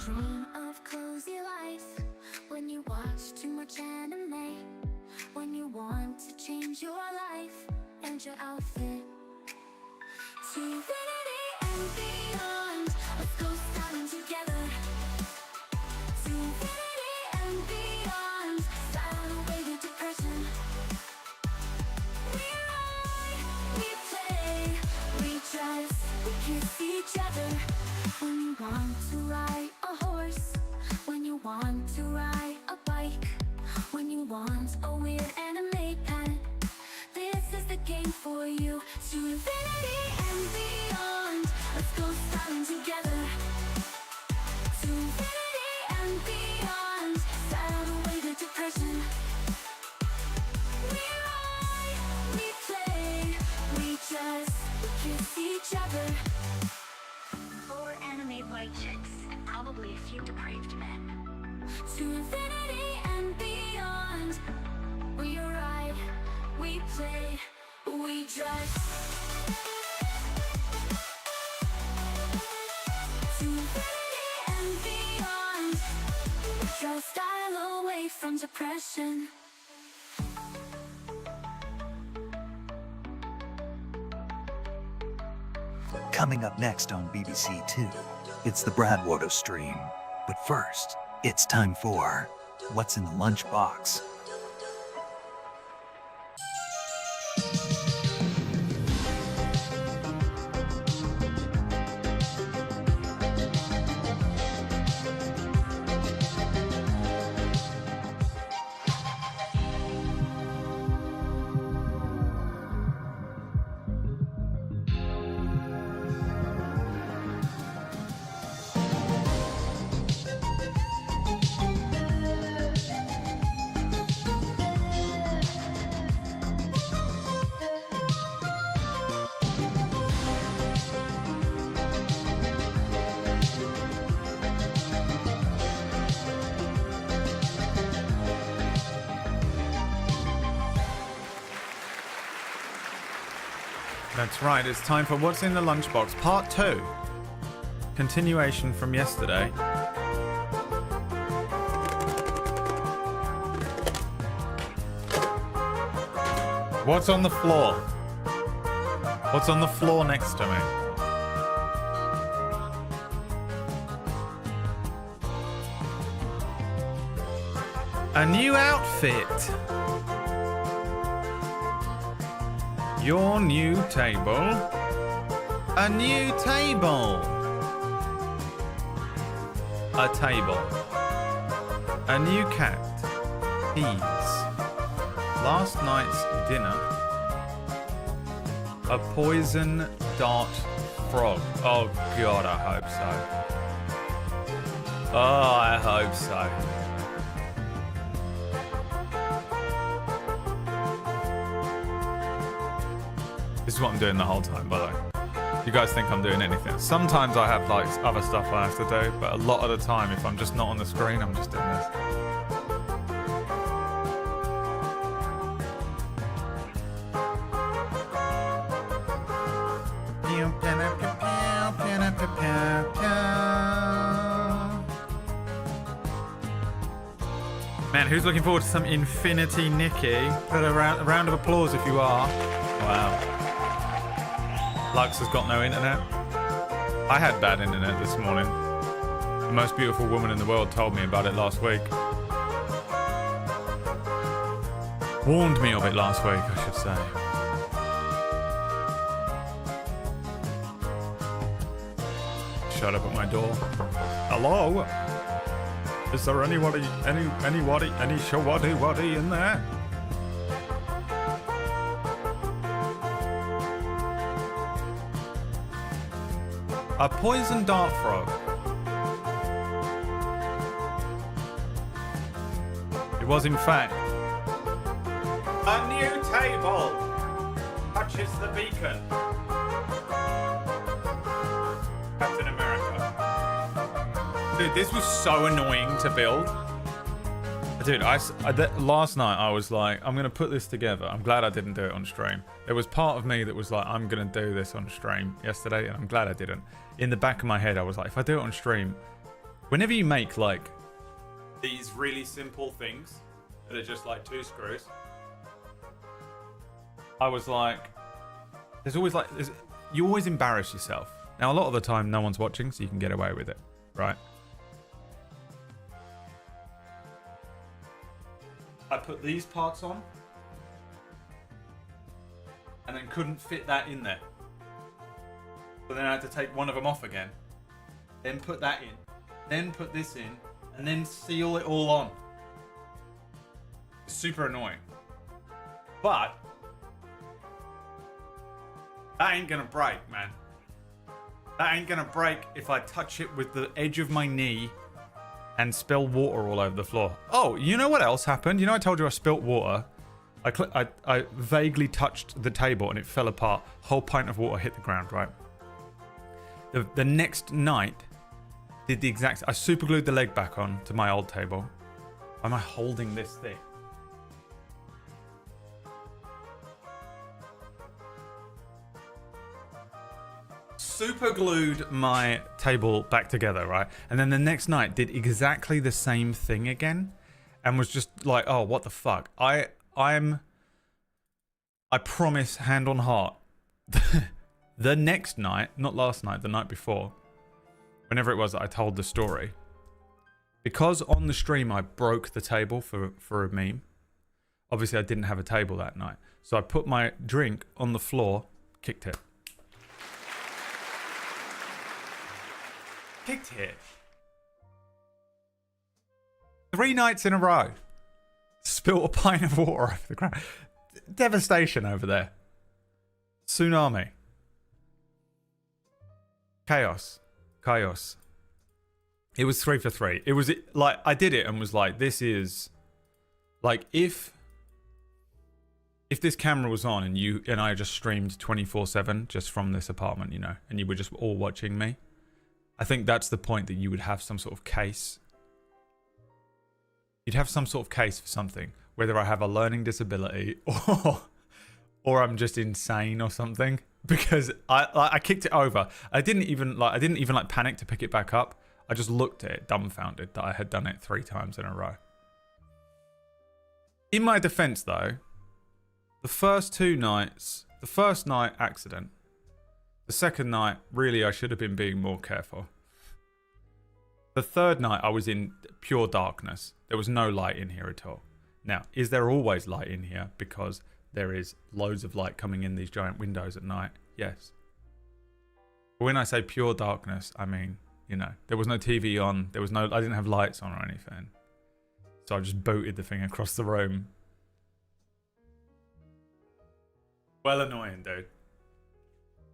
dream of cozy life, when you watch too much anime, when you want to change your life and your outfit to infinity and beyond. Let's go styling together to infinity and beyond. Style away the depression. We ride, we play, we dress, we kiss each other. When you want to ride a horse, when you want to ride a bike, when you want a weird anime pet, this is the game for you. To infinity and beyond. Let's go styling together to infinity and beyond. Style away the depression. We ride, we play, we dress, we kiss each other. 4 anime white chicks, and probably a few depraved men. To infinity and beyond. We ride, we play, we dress. To infinity and beyond. We draw style away from depression. Coming up next on BBC Two, it's the Bradwater stream. But first, it's time for What's in the Lunchbox? That's right, it's time for What's in the Lunchbox Part 2. Continuation from yesterday. What's on the floor? What's on the floor next to me? A new outfit. Your new table. A new table. A table. A new cat. Peas. Last night's dinner. A poison dart frog. Oh god, I hope so. Oh, I hope so. This is what I'm doing the whole time, by the way. You guys think I'm doing anything. Sometimes I have like other stuff I have to do, but a lot of the time, if I'm just not on the screen, I'm just doing this. Man, who's looking forward to some Infinity Nikki? Put a round of applause if you are. Wow. Lux has got no internet. I had bad internet this morning. The most beautiful woman in the world told me about it last week. Warned me of it last week, I should say. Shut up at my door. Hello? Is there anybody in there? A poison dart frog. It was in fact a new table. Touches the beacon. Captain America. Dude, this was so annoying to build. Dude, last night I was like, I'm going to put this together. I'm glad I didn't do it on stream. There was part of me that was like, I'm going to do this on stream yesterday, and I'm glad I didn't. In the back of my head, I was like, if I do it on stream, Whenever you make like these really simple things that are just like 2 screws, I was like, you always embarrass yourself. Now, a lot of the time, no one's watching, so you can get away with it, right? I put these parts on and then couldn't fit that in there. So then I had to take one of them off again, then put that in, then put this in, and then seal it all on. It's super annoying. But that ain't gonna break, man. That ain't gonna break if I touch it with the edge of my knee and spill water all over the floor. Oh, you know what else happened? You know I told you I spilt water? I vaguely touched the table and it fell apart. Whole pint of water hit the ground, right? The next night, did the exact... I super glued the leg back on to my old table. Why am I holding this thing? Super glued my table back together, right? And then the next night did exactly the same thing again and was just like, oh, what the fuck? I promise, hand on heart, the next night, not last night, the night before, whenever it was that I told the story, because on the stream I broke the table for a meme. Obviously I didn't have a table that night. So I put my drink on the floor, kicked it. Kicked it. 3 nights in a row. Spilt a pint of water over the ground. Devastation over there. Tsunami. Chaos. Chaos. It was 3 for 3. It was like, I did it and was like, this is like, if this camera was on and you and I just streamed 24/7 just from this apartment, you know, and you were just all watching me, I think that's the point that you would have some sort of case. You'd have some sort of case for something, whether I have a learning disability or I'm just insane or something. Because I kicked it over. I didn't even panic to pick it back up. I just looked at it, dumbfounded that I had done it 3 times in a row. In my defense, though, the first 2 nights, the first night accident. The second night, really, I should have been being more careful. The third night, I was in pure darkness. There was no light in here at all. Now, is there always light in here? Because there is loads of light coming in these giant windows at night. Yes. But when I say pure darkness, I mean, you know, there was no TV on. I didn't have lights on or anything. So I just booted the thing across the room. Well annoying, dude.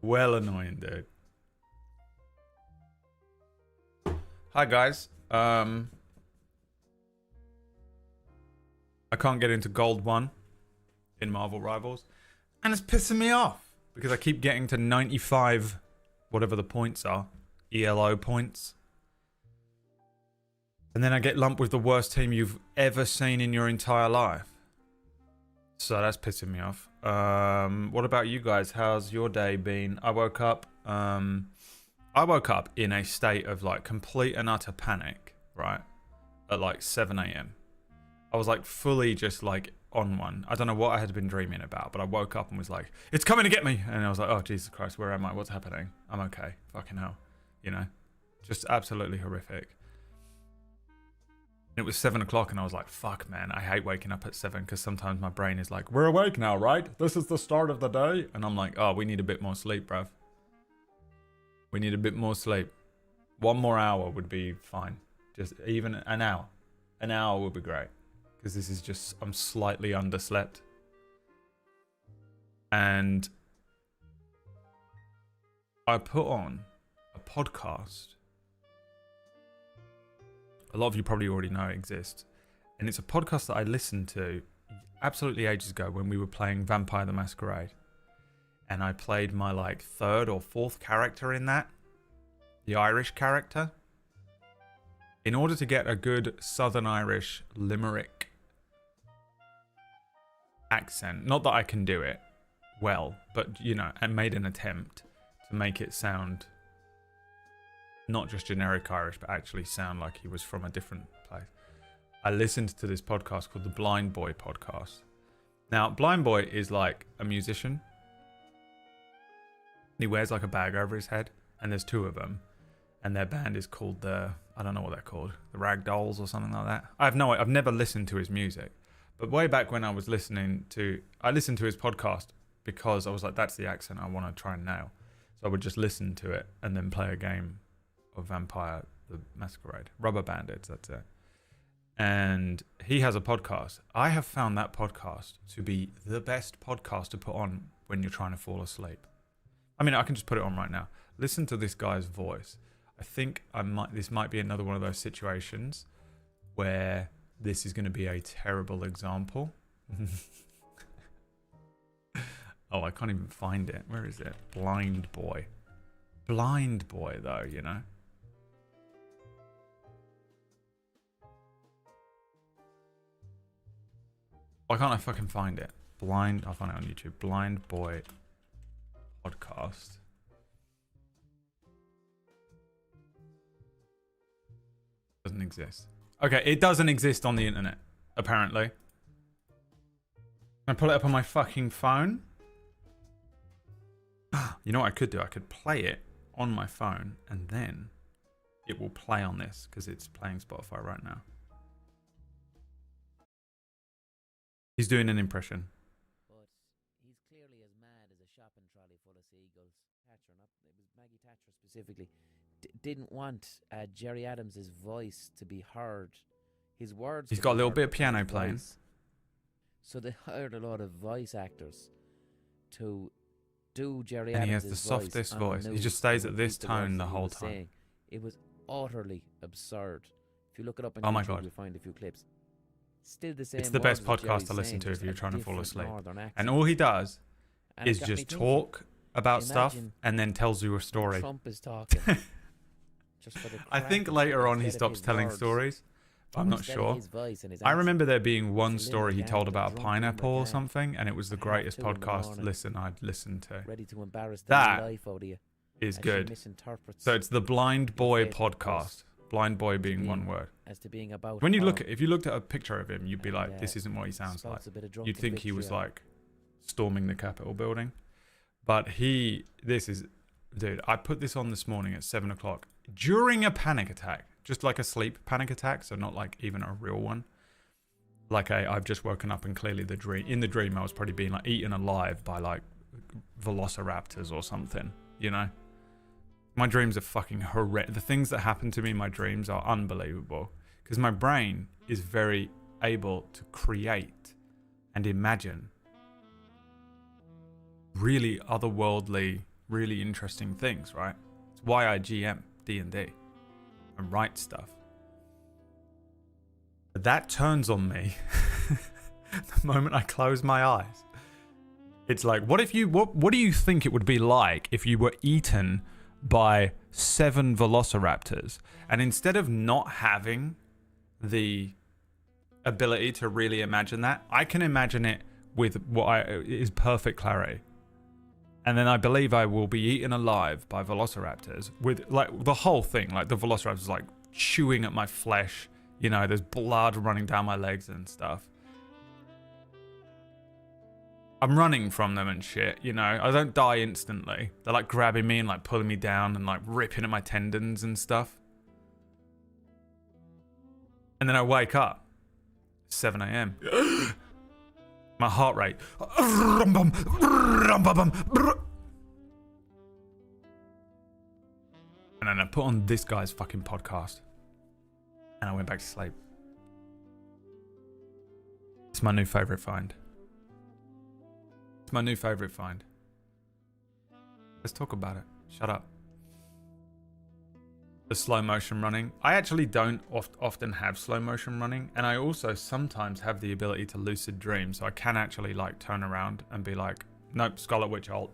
Well annoying, dude. Hi, guys. I can't get into Gold 1 in Marvel Rivals. And it's pissing me off. Because I keep getting to 95, whatever the points are. ELO points. And then I get lumped with the worst team you've ever seen in your entire life. So that's pissing me off. What about you guys? How's your day been? I woke up in a state of like complete and utter panic, right? At like 7 a.m. I was like fully just like on one. I don't know what I had been dreaming about, but I woke up and was like, it's coming to get me. And I was like, oh, Jesus Christ, where am I? What's happening? I'm okay. Fucking hell. You know, just absolutely horrific. And it was 7 o'clock and I was like, fuck, man, I hate waking up at 7 because sometimes my brain is like, we're awake now, right? This is the start of the day. And I'm like, oh, we need a bit more sleep, bruv. We need a bit more sleep. 1 more hour would be fine. Just even an hour. An hour would be great. Because this is just, I'm slightly underslept. And I put on a podcast. A lot of you probably already know it exists. And it's a podcast that I listened to absolutely ages ago when we were playing Vampire the Masquerade. And I played my like 3rd or 4th character in that. The Irish character. In order to get a good Southern Irish Limerick accent. Not that I can do it well, but you know, I made an attempt to make it sound not just generic Irish, but actually sound like he was from a different place. I listened to this podcast called the Blind Boy podcast. Now, Blind Boy is like a musician. He wears like a bag over his head, and there's two of them, and their band is called I don't know what they're called, the Rag Dolls or something like that. I've never listened to his music, but way back when I listened to his podcast because I was like, that's the accent I want to try and nail. So I would just listen to it and then play a game of Vampire the Masquerade. Rubber Bandits, that's it. And he has a podcast. I have found that podcast to be the best podcast to put on when you're trying to fall asleep. I mean, I can just put it on right now. Listen to this guy's voice. I think this might be another one of those situations where this is going to be a terrible example. Oh, I can't even find it. Where is it? Blind Boy. Blind Boy, though, you know. Why can't I fucking find it? I'll find it on YouTube. Blind Boy podcast. Doesn't exist. Okay, it doesn't exist on the internet, apparently. Can I pull it up on my fucking phone? You know what I could do? I could play it on my phone and then it will play on this because it's playing Spotify right now. He's doing an impression. But he's clearly as mad as a shopping trolley full of seagulls. Thatcher, it was Maggie Thatcher specifically, didn't want Jerry Adams' voice to be heard. His words. He's got a little bit of piano playing. So they hired a lot of voice actors to do Jerry and Adams' he has the softest voice. He just stays at this tone the whole time. Saying. It was utterly absurd. If you look it up on oh YouTube, my God. you'll find a few clips. Still the same. It's the best podcast to listen to if you're trying to fall asleep. And all he does is just talk about stuff and then tells you a story. Trump is talking. Just for the I think later on he stops telling stories. I'm not sure. I remember there being one story he told about a pineapple or something, and it was the greatest podcast I'd listened to. Ready to embarrass the that life out of you is good. So it's the Blind Boy podcast. Blind Boy being one word. As to being about when you if you looked at a picture of him, you'd be like, this isn't what he sounds like. You'd think he was like storming the Capitol building. But dude, I put this on this morning at 7 o'clock during a panic attack. Just like a sleep panic attack, so not like even a real one. Like I've just woken up and clearly in the dream I was probably being like eaten alive by like velociraptors or something, you know? My dreams are fucking horrendous. The things that happen to me in my dreams are unbelievable because my brain is very able to create and imagine really otherworldly, really interesting things, right? It's why I GM D&D. And write stuff. But that turns on me the moment I close my eyes. It's like, what do you think it would be like if you were eaten by 7 velociraptors, and instead of not having the ability to really imagine that, I can imagine it with is perfect clarity. And then I believe I will be eaten alive by velociraptors with like the whole thing. Like the velociraptors like chewing at my flesh. You know, there's blood running down my legs and stuff. I'm running from them and shit, you know. I don't die instantly. They're like grabbing me and like pulling me down and like ripping at my tendons and stuff. And then I wake up. 7 a.m. My heart rate. And then I put on this guy's fucking podcast. And I went back to sleep. It's my new favourite find. It's my new favourite find. Let's talk about it. Shut up. The slow motion running. I actually don't often have slow motion running, and I also sometimes have the ability to lucid dream, so I can actually like turn around and be like, nope, Scarlet Witch ult.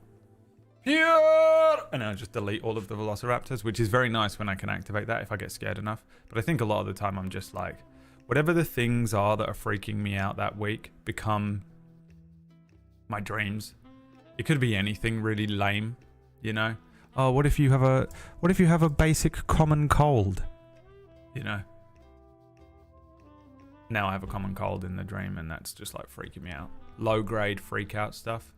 Here! And I just delete all of the velociraptors, which is very nice when I can activate that if I get scared enough. But I think a lot of the time I'm just like, whatever the things are that are freaking me out that week become my dreams. It could be anything really lame, you know? oh, what if you have a basic common cold? You know? Now I have a common cold in the dream, and that's just like freaking me out. Low grade freak out stuff.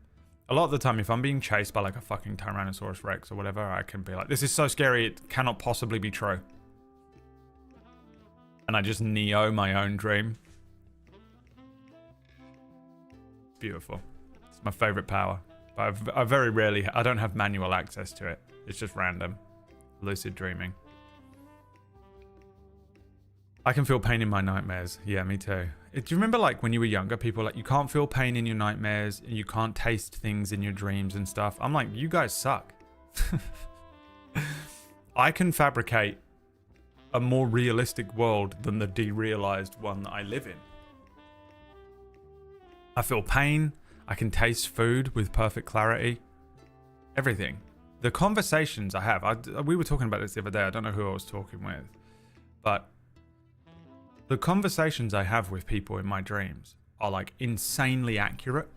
A lot of the time, if I'm being chased by like a fucking Tyrannosaurus Rex or whatever, I can be like, this is so scary, it cannot possibly be true. And I just Neo my own dream. Beautiful. It's my favorite power. But I very rarely, I don't have manual access to it. It's just random. Lucid dreaming. I can feel pain in my nightmares. Yeah, me too. Do you remember like when you were younger, people were like, you can't feel pain in your nightmares and you can't taste things in your dreams and stuff. I'm like, you guys suck. I can fabricate a more realistic world than the derealized one that I live in. I feel pain. I can taste food with perfect clarity. Everything. The conversations I have, we were talking about this the other day. I don't know who I was talking with, but the conversations I have with people in my dreams are like insanely accurate.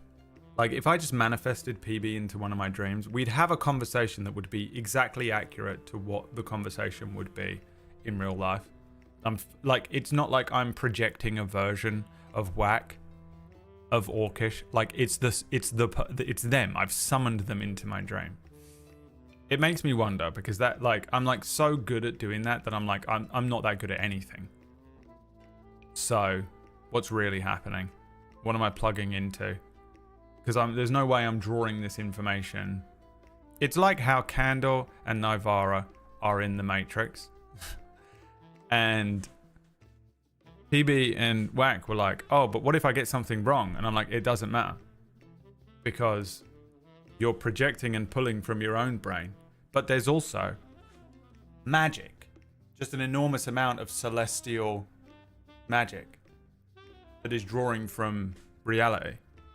Like if I just manifested PB into one of my dreams, we'd have a conversation that would be exactly accurate to what the conversation would be in real life. Like, it's not like I'm projecting a version of Whack, of Orcish. Like it's them. I've summoned them into my dream. It makes me wonder because that, like, I'm like so good at doing that I'm like, I'm not that good at anything. So, what's really happening? What am I plugging into? Because there's no way I'm drawing this information. It's like how Kandor and Nivara are in the Matrix. And PB and Whack were like, oh, but what if I get something wrong? And I'm like, it doesn't matter. Because you're projecting and pulling from your own brain. But there's also magic. Just an enormous amount of celestial magic that is drawing from reality,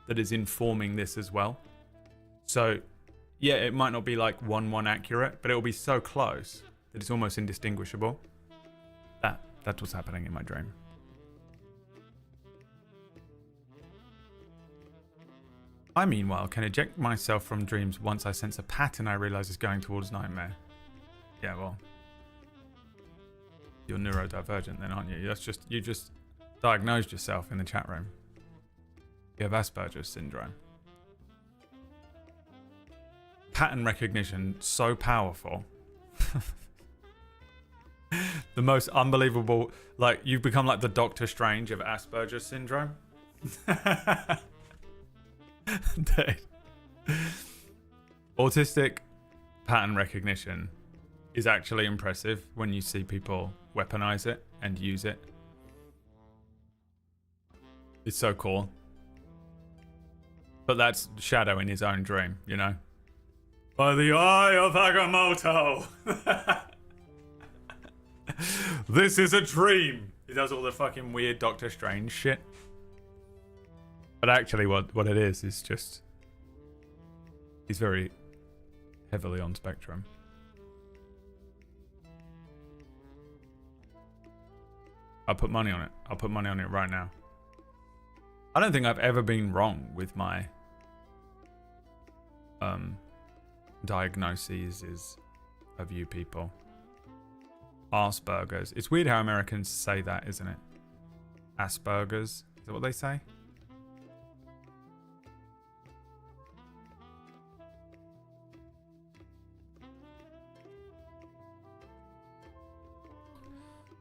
that is informing this as well. So yeah, it might not be like 1-1 accurate, but it will be so close that it's almost indistinguishable. That's what's happening in my dream. I meanwhile can eject myself from dreams once I sense a pattern I realize is going towards nightmare. Yeah, well, you're neurodivergent then, aren't you? You just diagnosed yourself in the chat room. You have Asperger's syndrome. Pattern recognition, so powerful. The most unbelievable, like, you've become like the Doctor Strange of Asperger's syndrome. Dude. Autistic pattern recognition is actually impressive when you see people weaponize it and use it. It's so cool. But that's Shadow in his own dream, you know? By the eye of Agamotto! This is a dream! He does all the fucking weird Doctor Strange shit. But actually what it is just... He's very heavily on spectrum. I'll put money on it. I'll put money on it right now. I don't think I've ever been wrong with my diagnoses of you people. Asperger's. It's weird how Americans say that, isn't it? Asperger's. Is that what they say?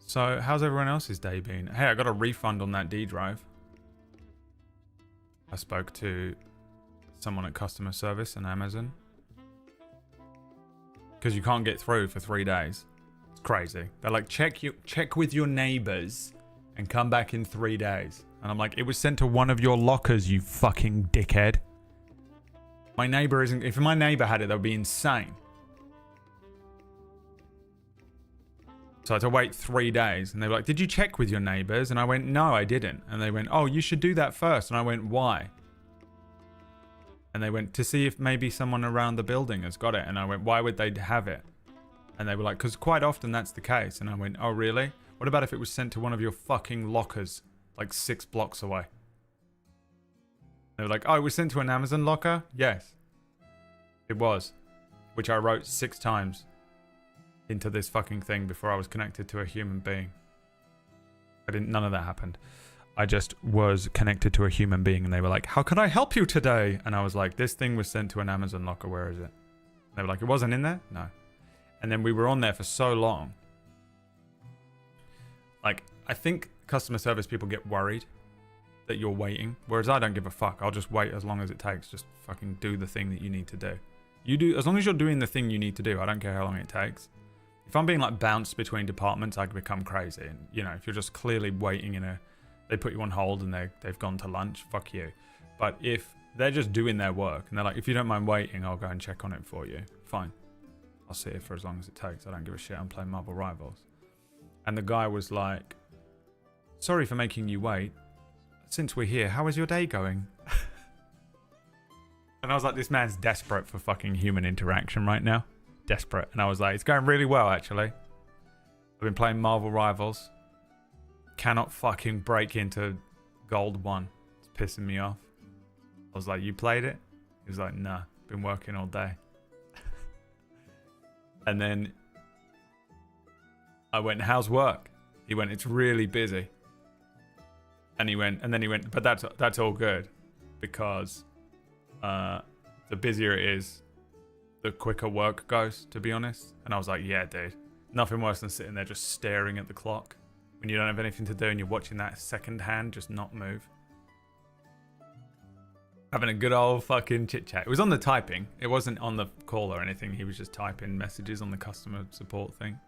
So, how's everyone else's day been? Hey, I got a refund on that D drive. I spoke to someone at customer service in Amazon. Because you can't get through for 3 days. It's crazy. They're like, check with your neighbors and come back in 3 days. And I'm like, it was sent to one of your lockers, you fucking dickhead. My neighbor isn't... If my neighbor had it, that would be insane. So I had to wait 3 days. And they were like, did you check with your neighbors? And I went, no, I didn't. And they went, oh, you should do that first. And I went, why? And they went, to see if maybe someone around the building has got it. And I went, why would they have it? And they were like, because quite often that's the case. And I went, oh, really? What about if it was sent to one of your fucking lockers, like 6 blocks away? They were like, oh, it was sent to an Amazon locker? Yes. It was. which I wrote 6 times into this fucking thing before I was connected to a human being. None of that happened. I just was connected to a human being and they were like, how can I help you today? And I was like, this thing was sent to an Amazon locker. Where is it? And they were like, it wasn't in there? No. And then we were on there for so long. Like, I think customer service people get worried that you're waiting, whereas I don't give a fuck. I'll just wait as long as it takes. Just fucking do the thing that you need to do. You do, as long as you're doing the thing you need to do, I don't care how long it takes. If I'm being like bounced between departments, I can become crazy. And you know, if you're just clearly waiting in a, they put you on hold and they've gone to lunch, fuck you. But if they're just doing their work and they're like, if you don't mind waiting, I'll go and check on it for you. Fine. I'll sit here for as long as it takes. I don't give a shit. I'm playing Marvel Rivals. And the guy was like, sorry for making you wait. Since we're here, how is your day going? And I was like, this man's desperate for fucking human interaction right now. Desperate. And I was like, it's going really well, actually. I've been playing Marvel Rivals. Cannot fucking break into Gold 1. It's pissing me off. I was like, you played it? He was like, nah, been working all day. And then I went, how's work? He went, it's really busy. And then he went, but that's all good because the busier it is, the quicker work goes, to be honest. And I was like, yeah, dude, nothing worse than sitting there just staring at the clock when you don't have anything to do and you're watching that second hand just not move. Having a good old fucking chit chat. It was on the typing. It wasn't on the call or anything. He was just typing messages on the customer support thing.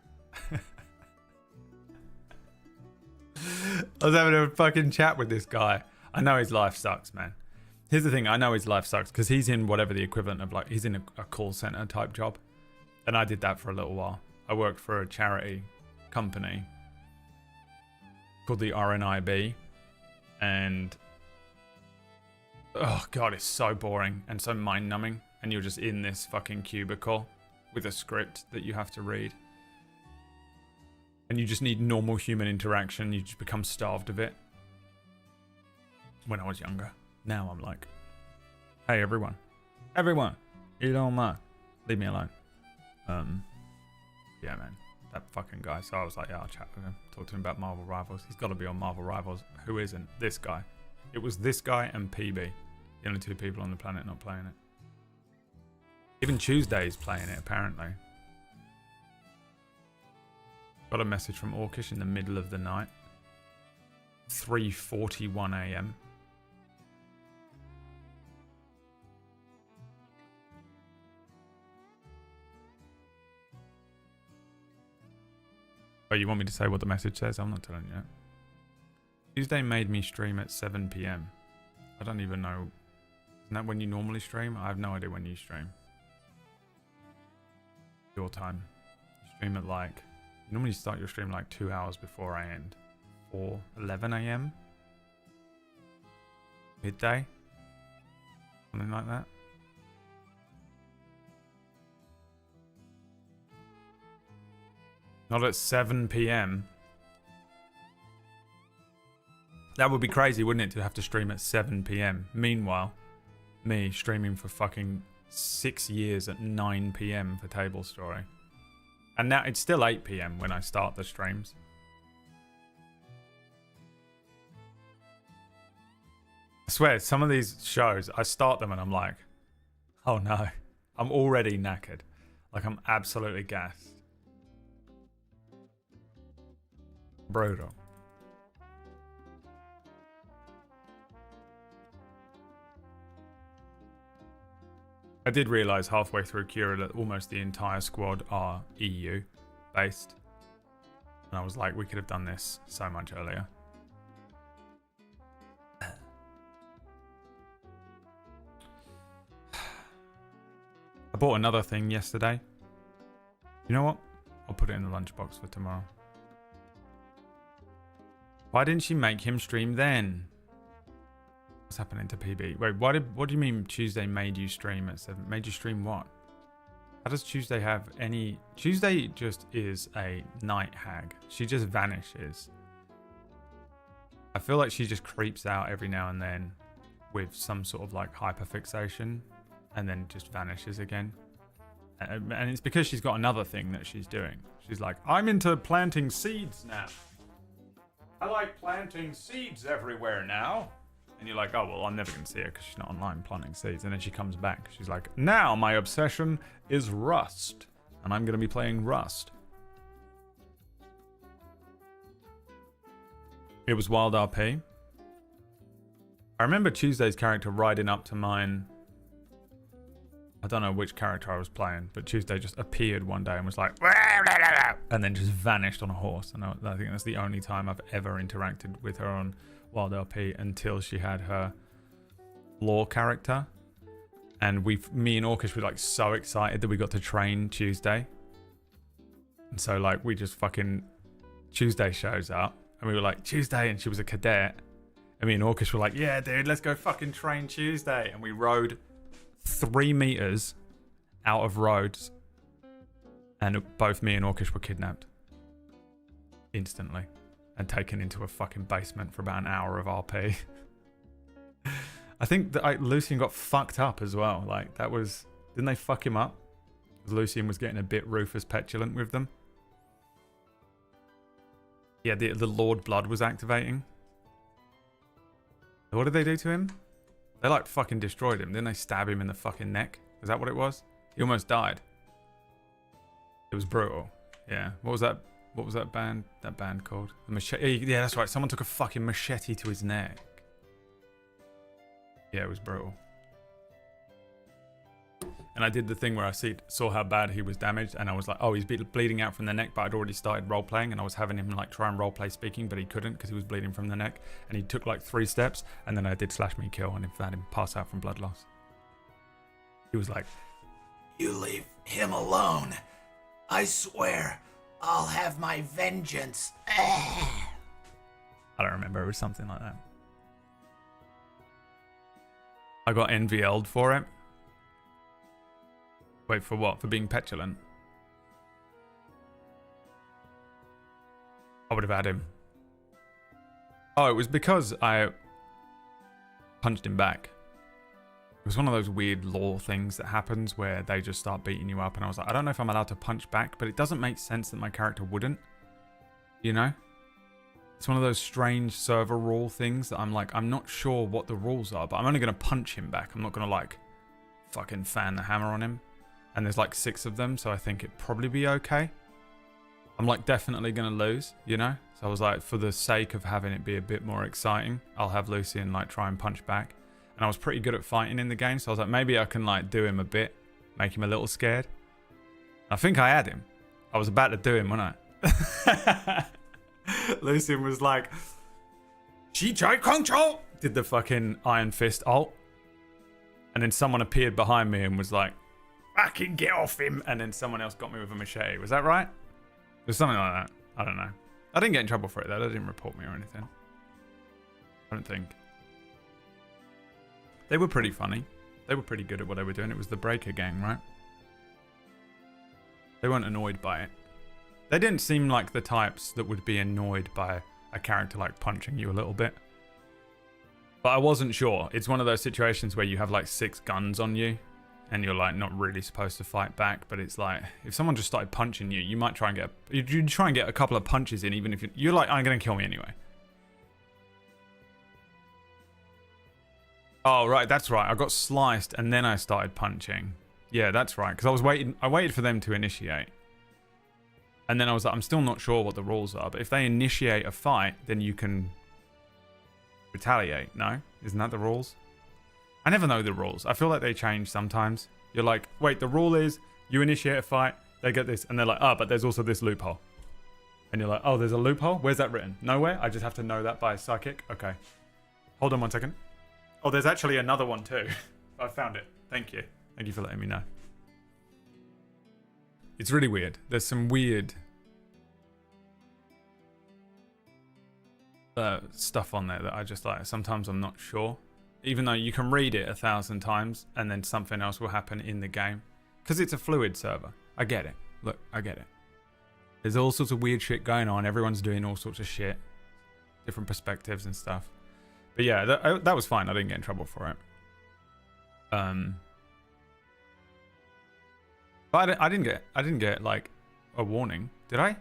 I was having a fucking chat with this guy. I know his life sucks, man. Here's the thing. I know his life sucks because he's in whatever the equivalent of like, he's in a call center type job. And I did that for a little while. I worked for a charity company called the RNIB. And oh God, it's so boring and so mind numbing. And you're just in this fucking cubicle with a script that you have to read. And you just need normal human interaction. You just become starved of it. When I was younger. Now I'm like, hey, everyone, you don't mind. Leave me alone. Yeah, man, that fucking guy. So I was like, yeah, I'll chat with him. Talk to him about Marvel Rivals. He's got to be on Marvel Rivals. Who isn't? This guy. It was this guy and PB. The only 2 people on the planet not playing it. Even Tuesday's playing it, apparently. Got a message from Orkish in the middle of the night. 3:41 a.m. Oh, you want me to say what the message says? I'm not telling you yet. Tuesday made me stream at 7 p.m. I don't even know. Isn't that when you normally stream? I have no idea when you stream. Your time. You stream at like... You normally start your stream like 2 hours before I end. 4:11 a.m. Midday. Something like that. Not at 7 p.m. That would be crazy, wouldn't it, to have to stream at 7 p.m. Meanwhile, me streaming for fucking 6 years at 9 p.m. for Table Story. And now it's still 8 p.m. when I start the streams. I swear, some of these shows, I start them and I'm like, oh no, I'm already knackered. Like, I'm absolutely gassed. Brutal. I did realise halfway through Cura that almost the entire squad are EU based. And I was like, we could have done this so much earlier. I bought another thing yesterday. You know what? I'll put it in the lunchbox for tomorrow. Why didn't she make him stream then? What's happening to PB? Wait, what do you mean Tuesday made you stream at 7? Made you stream what? How does Tuesday have any... Tuesday just is a night hag. She just vanishes. I feel like she just creeps out every now and then with some sort of like hyperfixation and then just vanishes again. And it's because she's got another thing that she's doing. She's like, I'm into planting seeds now. I like planting seeds everywhere now. And you're like, oh, well, I'm never going to see her because she's not online planting seeds. And then she comes back. She's like, now my obsession is Rust. And I'm going to be playing Rust. It was Wild RP. I remember Tuesday's character riding up to mine. I don't know which character I was playing, but Tuesday just appeared one day and was like, and then just vanished on a horse. And I think that's the only time I've ever interacted with her on Wild LP until she had her lore character. And me and Orcish were like so excited that we got to train Tuesday. And so like we just fucking, Tuesday shows up and we were like, Tuesday, and she was a cadet. And me and Orcish were like, yeah, dude, let's go fucking train Tuesday. And we rode 3 meters out of roads, and both me and Orcish were kidnapped instantly and taken into a fucking basement for about an hour of RP. I think that Lucian got fucked up as well. Like that was, didn't they fuck him up? Lucian was getting a bit Rufus petulant with them. Yeah, the Lord Blood was activating. What did they do to him? They like fucking destroyed him. Didn't they stab him in the fucking neck? Is that what it was? He almost died. It was brutal. Yeah. What was that? What was that band? That band called? The machete. Yeah, that's right. Someone took a fucking machete to his neck. Yeah, it was brutal. And I did the thing where I saw how bad he was damaged, and I was like, oh, he's bleeding out from the neck, but I'd already started role-playing, and I was having him like try and role-play speaking, but he couldn't because he was bleeding from the neck, and he took like 3 steps, and then I did slash me kill, and had him pass out from blood loss. He was like, You leave him alone. I swear, I'll have my vengeance. I don't remember, it was something like that. I got NVL'd for it. Wait, for what? For being petulant? I would have had him. Oh, it was because I punched him back. It was one of those weird lore things that happens where they just start beating you up, and I was like, I don't know if I'm allowed to punch back, but it doesn't make sense that my character wouldn't. You know? It's one of those strange server rule things that I'm like, I'm not sure what the rules are, but I'm only going to punch him back. I'm not going to like fucking fan the hammer on him. And there's like 6 of them, so I think it'd probably be okay. I'm like definitely going to lose, you know? So I was like, for the sake of having it be a bit more exciting, I'll have Lucian like try and punch back. And I was pretty good at fighting in the game, so I was like, maybe I can like do him a bit, make him a little scared. I think I had him. I was about to do him, wasn't I? Lucian was like, Shichai Kongcho! Did the fucking Iron Fist ult. And then someone appeared behind me and was like, fucking get off him. And then someone else got me with a machete. Was that right? It was something like that. I don't know. I didn't get in trouble for it though. They didn't report me or anything. I don't think. They were pretty funny. They were pretty good at what they were doing. It was the Breaker gang, right? They weren't annoyed by it. They didn't seem like the types that would be annoyed by a character like punching you a little bit. But I wasn't sure. It's one of those situations where you have like 6 guns on you and you're like not really supposed to fight back, but it's like if someone just started punching you, you might try and you'd try and get a couple of punches in, even if you're like, I'm gonna kill me anyway. Oh right, that's right. I got sliced and then I started punching. Yeah, that's right. Because I waited for them to initiate. And then I was like, I'm still not sure what the rules are, but if they initiate a fight, then you can retaliate. No? Isn't that the rules? I never know the rules. I feel like they change sometimes. You're like, wait, the rule is you initiate a fight, they get this, and they're like, but there's also this loophole. And you're like, oh, there's a loophole? Where's that written? Nowhere? I just have to know that by psychic? Okay. Hold on 1 second. Oh, there's actually another one too. I found it. Thank you. Thank you for letting me know. It's really weird. There's some weird stuff on there that I just like. Sometimes I'm not sure. Even though you can read it 1,000 times and then something else will happen in the game. Because it's a fluid server. I get it. Look, I get it. There's all sorts of weird shit going on. Everyone's doing all sorts of shit. Different perspectives and stuff. But yeah, that was fine. I didn't get in trouble for it. But I didn't get like a warning, did I?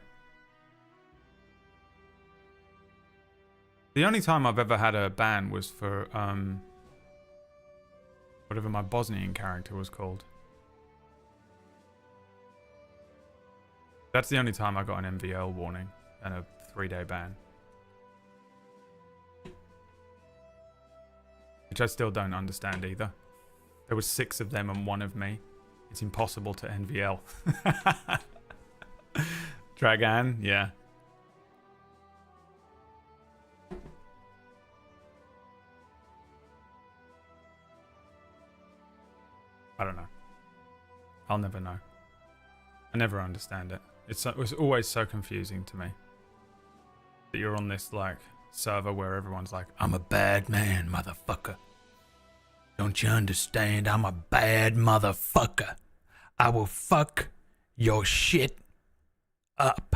The only time I've ever had a ban was for whatever my Bosnian character was called. That's the only time I got an MVL warning and a 3-day ban. Which I still don't understand either. There was 6 of them and 1 of me. It's impossible to NVL. Dragan, yeah. I don't know. I'll never know. I never understand it. It was always so confusing to me. That you're on this like server where everyone's like, I'm a bad man, motherfucker. Don't you understand? I'm a bad motherfucker. I will fuck your shit up,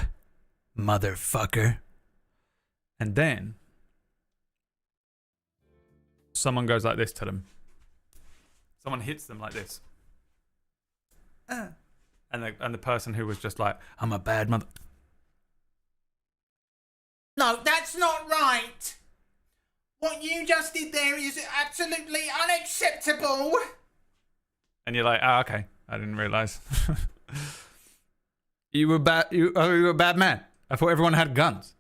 motherfucker. and then someone goes like this to them. Someone hits them like this. And the person who was just like, I'm a bad mother... No, that's not right. What you just did there is absolutely unacceptable. And you're like, oh, okay. I didn't realise. You were a bad man. I thought everyone had guns.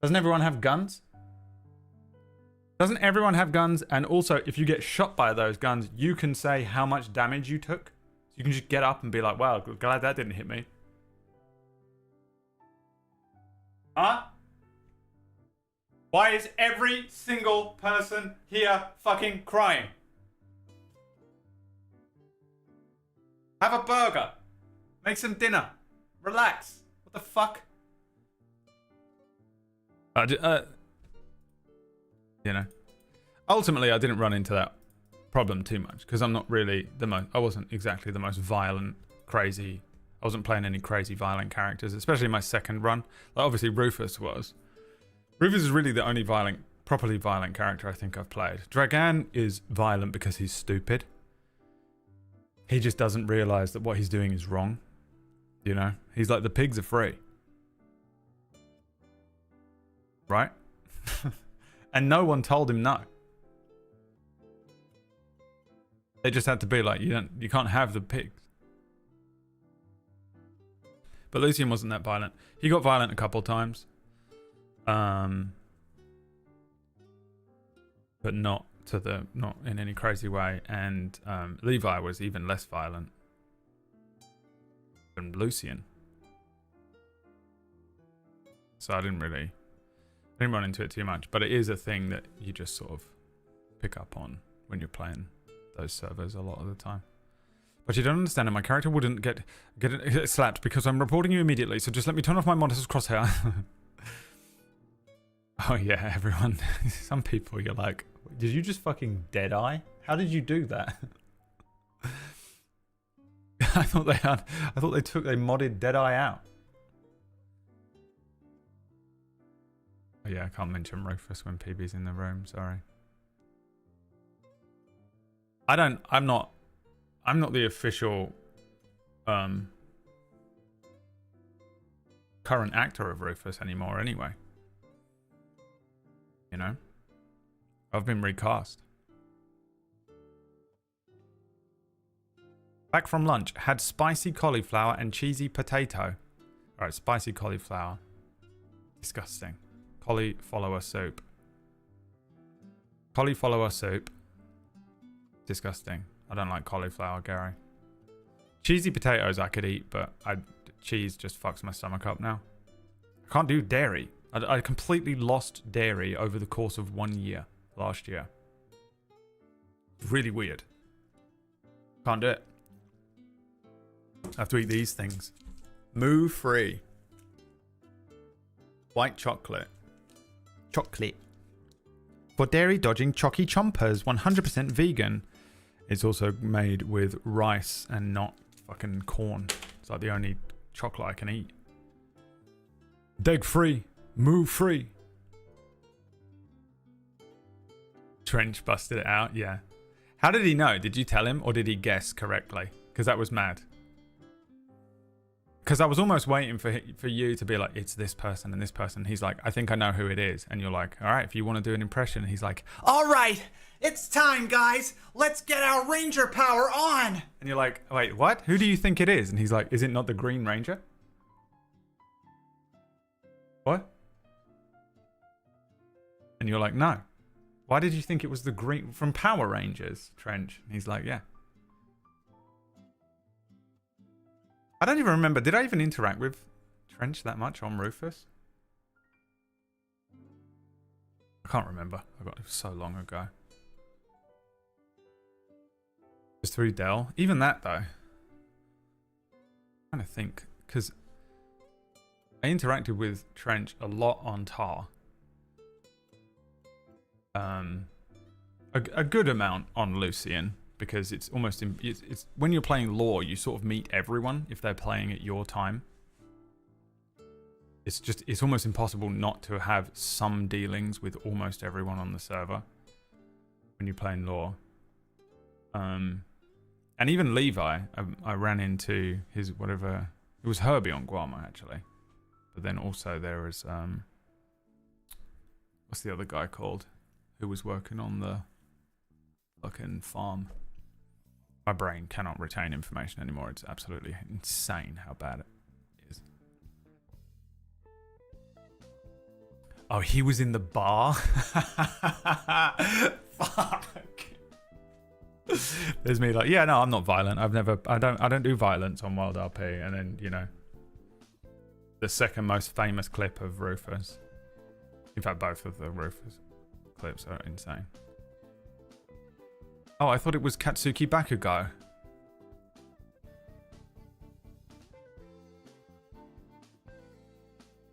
Doesn't everyone have guns? Doesn't everyone have guns? And also, if you get shot by those guns, you can say how much damage you took. You can just get up and be like, wow, glad that didn't hit me. Huh? Why is every single person here fucking crying? Have a burger. Make some dinner. Relax. What the fuck? You know. Ultimately, I didn't run into that problem too much because I'm not really I wasn't exactly the most violent, crazy. I wasn't playing any crazy violent characters, especially my second run. Like obviously Rufus was. Rufus is really the only properly violent character I think I've played. Dragan is violent because he's stupid. He just doesn't realize that what he's doing is wrong. You know? He's like, the pigs are free. Right? And no one told him no. They just had to be like, you can't have the pigs. But Lucian wasn't that violent. He got violent a couple times. But not in any crazy way. And Levi was even less violent than Lucian. So I didn't run into it too much. But it is a thing that you just sort of pick up on when you're playing those servers a lot of the time. But you don't understand it. My character wouldn't get slapped because I'm reporting you immediately. So just let me turn off my monitor's crosshair. Oh yeah, everyone. Some people you're like, did you just fucking dead eye? How did you do that? I thought they modded Deadeye out. Oh yeah, I can't mention Rufus when PB's in the room, sorry. I'm not the official current actor of Rufus anymore anyway. You know? I've been recast. Back from lunch, had spicy cauliflower and cheesy potato. Alright, spicy cauliflower. Disgusting. Cauliflower soup. Cauliflower soup. Disgusting. I don't like cauliflower, Gary. Cheesy potatoes I could eat, but cheese just fucks my stomach up now. I can't do dairy. I completely lost dairy over the course of 1 year. Last year. Really weird. Can't do it. I have to eat these things. Moo free. White chocolate. Chocolate. For dairy dodging chocky chompers, 100% vegan. It's also made with rice and not fucking corn. It's like the only chocolate I can eat. Deg free. Moo free. Trench busted it out, yeah. How did he know? Did you tell him or did he guess correctly? Because that was mad. Because I was almost waiting for you to be like, it's this person and this person. He's like, I think I know who it is. And you're like, all right, if you want to do an impression. And he's like, All right, it's time, guys. Let's get our ranger power on. and you're like, wait, what? Who do you think it is? And he's like, is it not the Green Ranger? What? And you're like, no. Why did you think it was the Green from Power Rangers, Trench? And he's like, yeah. I don't even remember. Did I even interact with Trench that much on Rufus? I can't remember. I got it so long ago. Just through Dell. Even that though. I'm trying to think, because I interacted with Trench a lot on Tar. A good amount on Lucian. Because it's almost it's when you're playing lore, you sort of meet everyone if they're playing at your time. It's almost impossible not to have some dealings with almost everyone on the server when you're playing lore. And even Levi, I ran into his whatever. It was Herbie on Guarma actually, but then also there was what's the other guy called who was working on the fucking farm. My brain cannot retain information anymore. It's absolutely insane how bad it is. Oh, he was in the bar? Fuck. There's me like, yeah, no, I'm not violent. I don't do violence on Wild RP. And then, you know, the second most famous clip of Rufus. In fact, both of the Rufus clips are insane. Oh, I thought it was Katsuki Bakugo.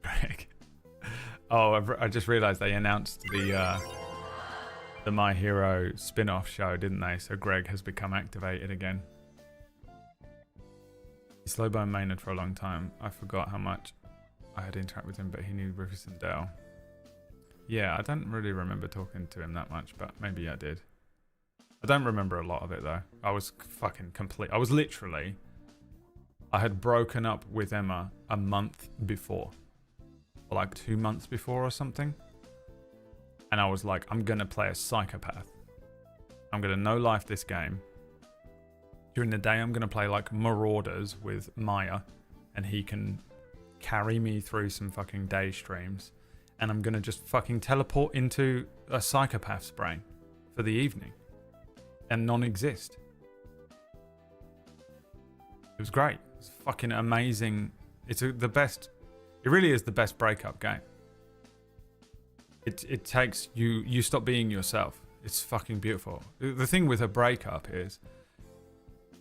Greg. Oh, I just realised they announced the My Hero spin-off show, didn't they? So Greg has become activated again. He's Slowbone Maynard for a long time. I forgot how much I had interacted with him, but he knew Rufus and Dale. Yeah, I don't really remember talking to him that much, but maybe I did. I don't remember a lot of it though. I was fucking complete. I was literally, I had broken up with Emma a month before, or like 2 months before or something. And I was like, I'm gonna play a psychopath. I'm gonna no life this game. During the day, I'm gonna play like Marauders with Maya, and he can carry me through some fucking day streams. And I'm gonna just fucking teleport into a psychopath's brain for the evening. And non-exist. It was great. It's fucking amazing. It's the best. It really is the best breakup game. It takes you. You stop being yourself. It's fucking beautiful. The thing with a breakup is,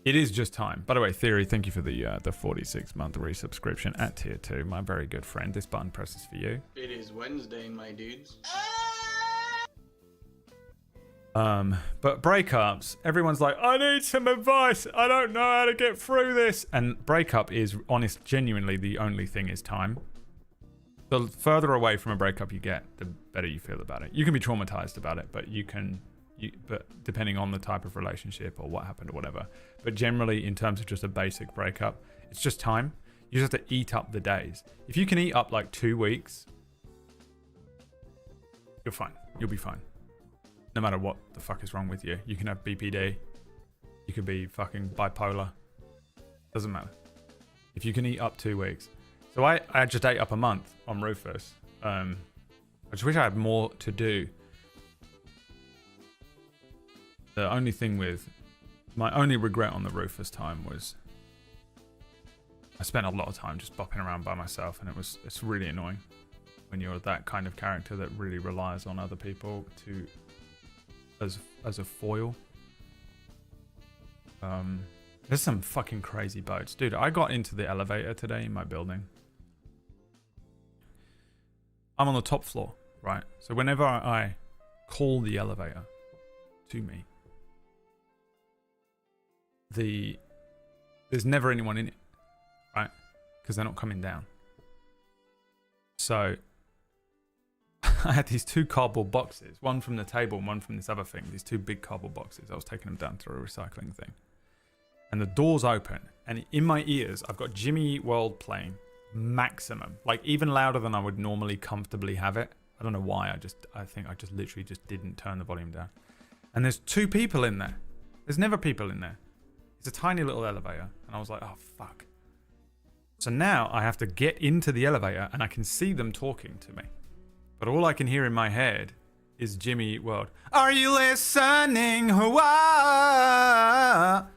it is just time. By the way, Theory, thank you for the 46-month resubscription at tier 2. My very good friend. This button presses for you. It is Wednesday, my dudes. But breakups, everyone's like, I need some advice. I don't know how to get through this. And breakup is genuinely the only thing is time. The further away from a breakup you get, the better you feel about it. You can be traumatized about it, but but depending on the type of relationship or what happened or whatever. But generally, in terms of just a basic breakup, it's just time. You just have to eat up the days. If you can eat up like 2 weeks, you're fine. You'll be fine. No matter what the fuck is wrong with you. You can have BPD. You could be fucking bipolar. Doesn't matter. If you can eat up 2 weeks. So I just ate up a month on Rufus. I just wish I had more to do. The only thing with... My only regret on the Rufus time was... I spent a lot of time just bopping around by myself, and it's really annoying when you're that kind of character that really relies on other people to... as a foil. There's some fucking crazy boats. Dude, I got into the elevator today in my building. I'm on the top floor, right? So whenever I call the elevator to me, there's never anyone in it, right? Because they're not coming down. So I had these 2 cardboard boxes, one from the table and one from this other thing. These 2 big cardboard boxes. I was taking them down to a recycling thing. And the door's open and in my ears, I've got Jimmy Eat World playing maximum, like even louder than I would normally comfortably have it. I don't know why. I think I just literally just didn't turn the volume down. And there's 2 people in there. There's never people in there. It's a tiny little elevator, and I was like, oh fuck. So now I have to get into the elevator, and I can see them talking to me, but all I can hear in my head is Jimmy Eat World. Are you listening? Right?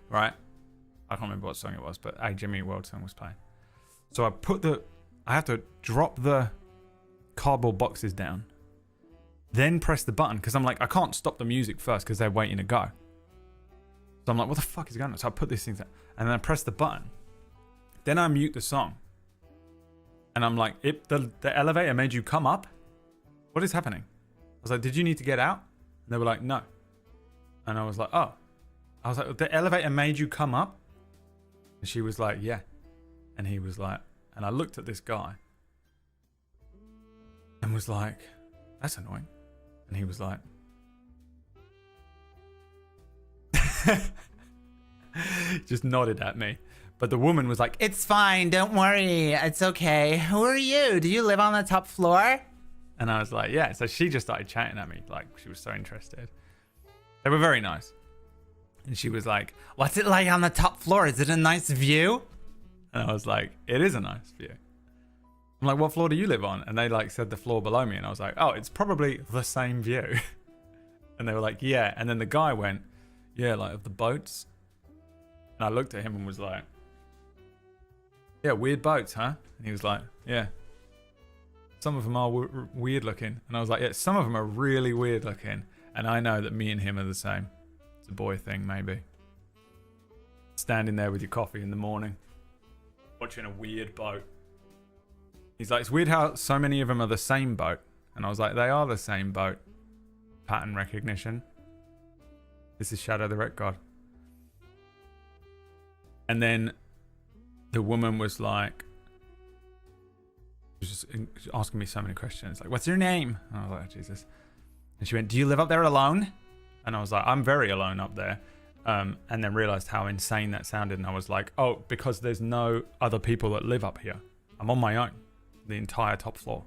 I can't remember what song it was, but a Jimmy Eat World song was playing. So I have to drop the cardboard boxes down, then press the button, because I'm like, I can't stop the music first because they're waiting to go. So I'm like, what the fuck is going on? So I put these things down, and then I press the button. Then I mute the song. And I'm like, the elevator made you come up? What is happening? I was like, did you need to get out? And they were like, no. And I was like, oh. I was like, the elevator made you come up? And she was like, yeah. And he was like, and I looked at this guy and was like, that's annoying. And he was like, just nodded at me. But the woman was like, it's fine, don't worry, it's okay. Who are you? Do you live on the top floor? And I was like, yeah. So she just started chatting at me, like she was so interested. They were very nice. And she was like, what's it like on the top floor? Is it a nice view? And I was like, it is a nice view. I'm like, what floor do you live on? And they like said the floor below me. And I was like, oh, it's probably the same view. And they were like, yeah. And then the guy went, yeah, like of the boats. And I looked at him and was like, yeah, weird boats, huh? And he was like, yeah. Some of them are weird looking. And I was like, yeah, some of them are really weird looking. And I know that me and him are the same. It's a boy thing, maybe. Standing there with your coffee in the morning, watching a weird boat. He's like, it's weird how so many of them are the same boat. And I was like, they are the same boat. Pattern recognition. This is Shadow the Red God. And then the woman was like, she was just asking me so many questions. Like, what's your name? And I was like, oh, Jesus. And she went, do you live up there alone? And I was like, I'm very alone up there. And then realized how insane that sounded. And I was like, oh, because there's no other people that live up here. I'm on my own. The entire top floor.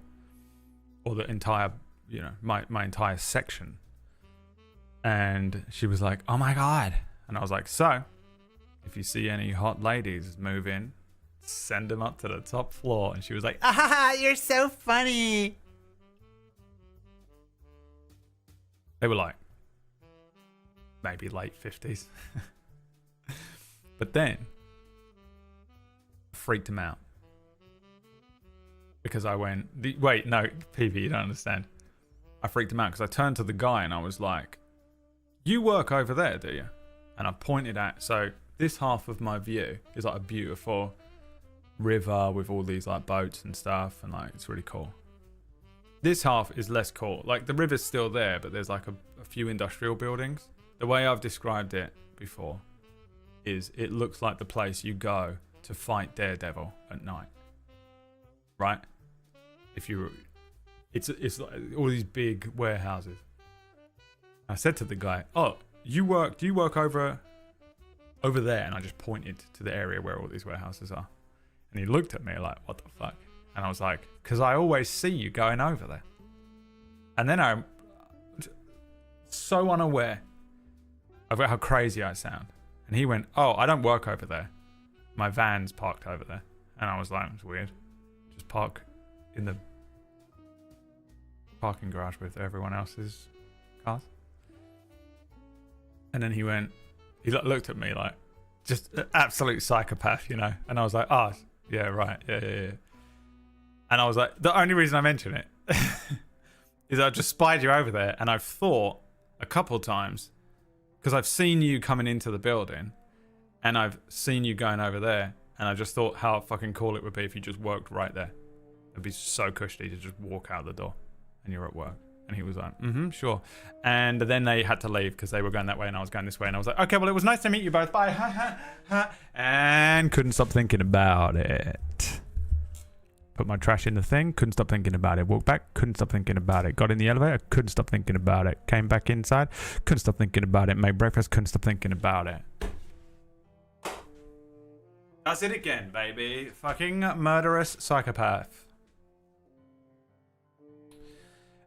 Or the entire, you know, my entire section. And she was like, oh my God. And I was like, so, if you see any hot ladies move in, send them up to the top floor. And she was like, ah, you're so funny. They were like, maybe late 50s. But then, freaked him out. Because I went, wait, no, PV, you don't understand. I freaked him out because I turned to the guy and I was like, you work over there, do you? And I pointed at, so this half of my view is like a beautiful river with all these like boats and stuff, and like it's really cool. This half is less cool. Like the river's still there, but there's like a few industrial buildings. The way I've described it before is it looks like the place you go to fight Daredevil at night. Right? If you, it's like all these big warehouses. I said to the guy, "Oh, do you work over there?" And I just pointed to the area where all these warehouses are. And he looked at me like, "What the fuck?" And I was like, "Because I always see you going over there." And then I'm so unaware of how crazy I sound. And he went, "Oh, I don't work over there. My van's parked over there." And I was like, "It's weird. Just park in the parking garage with everyone else's cars." And then he went, he looked at me like, just an absolute psychopath, you know? And I was like, "Oh, yeah, right. Yeah. And I was like, the only reason I mention it is I just spied you over there. And I've thought a couple times, because I've seen you coming into the building and I've seen you going over there. And I just thought how fucking cool it would be if you just worked right there. It'd be so cushy to just walk out the door and you're at work." And he was like, sure. And then they had to leave because they were going that way and I was going this way. And I was like, "Okay, well, it was nice to meet you both. Bye." And couldn't stop thinking about it. Put my trash in the thing. Couldn't stop thinking about it. Walked back. Couldn't stop thinking about it. Got in the elevator. Couldn't stop thinking about it. Came back inside. Couldn't stop thinking about it. Made breakfast. Couldn't stop thinking about it. Does it again, baby. Fucking murderous psychopath.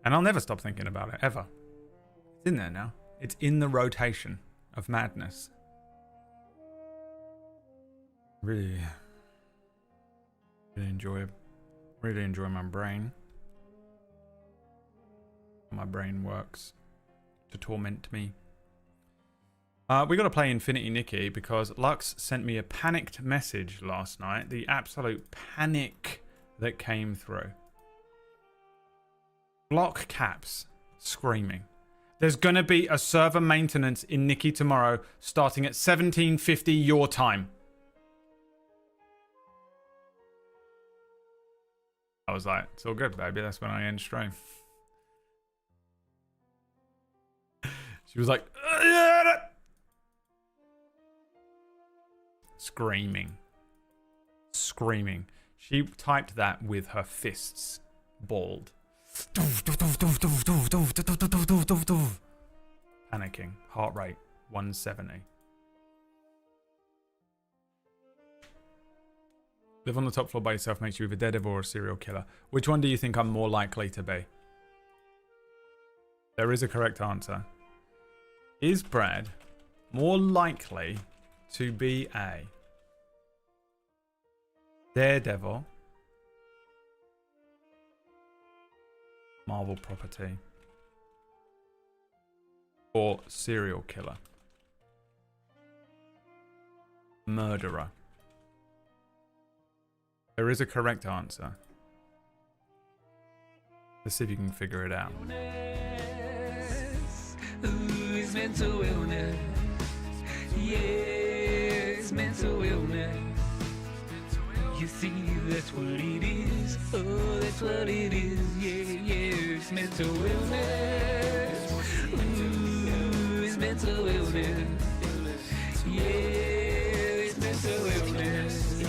And I'll never stop thinking about it, ever. It's in there now. It's in the rotation of madness. Really enjoy my brain. My brain works to torment me. We got to play Infinity Nikki because Lux sent me a panicked message last night. The absolute panic that came through. Block caps screaming. There's going to be a server maintenance in Nikki tomorrow starting at 17:50 your time. I was like, it's all good, baby. That's when I end stream. She was like, screaming. She typed that with her fists balled. Panicking. Heart rate 170. Live on the top floor by yourself makes you either a daredevil or a serial killer. Which one do you think I'm more likely to be? There is a correct answer. Is Brad more likely to be a daredevil, Marvel property, or serial killer? Murderer. There is a correct answer. Let's see if you can figure it out. It's mental illness. Yes, mental illness. You see, that's what it is. Oh, that's what it is. Yeah, it's mental illness. Ooh, it's mental illness. Yeah, it's mental illness.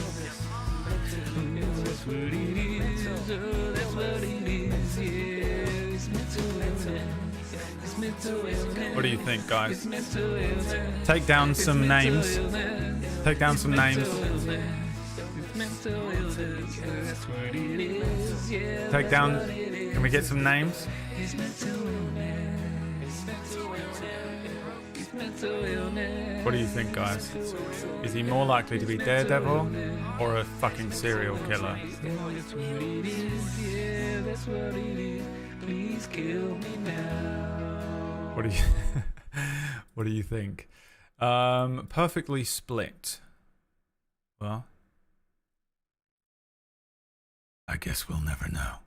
Ooh, that's what it is. Oh, that's what it is. Yeah, it's mental illness. What do you think, guys? Take down some names. Take down some names. Take down. Can we get some names? What do you think, guys? Is he more likely to be Daredevil or a fucking serial killer? Please kill me now. What do you think? Perfectly split. Well, I guess we'll never know.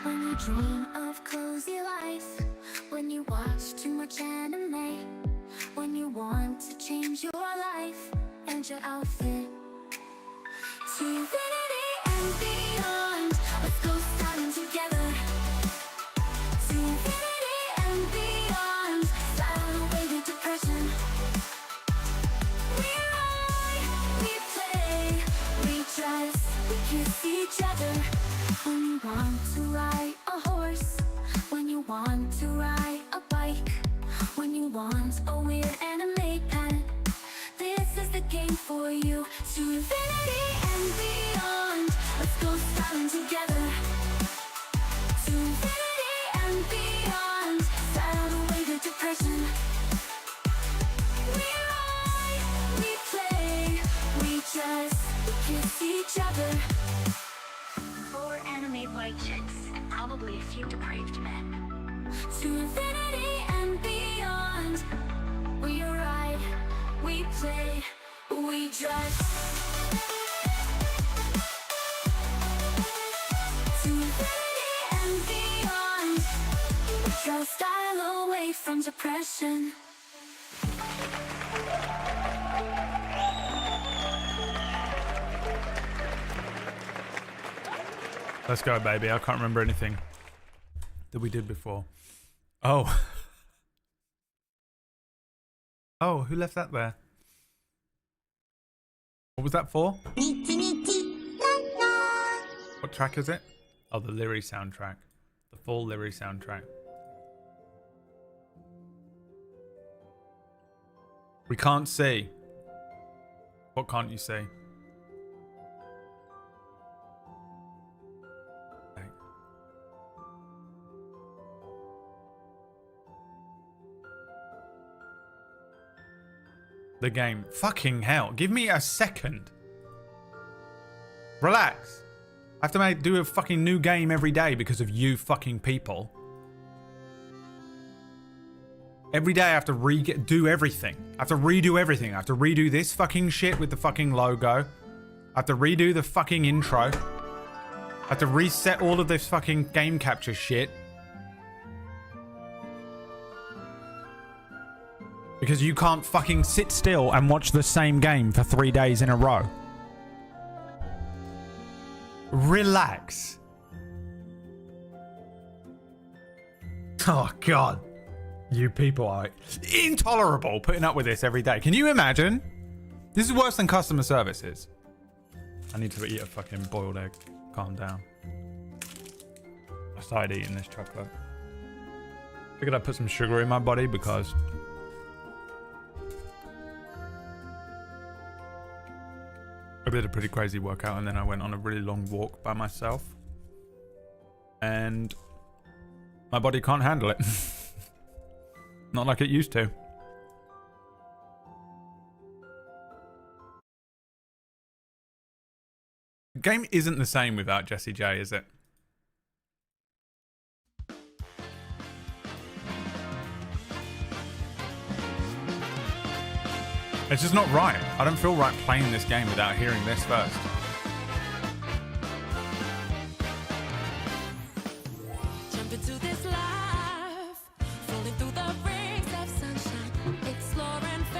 When you dream of cozy life, when you watch too much anime, when you want to change your life and your outfit to infinity and beyond. Let's go styling together to infinity and beyond. Style away the depression. We ride, we play, we dress, we kiss each other. When you want to ride a horse, when you want to ride a bike, when you want a weird anime pet, this is the game for you. To infinity and beyond. Let's go styling together to infinity and beyond. Style away the depression. We ride, we play, we dress, we kiss each other. 4 anime white chicks and probably a few depraved men. To infinity and beyond. We ride, we play, we dress. To infinity and beyond. We draw style away from depression. Let's go, baby. I can't remember anything that we did before. Oh. Oh, who left that there? What was that for? What track is it? Oh, the Lyri soundtrack. The full Lyri soundtrack. We can't see. What can't you see? Okay. The game. Fucking hell. Give me a second. Relax. I have to do a fucking new game every day because of you fucking people. Every day I have to do everything. I have to redo everything. I have to redo this fucking shit with the fucking logo. I have to redo the fucking intro. I have to reset all of this fucking game capture shit. Because you can't fucking sit still and watch the same game for 3 days in a row. Relax. Oh, God. You people are intolerable putting up with this every day. Can you imagine? This is worse than customer services. I need to eat a fucking boiled egg. Calm down. I started eating this chocolate. Figured I'd put some sugar in my body because I did a pretty crazy workout and then I went on a really long walk by myself. And my body can't handle it. Not like it used to. The game isn't the same without Jessie J, is it? It's just not right. I don't feel right playing this game without hearing this first.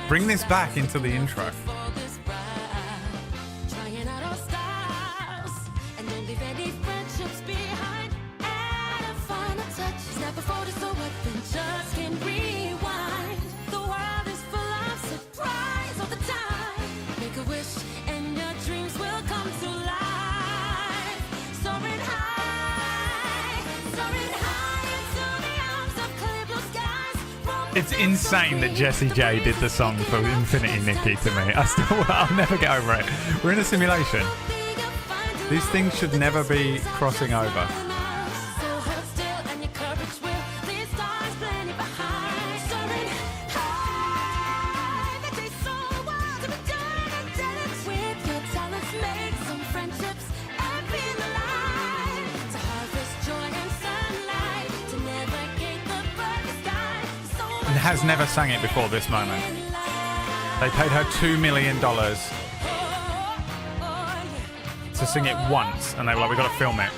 Bring this back into the intro. It's insane that Jessie J did the song for Infinity Nikki to me. I'll never get over it. We're in a simulation. These things should never be crossing over. Has never sang it before this moment. They paid her $2 million to sing it once, and they were like, we gotta film it.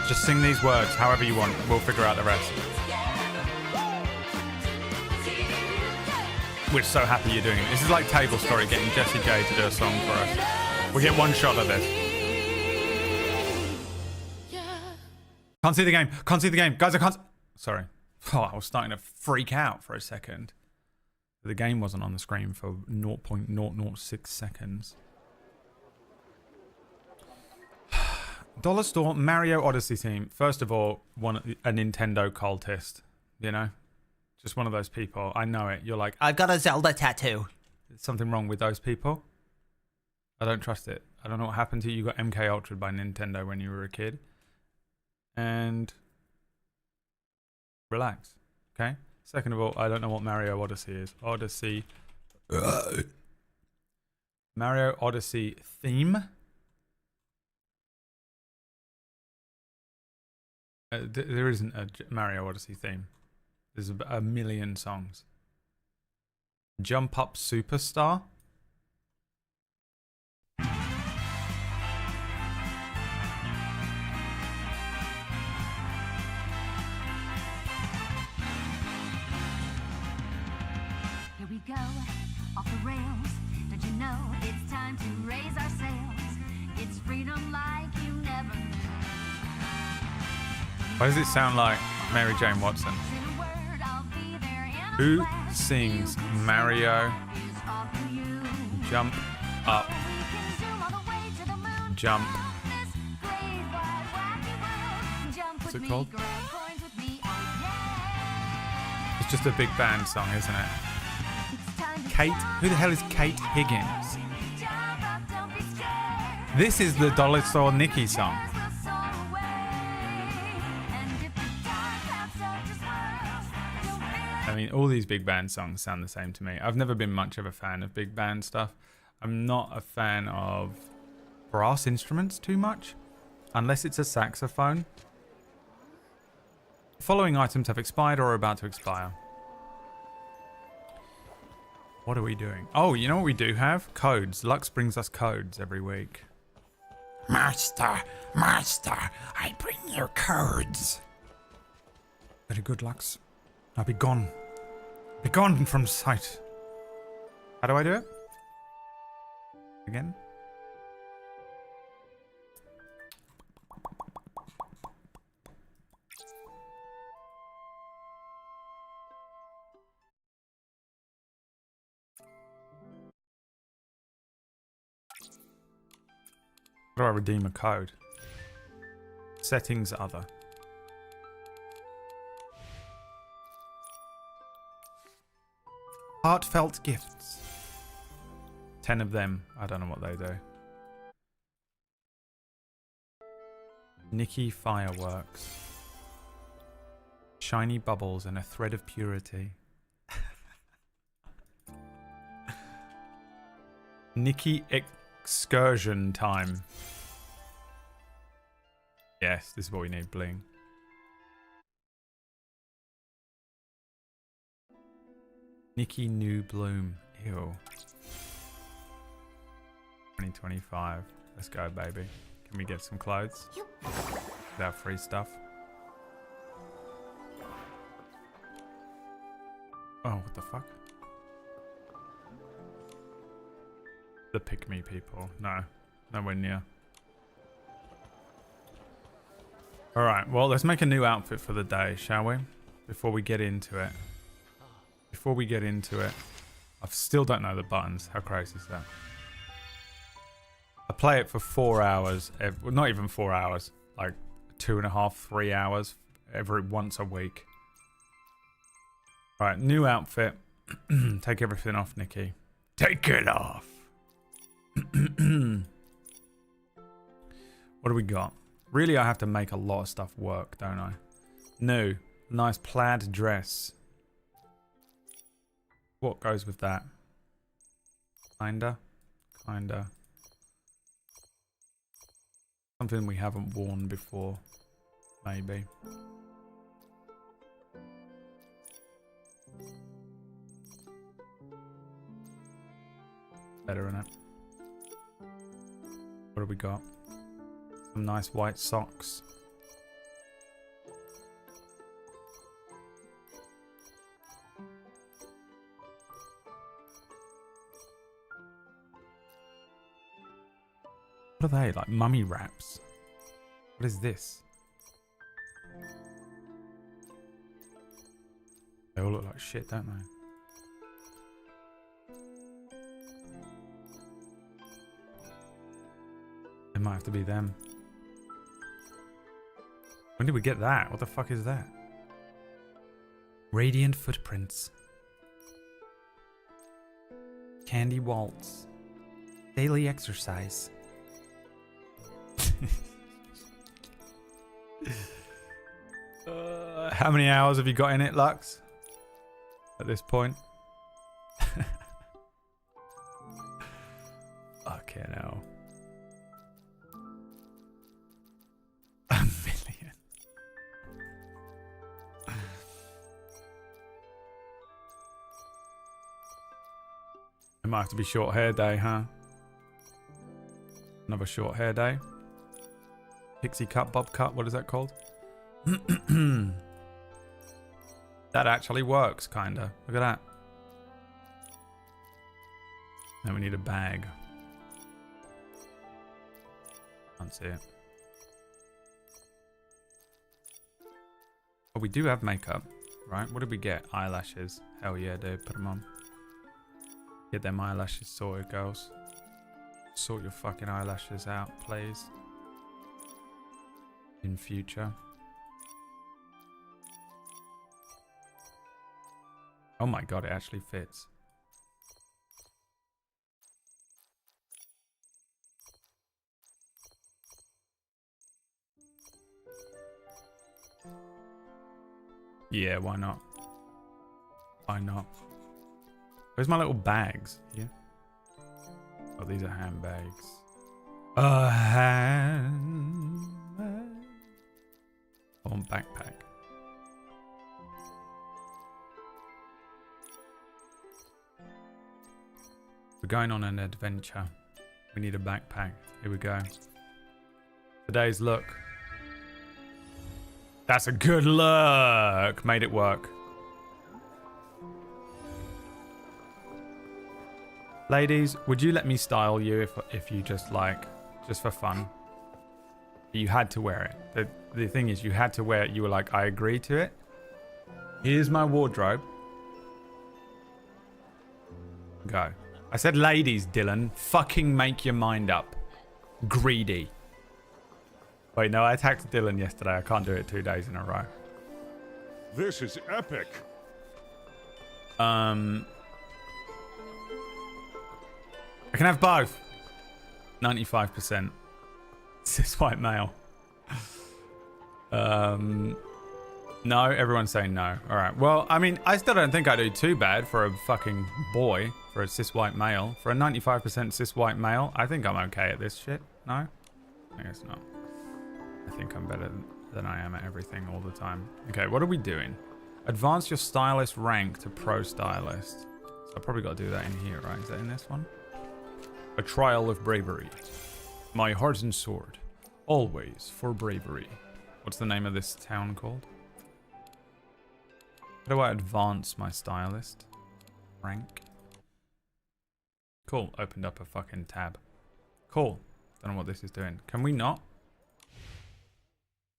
Just sing these words however you want, we'll figure out the rest. We're so happy you're doing it. This is like Table Story getting Jessie J to do a song for us. We get one shot of this. Can't see the game. Can't see the game. Guys, I can't... Sorry. Oh, I was starting to freak out for a second. The game wasn't on the screen for 0.006 seconds. Dollar Store Mario Odyssey team. First of all, a Nintendo cultist. You know? Just one of those people. I know it. You're like, I've got a Zelda tattoo. There's something wrong with those people. I don't trust it. I don't know what happened to you. You got MK Ultra'd by Nintendo when you were a kid. And... relax, okay? Second of all, I don't know what Mario Odyssey is. Mario Odyssey theme. There isn't a Mario Odyssey theme. There's a million songs. Jump Up Superstar. Go off the rails. Don't you know it's time to raise our sails? It's freedom like you never knew. Why does it sound like Mary Jane Watson? Who sings Mario Jump Up Jump? What's it called? just a big band song, isn't it? Kate? Who the hell is Kate Higgins? This is the Dollar Store Nikki song. I mean, all these big band songs sound the same to me. I've never been much of a fan of big band stuff. I'm not a fan of brass instruments too much, unless it's a saxophone. The following items have expired or are about to expire. What are we doing? Oh, you know what we do have? Codes. Lux brings us codes every week. Master, I bring you codes. Very good, Lux. Now be gone. Be gone from sight. How do I do it? Again? How do I redeem a code? Settings, other. Heartfelt gifts. 10 of them. I don't know what they do. Nikki fireworks. Shiny bubbles and a thread of purity. Nikki excursion time. Yes, this is what we need. Bling. Nikki New Bloom. Ew. 2025. Let's go, baby. Can we get some clothes? Without free stuff. Oh, what the fuck? The pick me people. No. Nowhere near. Alright, well, let's make a new outfit for the day, shall we? Before we get into it. I still don't know the buttons. How crazy is that? I play it for 4 hours. Well, not even 4 hours. Like 2.5, 3 hours. Once a week. Alright, new outfit. Take everything off, Nikki. Take it off. What do we got? Really, I have to make a lot of stuff work, don't I? New. Nice plaid dress. What goes with that? Kinda. Something we haven't worn before. Maybe. Better, innit? What do we got? Some nice white socks. What are they? Like mummy wraps? What is this? They all look like shit, don't they? It might have to be them. When did we get that? What the fuck is that? Radiant footprints. Candy waltz. Daily exercise. How many hours have you got in it, Lux? At this point? Okay, now. A million. It might have to be short hair day, huh? Another short hair day. Pixie cut, bob cut, what is that called? That actually works, kinda. Look at that. Then we need a bag. Can't see it. Oh, we do have makeup, right? What did we get? Eyelashes. Hell yeah, dude. Put them on. Get them eyelashes sorted, girls. Sort your fucking eyelashes out, please. In future. Oh my god, it actually fits. Yeah, why not? Why not? Where's my little bags? Here. Oh, these are handbags. A handbag. I want backpack. We're going on an adventure. We need a backpack. Here we go. Today's look. That's a good look. Made it work. Ladies, would you let me style you if you just for fun? You had to wear it. The thing is, you had to wear it. You were like, I agree to it. Here's my wardrobe. Go. I said ladies, Dylan. Fucking make your mind up. Greedy. Wait, no, I attacked Dylan yesterday. I can't do it 2 days in a row. This is epic. I can have both. 95%. Cis white male. No, everyone's saying no. All right. Well, I mean, I still don't think I do too bad for a fucking boy, for a cis white male. For a 95% cis white male, I think I'm okay at this shit. No? I guess not. I think I'm better than I am at everything all the time. Okay, what are we doing? Advance your stylist rank to pro stylist. So I probably got to do that in here, right? Is that in this one? A trial of bravery. My heart and sword. Always for bravery. What's the name of this town called? How do I advance my stylist rank? Cool. Opened up a fucking tab. Cool. Don't know what this is doing. Can we not?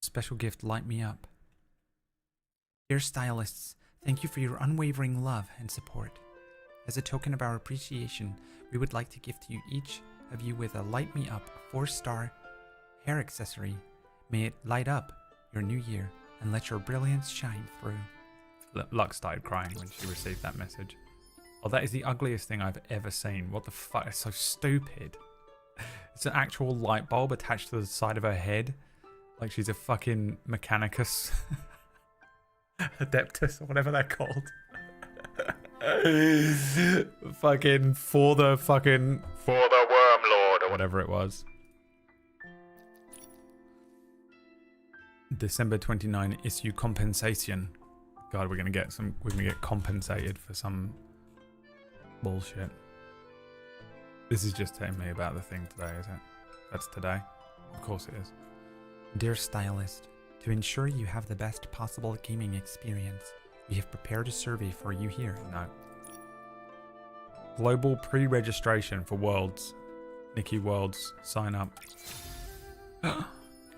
Special gift, light me up. Dear stylists, thank you for your unwavering love and support. As a token of our appreciation, we would like to gift you each of you with a light me up 4-star hair accessory. May it light up your new year and let your brilliance shine through. Lux started crying when she received that message. Oh, that is the ugliest thing I've ever seen. What the fuck? It's so stupid. It's an actual light bulb attached to the side of her head. Like she's a fucking Mechanicus. Adeptus, or whatever they're called. fucking for the Worm Lord, or whatever it was. December 29 issue compensation. God, we're gonna get compensated for some bullshit. This is just telling me about the thing today, is it? That's today? Of course it is. Dear stylist, to ensure you have the best possible gaming experience, we have prepared a survey for you here. No. Global pre-registration for Worlds. Nikki Worlds, sign up.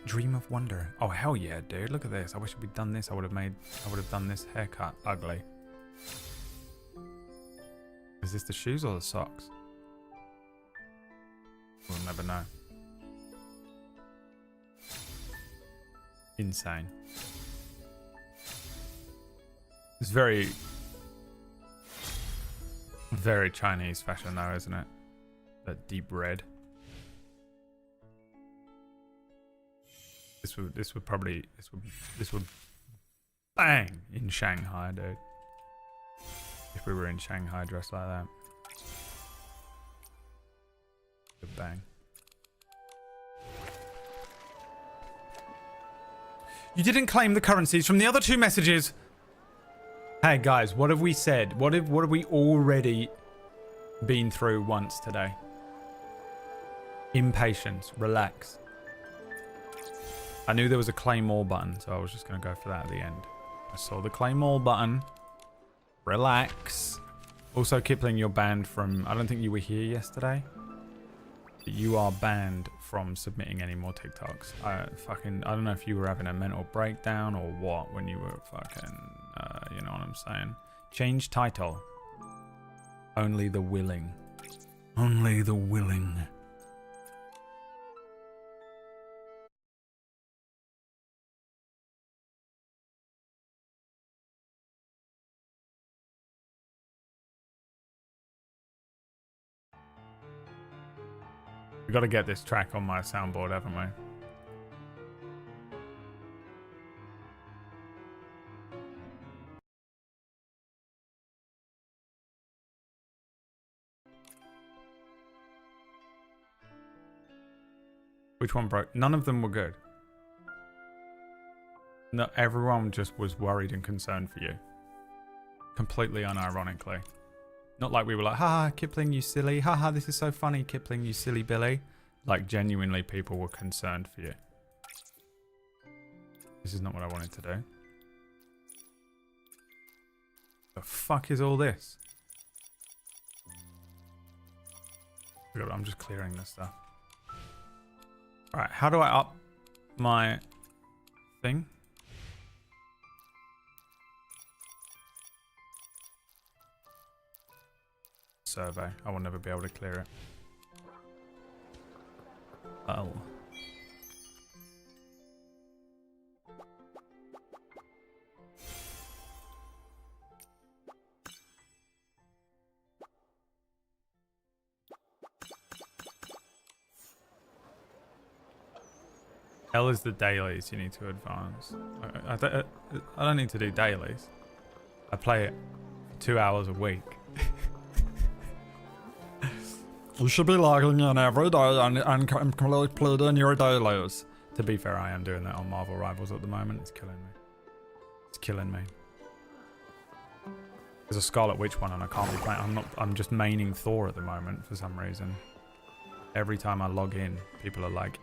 Dream of wonder. Oh hell yeah, dude! Look at this. I wish we'd done this. I would have done this haircut. Ugly. Is this the shoes or the socks? We'll never know. Insane. It's very Chinese fashion though, isn't it? That deep red. This would bang in Shanghai, dude. If we were in Shanghai dressed like that. Good bang. You didn't claim the currencies from the other 2 messages. Hey guys, what have we said? What have we already been through once today? Impatience. Relax. I knew there was a claim all button, so I was just going to go for that at the end. I saw the claim all button. Relax. Also, Kipling, you're banned from... I don't think you were here yesterday. But you are banned from submitting any more TikToks. I don't know if you were having a mental breakdown or what when you were fucking... you know what I'm saying? Change title. Only the willing. Only the willing. We got to get this track on my soundboard, haven't we? Which one broke? None of them were good. No, everyone just was worried and concerned for you. Completely unironically. Not like we were like, haha, Kipling, you silly. Haha, this is so funny, Kipling, you silly Billy. Like, genuinely, people were concerned for you. This is not what I wanted to do. The fuck is all this? I'm just clearing this stuff. Alright, how do I up my thing? Survey. I will never be able to clear it. Oh. L is the dailies you need to advance. I don't need to do dailies. I play it for 2 hours a week. You should be logging in every day and completing your dailies. To be fair, I am doing that on Marvel Rivals at the moment. It's killing me. It's killing me. There's a Scarlet Witch one and I can't be playing. I'm just maining Thor at the moment for some reason. Every time I log in, people are like,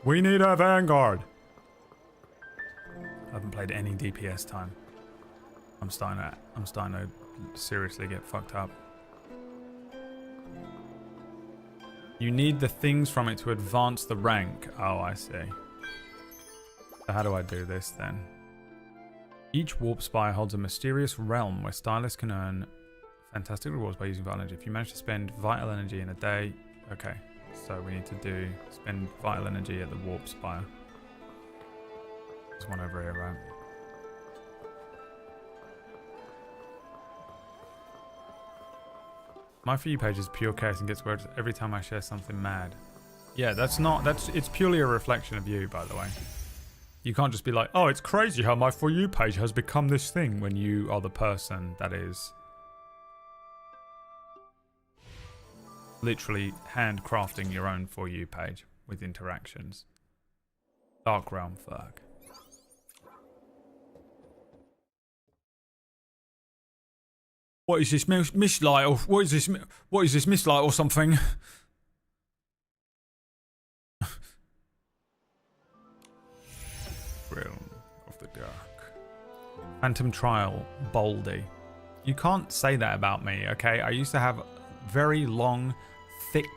we need a Vanguard. I haven't played any DPS time. I'm starting to seriously get fucked up. You need the things from it to advance the rank. Oh, I see. So how do I do this then? Each warp spire holds a mysterious realm where stylists can earn fantastic rewards by using vital energy. If you manage to spend vital energy in a day... Okay, so we need to spend vital energy at the warp spire. There's one over here, right? My For You page is pure chaos and gets worse every time I share something mad. Yeah, it's purely a reflection of you, by the way. You can't just be like, oh, it's crazy how my For You page has become this thing when you are the person that is literally handcrafting your own For You page with interactions. Dark Realm, fuck. What is this mislight or what is this mislight or something? Realm of the Dark. Phantom Trial, Baldy. You can't say that about me, okay? I used to have very long, thick,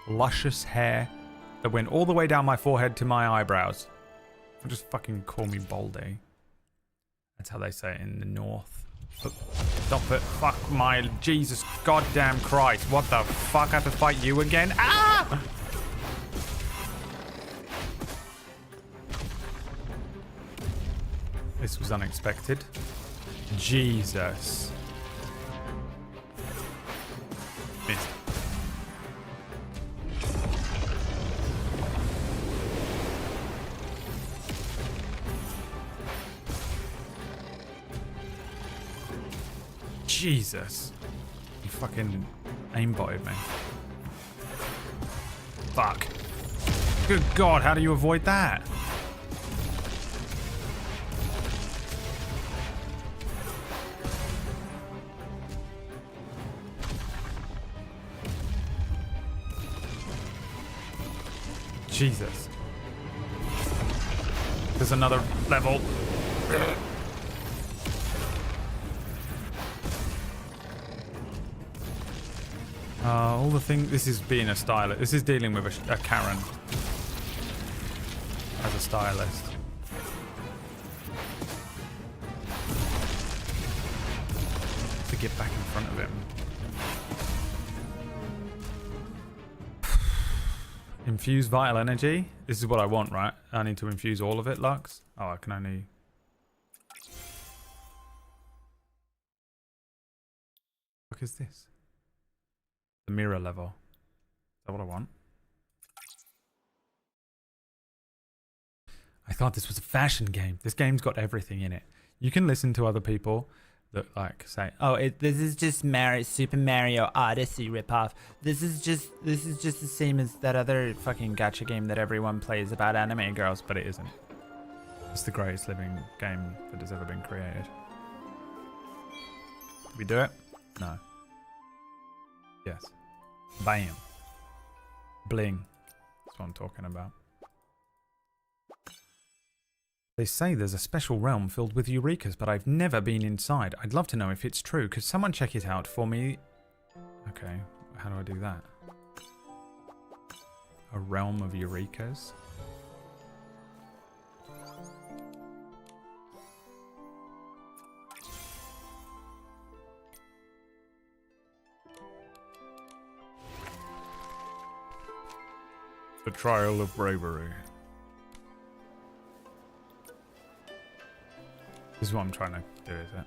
luscious hair that went all the way down my forehead to my eyebrows. Don't just fucking call me Baldy. That's how they say it in the north. Stop it. Fuck my Jesus goddamn Christ. What the fuck? I have to fight you again? Ah! This was unexpected. Jesus. Missed. Jesus. You fucking aimbotted me. Fuck. Good God, how do you avoid that? Jesus. There's another level. All the things. This is being a stylist. This is dealing with a Karen as a stylist. To get back in front of him. Infuse vital energy. This is what I want, right? I need to infuse all of it, Lux. Oh, I can only. What is this? The mirror level. Is that what I want? I thought this was a fashion game. This game's got everything in it. You can listen to other people that like say, "Oh, this is just Super Mario Odyssey ripoff. This is just the same as that other fucking gacha game that everyone plays about anime girls," but it isn't. It's the greatest living game that has ever been created. Did we do it? No. Yes. Bam. Bling. That's what I'm talking about. They say there's a special realm filled with Eurekas, but I've never been inside. I'd love to know if it's true. Could someone check it out for me? Okay, how do I do that? A realm of Eurekas? The Trial of Bravery. This is what I'm trying to do, is it?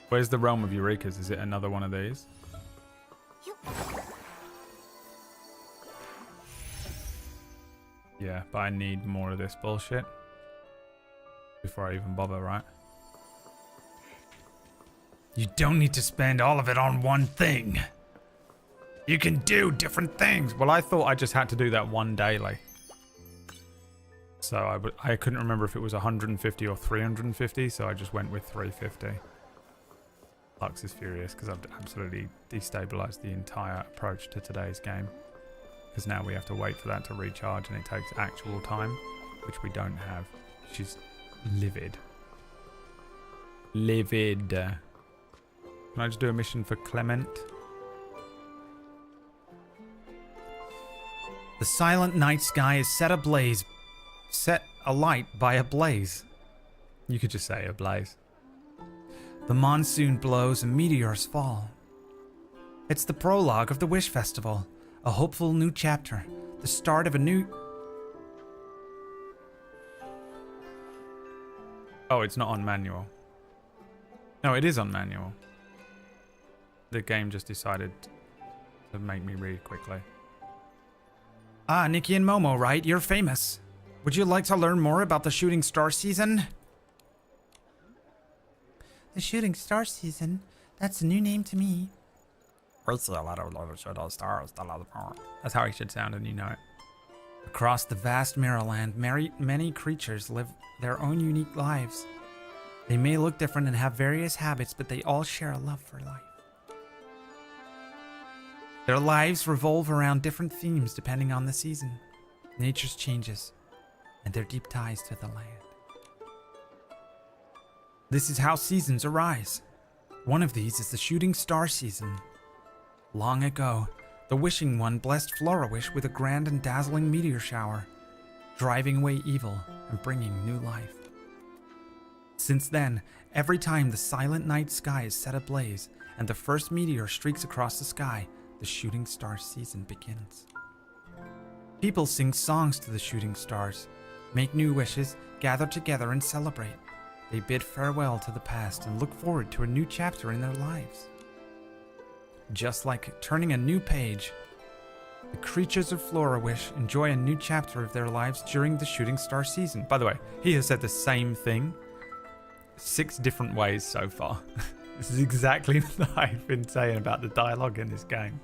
Where's the Realm of Eurekas? Is it another one of these? Yeah, but I need more of this bullshit before I even bother, right? You don't need to spend all of it on one thing. You can do different things. Well, I thought I just had to do that one daily. So I couldn't remember if it was 150 or 350, so I just went with 350. Lux is furious because I've absolutely destabilized the entire approach to today's game. Because now we have to wait for that to recharge and it takes actual time, which we don't have. She's livid. Livid. Can I just do a mission for Clement? The silent night sky is set alight by a blaze. You could just say a blaze. The monsoon blows and meteors fall. It's the prologue of the Wish Festival, a hopeful new chapter, the start of a new... Oh, it's not on manual. No, it is on manual. The game just decided to make me read quickly. Ah, Nikki and Momo, right? You're famous. Would you like to learn more about the Shooting Star season? The Shooting Star season? That's a new name to me. That's how he should sound, and you know it. Across the vast Mirrorland, many creatures live their own unique lives. They may look different and have various habits, but they all share a love for life. Their lives revolve around different themes depending on the season, nature's changes, and their deep ties to the land. This is how seasons arise. One of these is the Shooting Star season. Long ago, the Wishing One blessed Florawish with a grand and dazzling meteor shower, driving away evil and bringing new life. Since then, every time the silent night sky is set ablaze and the first meteor streaks across the sky, the Shooting Star season begins. People sing songs to the shooting stars, make new wishes, gather together and celebrate. They bid farewell to the past and look forward to a new chapter in their lives. Just like turning a new page, the creatures of Florawish enjoy a new chapter of their lives during the Shooting Star season. By the way, he has said the same thing 6 different ways so far. This is exactly what I've been saying about the dialogue in this game.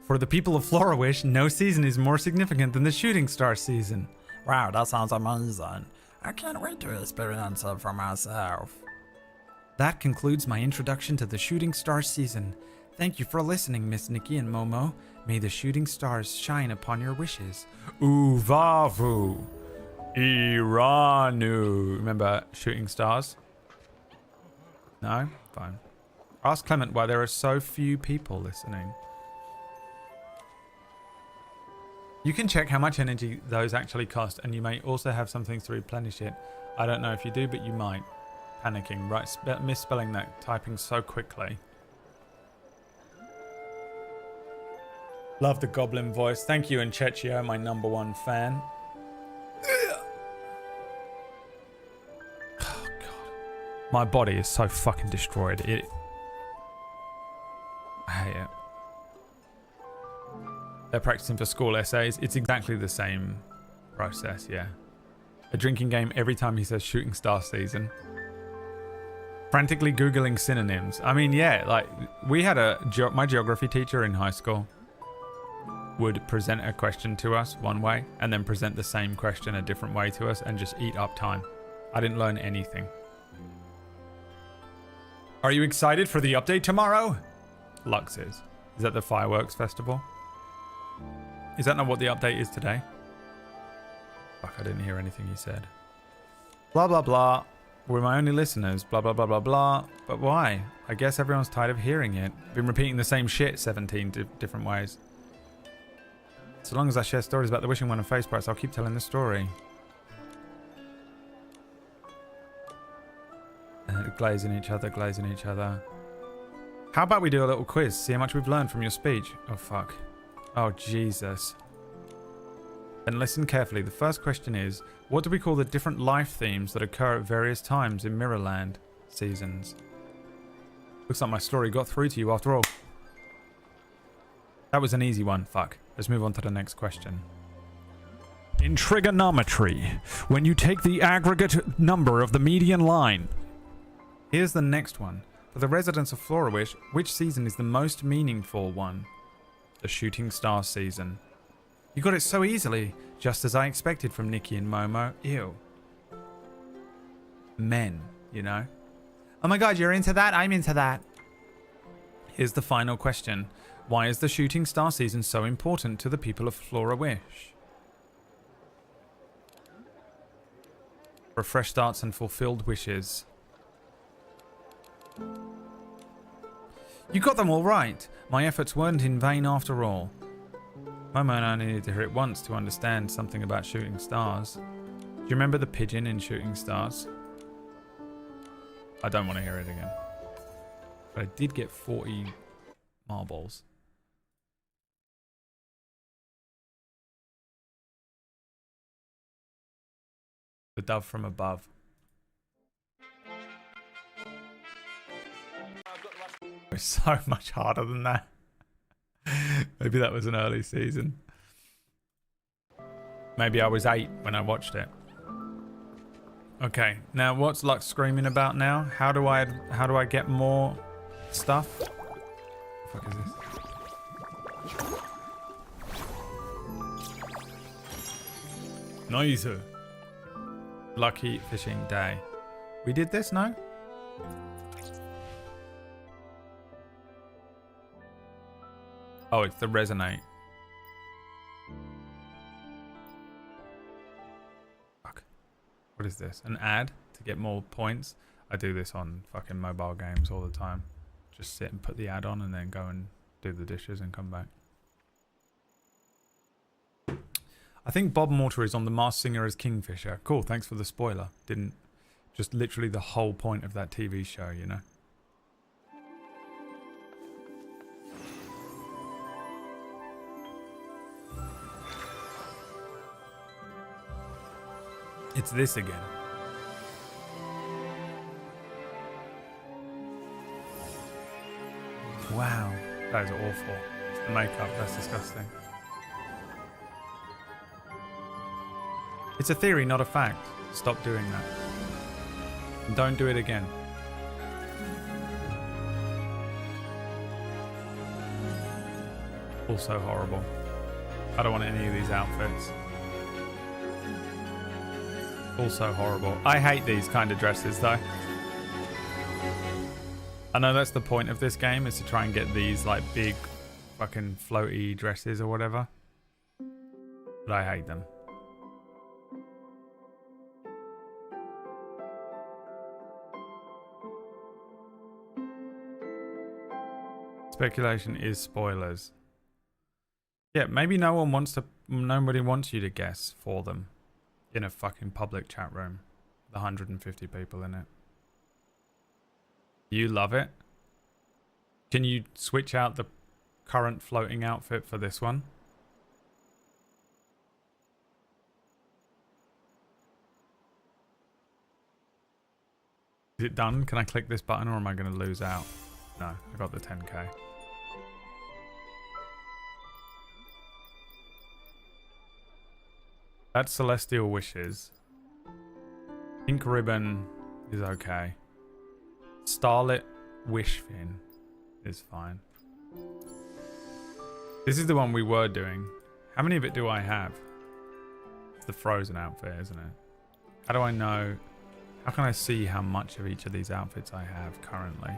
For the people of Florawish, no season is more significant than the Shooting Star season. Wow, that sounds amazing. I can't wait to experience it for myself. That concludes my introduction to the Shooting Star season. Thank you for listening, Miss Nikki and Momo. May the shooting stars shine upon your wishes. Uvavu. Iranu. Remember Shooting Stars? No? Fine. Ask Clement why there are so few people listening. You can check how much energy those actually cost, and you may also have some things to replenish it. I don't know if you do, but you might. Panicking, right? Misspelling that, typing so quickly. Love the goblin voice. Thank you, Enchechio, my #1 fan. Oh, God. My body is so fucking destroyed. I hate it. They're practicing for school essays. It's exactly the same process, yeah. A drinking game every time he says shooting star season. Frantically Googling synonyms. I mean, yeah, like, we had my geography teacher in high school would present a question to us one way and then present the same question a different way to us and just eat up time. I didn't learn anything. Are you excited for the update tomorrow? Lux is. Is that the fireworks festival? Is that not what the update is today? Fuck, I didn't hear anything he said. Blah, blah, blah. We're my only listeners. Blah, blah, blah, blah, blah. But why? I guess everyone's tired of hearing it. Been repeating the same shit 17 different ways. So long as I share stories about the wishing one and face price, I'll keep telling the story. Glazing each other, glazing each other. How about we do a little quiz? See how much we've learned from your speech. Oh, fuck. Oh, Jesus. And listen carefully. The first question is, what do we call the different life themes that occur at various times in Mirrorland seasons? Looks like my story got through to you after all. That was an easy one. Fuck. Let's move on to the next question. In trigonometry, when you take the aggregate number of the median line. Here's the next one. For the residents of Florawish, which season is the most meaningful one? The shooting star season. You got it so easily, just as I expected from Nikki and Momo. Ew. Men, you know? Oh my god, you're into that? I'm into that. Here's the final question. Why is the shooting star season so important to the people of Florawish? For fresh starts and fulfilled wishes. You got them all right. My efforts weren't in vain after all. Momo and I needed to hear it once to understand something about shooting stars. Do you remember the pigeon in Shooting Stars? I don't want to hear it again. But I did get 40 marbles. The dove from above. It's so much harder than that. Maybe that was an early season. Maybe I was 8 when I watched it. Okay, now what's Lux screaming about now? How do I get more stuff? What the fuck is this? Nice. Lucky fishing day. We did this, no? Oh, it's the resonate. Fuck. What is this? An ad to get more points? I do this on fucking mobile games all the time. Just sit and put the ad on and then go and do the dishes and come back. I think Bob Mortar is on The Masked Singer as Kingfisher. Cool, thanks for the spoiler. Didn't... Just literally the whole point of that TV show, you know? It's this again. Wow. That is awful. It's the makeup. That's disgusting. It's a theory, not a fact. Stop doing that. And don't do it again. Also horrible. I don't want any of these outfits. Also horrible. I hate these kind of dresses though. I know that's the point of this game, is to try and get these like big fucking floaty dresses or whatever. But I hate them. Speculation is spoilers. Yeah, maybe nobody wants you to guess for them. In a fucking public chat room. The 150 people in it. You love it? Can you switch out the current floating outfit for this one? Is it done? Can I click this button or am I going to lose out? No, I got the 10k. That's Celestial Wishes. Pink Ribbon is okay. Starlit Wishfin is fine. This is the one we were doing. How many of it do I have? It's the Frozen outfit, isn't it? How do I know? How can I see how much of each of these outfits I have currently?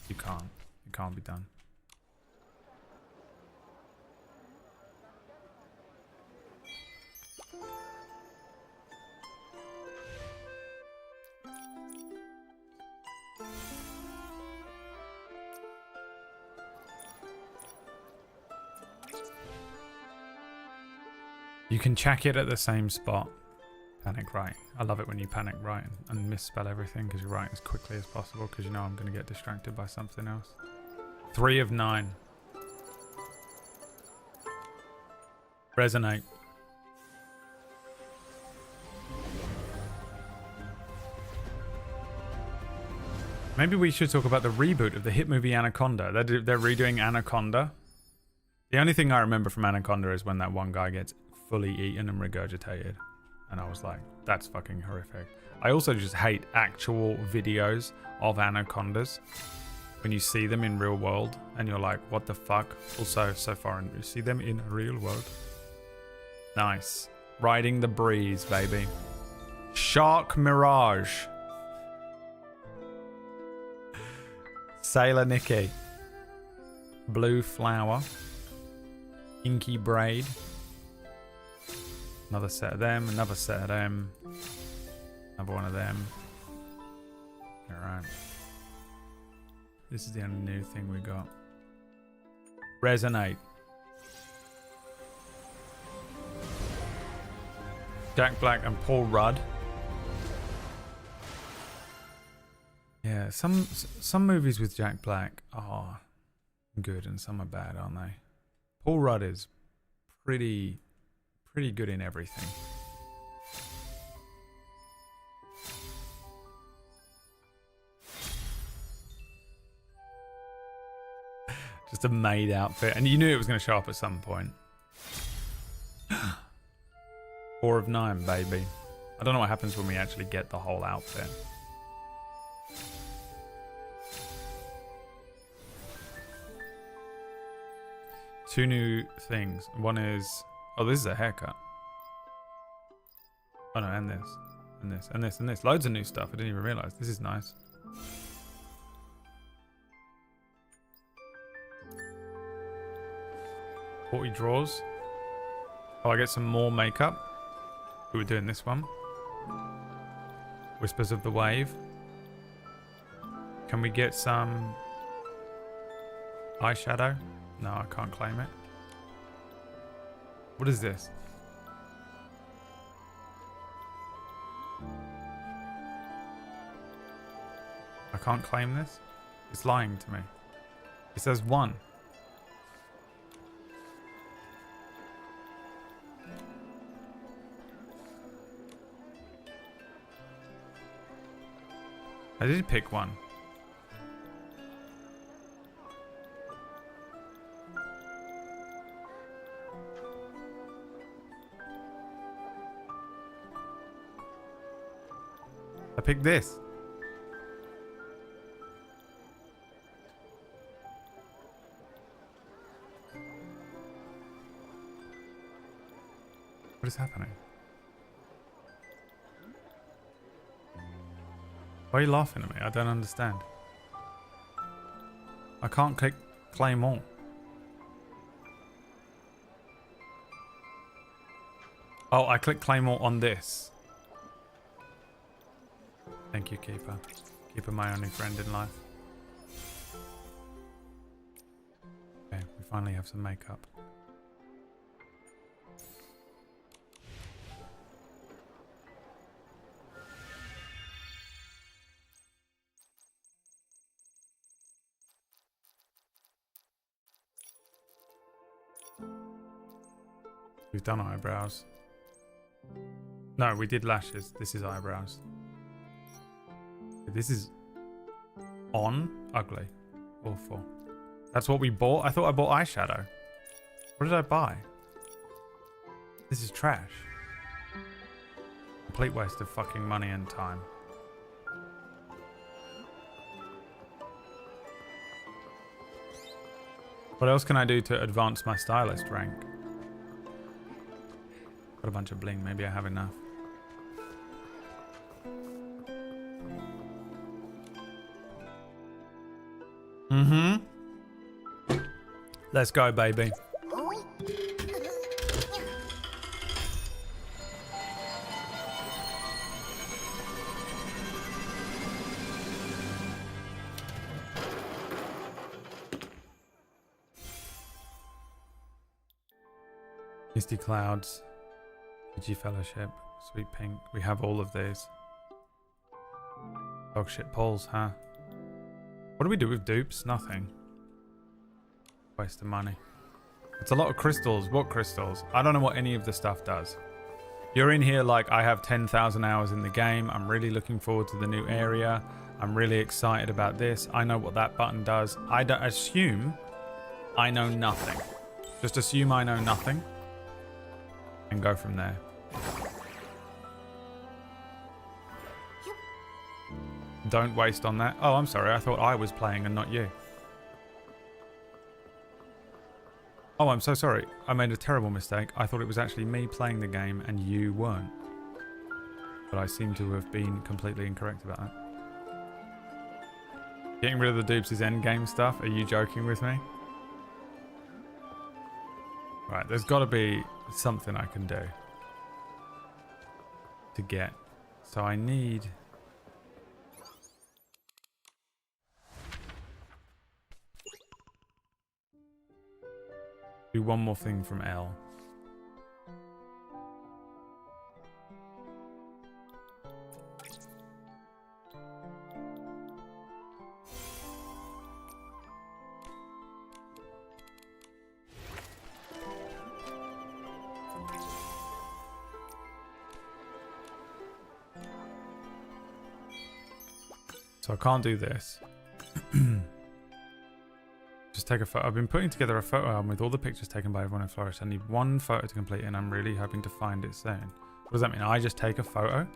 You can't. It can't be done. You can check it at the same spot. Panic right. I love it when you panic right and misspell everything because you write as quickly as possible because you know I'm going to get distracted by something else. 3 of 9. Resonate. Maybe we should talk about the reboot of the hit movie Anaconda. They're redoing Anaconda. The only thing I remember from Anaconda is when that one guy gets fully eaten and regurgitated. And I was like, that's fucking horrific. I also just hate actual videos of anacondas. When you see them in real world and you're like, what the fuck? Also, so far, you see them in real world. Nice. Riding the breeze, baby. Shark Mirage. Sailor Nikki. Blue Flower. Inky Braid. Another set of them, another set of them. Another one of them. Alright. This is the only new thing we got. Resonate. Jack Black and Paul Rudd. Yeah, some movies with Jack Black are good and some are bad, aren't they? Paul Rudd is pretty good in everything. Just a maid outfit. And you knew it was going to show up at some point. 4 of 9, baby. I don't know what happens when we actually get the whole outfit. Two new things. One is... Oh, this is a haircut. Oh no, and this. And this. And this. And this. Loads of new stuff. I didn't even realise. This is nice. $40 draws. Oh, I get some more makeup. We were doing this one. Whispers of the Wave. Can we get some eyeshadow? No, I can't claim it. What is this? I can't claim this? It's lying to me. It says 1. I did pick 1. I picked this. What is happening? Why are you laughing at me? I don't understand. I can't click claim all. Oh, I click claim all on this. Thank you, Keeper. Keeper, my only friend in life. Okay, we finally have some makeup. We've done eyebrows. No, we did lashes. This is eyebrows. This is On? Ugly. Awful. That's what we bought? I thought I bought eyeshadow. What did I buy? This is trash. Complete waste of fucking money and time. What else can I do to advance my stylist rank? Got a bunch of bling. Maybe I have enough. Let's go, baby. Misty Clouds, PG Fellowship, Sweet Pink. We have all of these. Dog shit polls, huh? What do we do with dupes? Nothing. Waste of money. It's a lot of crystals. What crystals? I don't know what any of the stuff does. You're in here like I have 10,000 hours in the game. I'm really looking forward to the new area. I'm really excited about this. I know what that button does. I don't assume I know nothing. Just assume I know nothing and go from there. Don't waste on that. Oh, I'm sorry. I thought I was playing and not you. Oh, I'm so sorry. I made a terrible mistake. I thought it was actually me playing the game and you weren't. But I seem to have been completely incorrect about that. Getting rid of the dupes is endgame stuff. Are you joking with me? Right, there's got to be something I can do to get. So I need... do one more thing from L. So I can't do this. Just take a photo. I've been putting together a photo album with all the pictures taken by everyone in Flourish. I need one photo to complete and I'm really hoping to find it soon. What does that mean? I just take a photo?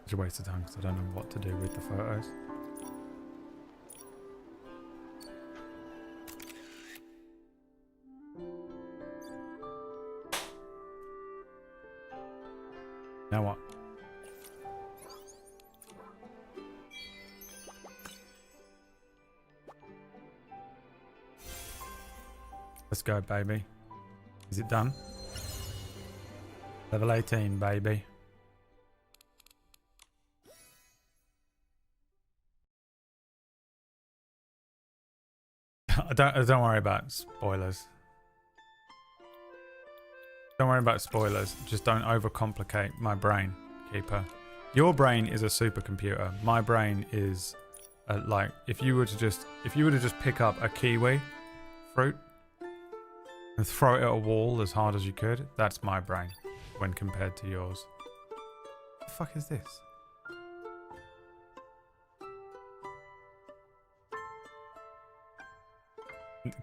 It's a waste of time because I don't know what to do with the photos. Now what? Let's go, baby. Is it done? Level 18, baby. Don't worry about spoilers. Don't worry about spoilers. Just don't overcomplicate my brain, Keeper. Your brain is a supercomputer. My brain is like if you were to just pick up a kiwi fruit and throw it at a wall as hard as you could, that's my brain when compared to yours. What the fuck is this?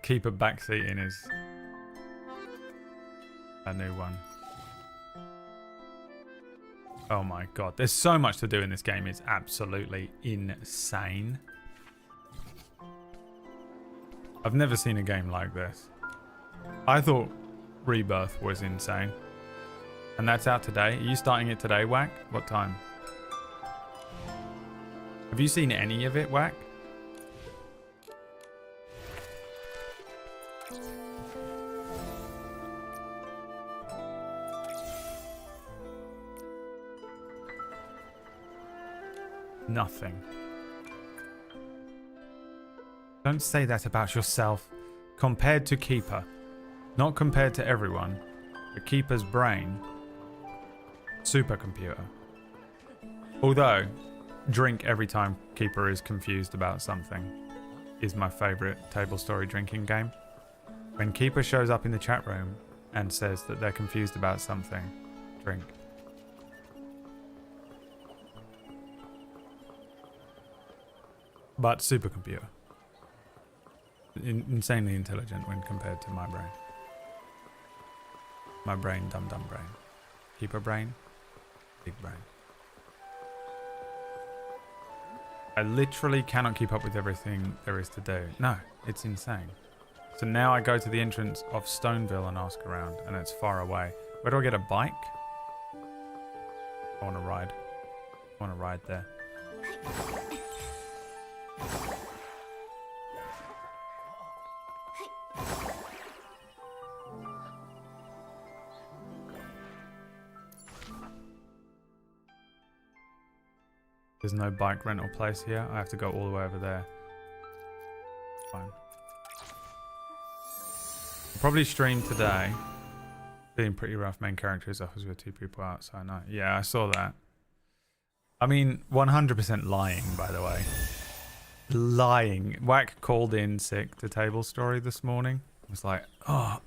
Keeper backseating is a new one. Oh my god, there's so much to do in this game. It's absolutely insane. I've never seen a game like this. I thought Rebirth was insane. And that's out today. Are you starting it today, Whack? What time? Have you seen any of it, Whack? Nothing. Don't say that about yourself. Compared to Keeper. Not compared to everyone. But Keeper's brain. Supercomputer. Although, drink every time Keeper is confused about something is my favourite table story drinking game. When Keeper shows up in the chat room and says that they're confused about something, drink. But supercomputer. Insanely intelligent when compared to my brain. My brain, dumb brain. Keeper brain, big brain. I literally cannot keep up with everything there is to do. No, it's insane. So now I go to the entrance of Stoneville and ask around, and it's far away. Where do I get a bike? I want to ride. I want to ride there. There's no bike rental place here. I have to go all the way over there. Fine. I'll probably stream today. Being pretty rough. Main characters offers with 2 people outside night. Yeah, I saw that. I mean, 100% lying, by the way. Lying. Whack called in sick to Table Story this morning. Was like, oh,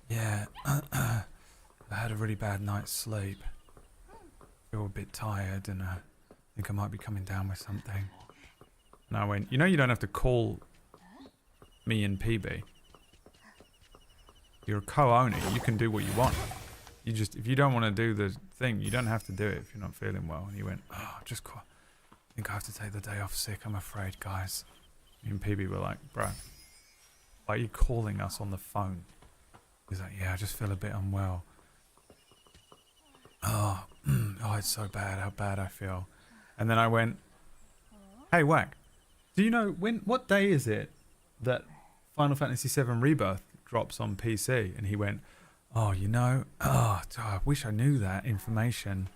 yeah, I had a really bad night's sleep. Feel a bit tired and think I might be coming down with something. And I went, you know you don't have to call me and PB. You're a co-owner. You can do what you want. You just, if you don't want to do the thing, you don't have to do it if you're not feeling well. And he went, oh, I think I have to take the day off sick, I'm afraid, guys. Me and PB were like, bro, why are you calling us on the phone? He's like, yeah, I just feel a bit unwell. Oh, it's so bad, how bad I feel. And then I went, hey, Whack, do you know what day is it that Final Fantasy VII Rebirth drops on PC? And he went, oh, you know, I wish I knew that information,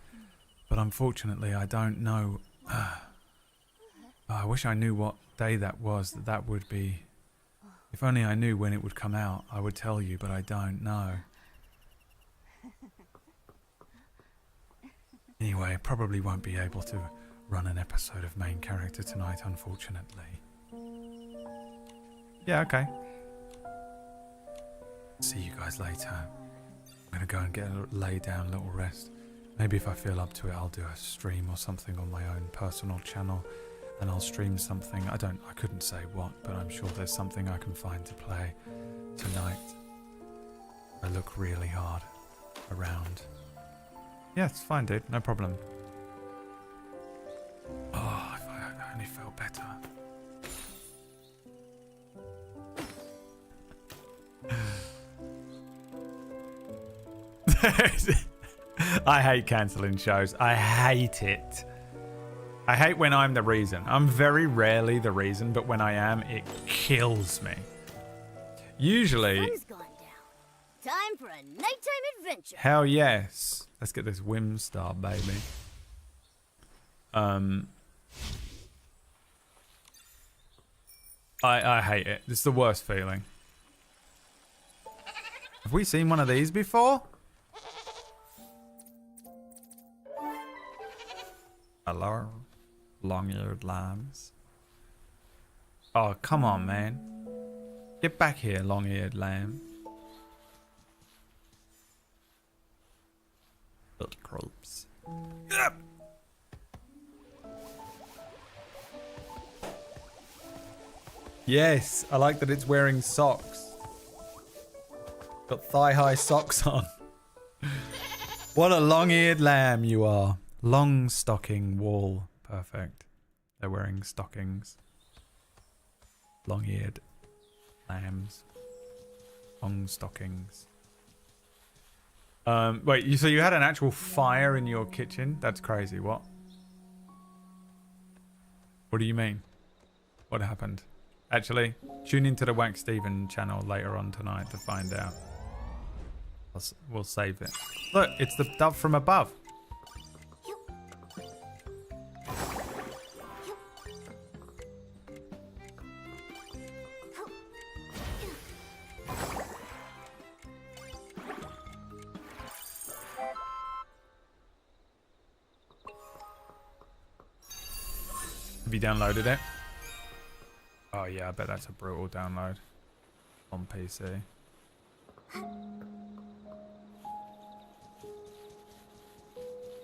but unfortunately I don't know. I wish I knew what day that was, that would be. If only I knew when it would come out, I would tell you, but I don't know. Anyway, I probably won't be able to run an episode of Main Character tonight, unfortunately. Yeah, okay. See you guys later. I'm gonna go and lay down a little rest. Maybe if I feel up to it, I'll do a stream or something on my own personal channel. And I'll stream something. I couldn't say what, but I'm sure there's something I can find to play tonight. I look really hard around. Yeah, it's fine, dude. No problem. Oh, if I only felt better. I hate cancelling shows. I hate it. I hate when I'm the reason. I'm very rarely the reason, but when I am, it kills me. Usually... Sun's gone down. Time for a nighttime adventure. Hell yes. Let's get this Whimstar, baby. I hate it. It's the worst feeling. Have we seen one of these before? Hello, long-eared lambs. Oh, come on, man. Get back here, long-eared lamb. Little creeps. Yes, I like that it's wearing socks. Got thigh-high socks on. What a long-eared lamb you are. Long stocking wool. Perfect. They're wearing stockings. Long-eared lambs. Long stockings. Wait, so you had an actual fire in your kitchen? That's crazy. What? What do you mean? What happened? Actually, tune into the Wax Steven channel later on tonight to find out. We'll save it. Look, it's the dove from above. Have you downloaded it? Oh yeah, I bet that's a brutal download on PC.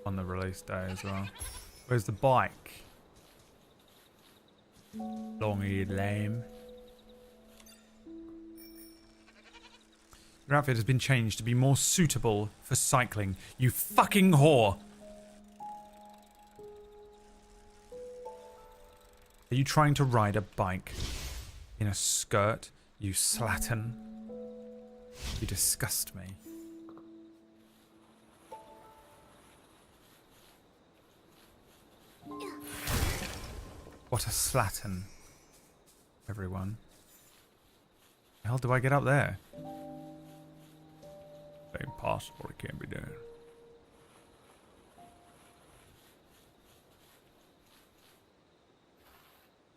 On the release day as well. Where's the bike? Long-eared lame. Your outfit has been changed to be more suitable for cycling. You fucking whore! Are you trying to ride a bike in a skirt, you slattern? You disgust me. What a slattern, everyone. The hell do I get up there? Impossible, it can't be done.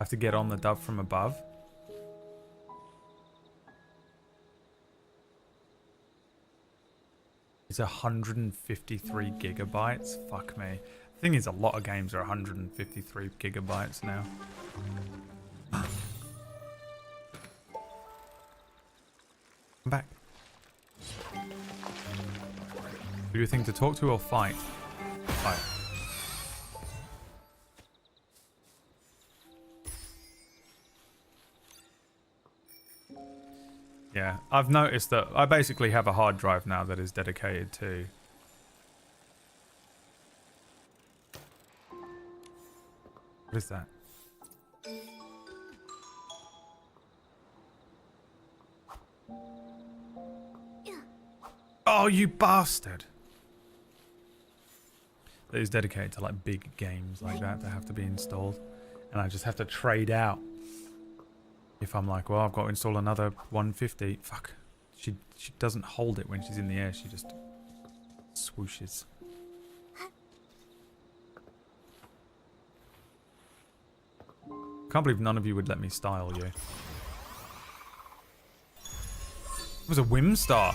I have to get on the dove from above. It's 153 gigabytes. Fuck me. The thing is, a lot of games are 153 gigabytes now. Come back. Do you think to talk to or fight? Fight. Yeah, I've noticed that I basically have a hard drive now that is dedicated to... What is that? Oh, you bastard! That is dedicated to like big games like that have to be installed. And I just have to trade out. If I'm like, well, I've got to install another 150. Fuck. She doesn't hold it when she's in the air. She just swooshes. Can't believe none of you would let me style you. It was a Whimstar.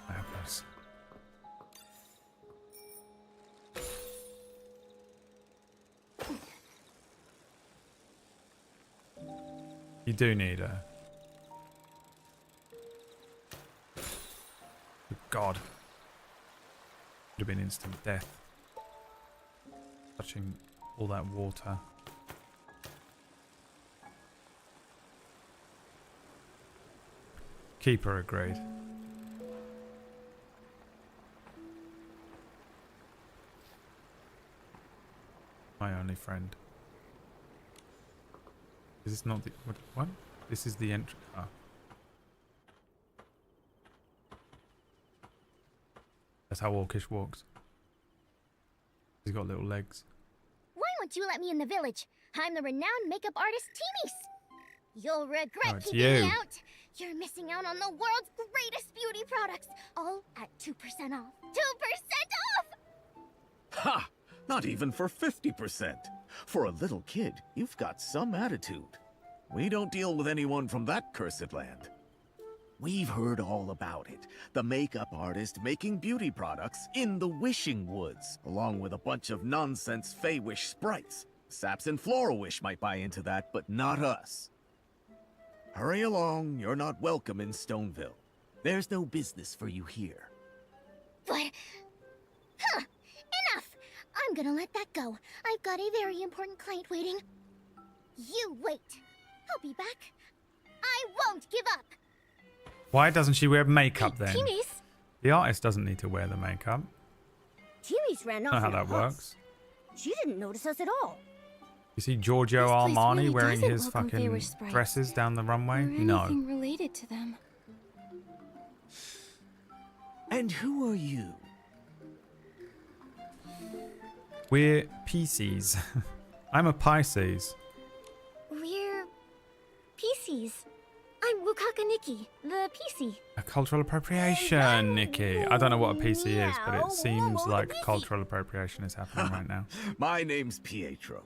Madness. You do need her. Good God. Would have been instant death. Touching all that water. Keeper agreed. My only friend. Is this not the... What? This is the entry... Oh. That's how Orcish walks. He's got little legs. Why won't you let me in the village? I'm the renowned makeup artist Timis. You'll regret keeping me out. You're missing out on the world's greatest beauty products, all at 2% off. 2% off! Ha! Not even for 50%. For a little kid, you've got some attitude. We don't deal with anyone from that cursed land. We've heard all about it. The makeup artist making beauty products in the Wishing Woods, along with a bunch of nonsense Fey-Wish sprites. Saps and Flora-Wish might buy into that, but not us. Hurry along, you're not welcome in Stoneville. There's no business for you here. But... Huh! Enough! I'm gonna let that go. I've got a very important client waiting. You wait. I'll be back. I won't give up. Why doesn't she wear makeup then? Timis! The artist doesn't need to wear the makeup. Timis ran off. Not how that works. She didn't notice us at all. You see Giorgio This place Armani really wearing doesn't his welcome fucking Fey-Wish sprites. dresses down the runway? Or No. anything related to them. And who are you? We're Pisces. I'm a Pisces. We're Pisces. I'm Wukaka Nikki, the PC. A cultural appropriation, Nikki. I don't know what a PC is, but it seems like cultural appropriation is happening right now. My name's Pietro.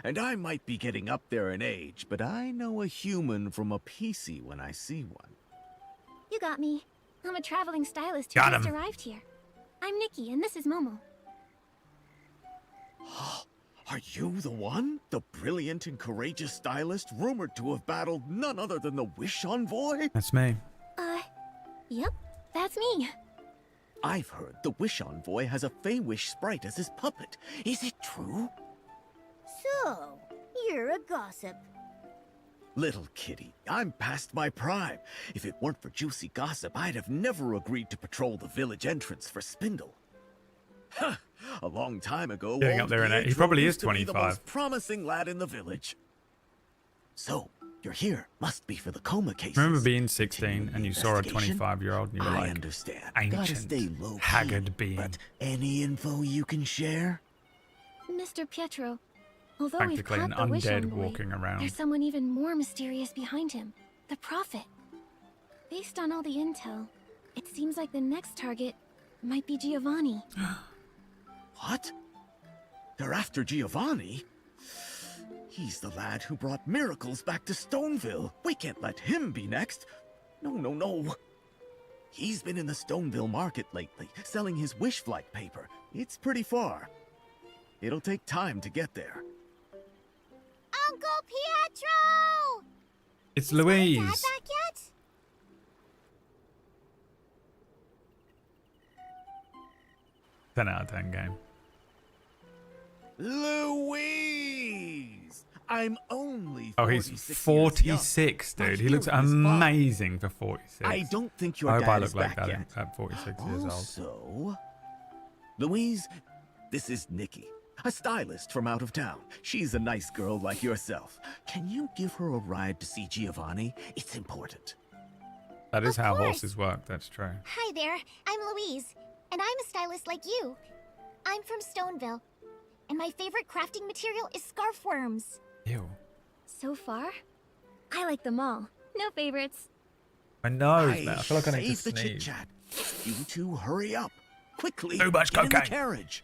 And I might be getting up there in age, but I know a human from a PC when I see one. You got me. I'm a traveling stylist who Got just him. arrived here. I'm Nikki, and this is Momo. Are you the one? The brilliant and courageous stylist rumored to have battled none other than the Wish Envoy? That's me. Yep, that's me. I've heard the Wish Envoy has a Fey-Wish sprite as his puppet. Is it true? So, you're a gossip. Little kitty, I'm past my prime. If it weren't for juicy gossip, I'd have never agreed to patrol the village entrance for Spindle. Huh, a long time ago, Getting old up there in it. He Pietro probably is used to be the 25. most promising lad in the village. So, you're here. Must be for the coma cases. Remember being 16 and you saw a Investigation? 25-year-old and you were I like, understand. Gotta ancient, stay low key, haggard being. But any info you can share? Mr. Pietro, although Practically we've an caught the Wish undead Envoy, walking around. there's someone even more mysterious behind him. The Prophet. Based on all the intel, it seems like the next target might be Giovanni. What? They're after Giovanni? He's the lad who brought miracles back to Stoneville. We can't let him be next. No. He's been in the Stoneville market lately, selling his wish flight paper. It's pretty far. It'll take time to get there. Uncle Pietro! It's Is my Louise. dad back yet? 10 out of 10 game. Louise! I'm only 46 Oh, he's years 46, young. dude. He My looks hero is fine. amazing for 46. I don't think your I hope dad I is look like back that yet. at 46 years old. Also, Louise, this is Nikki, a stylist from out of town. She's a nice girl like yourself. Can you give her a ride to see Giovanni? It's important. That is Of how course. horses work. That's true. Hi there, I'm Louise, and I'm a stylist like you. I'm from Stoneville, and my favorite crafting material is scarf worms. Ew. So far, I like them all. No favorites. My nose, man. I feel like I need to Save the sneeze. chit-chat. You two hurry up. Quickly, Too much get in the cocaine. carriage.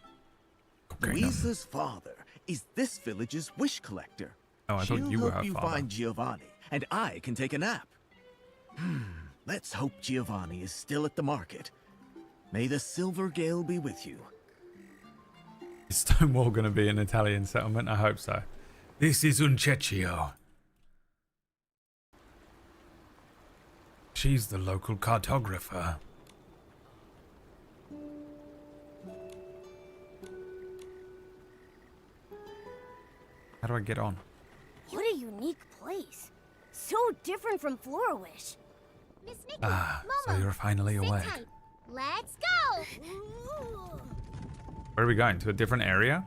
Cocaine. Louisa's father is this village's wish collector. Oh, I thought She'll you were help her you father. find Giovanni, and I can take a nap. Let's hope Giovanni is still at the market. May the Silver Gale be with you. Is Stonewall going to be an Italian settlement? I hope so. This is Uncecchio. She's the local cartographer. How do I get on? What a unique place. So different from Florawish. Miss Nikki, Ah, so Momo, you're finally sit awake. tight. Let's go! Where are we going? To a different area?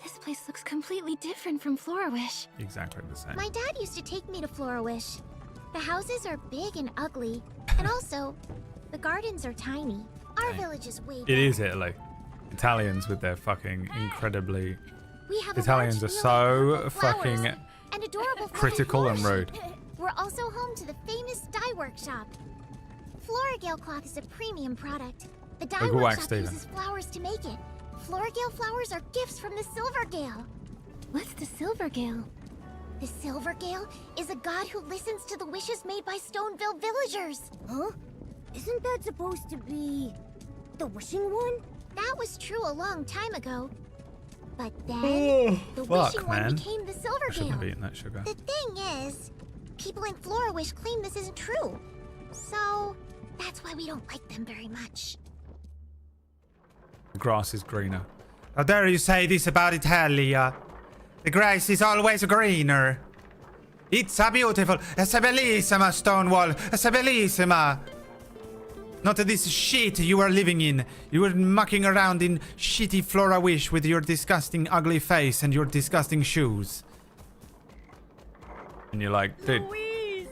This place looks completely different from Florawish. Exactly the same. My dad used to take me to Florawish. The houses are big and ugly, and also, the gardens are tiny. Our village is way It bigger. is Italy. Italians with their fucking incredibly... We have a Italians large are field so full of flowers fucking and adorable critical floating and flowers. rude. We're also home to the famous dye workshop. Floragale cloth is a premium product. The dye Look at Wax workshop Steven. uses flowers to make it. Floragale flowers are gifts from the Silvergale. What's the Silvergale? The Silvergale is a god who listens to the wishes made by Stoneville villagers. Huh? Isn't that supposed to be the wishing one? That was true a long time ago. But then, the wishing one man. became the I shouldn't have Silvergale. eaten that sugar. The thing is, people in Florawish claim this isn't true. So, that's why we don't like them very much. The grass is greener. How dare you say this about Italia? The grass is always greener. It's a beautiful, it's a bellissima Stonewall, it's a bellissima. Not this shit you are living in. You were mucking around in shitty Florawish with your disgusting ugly face and your disgusting shoes. And you're like, dude, Louise!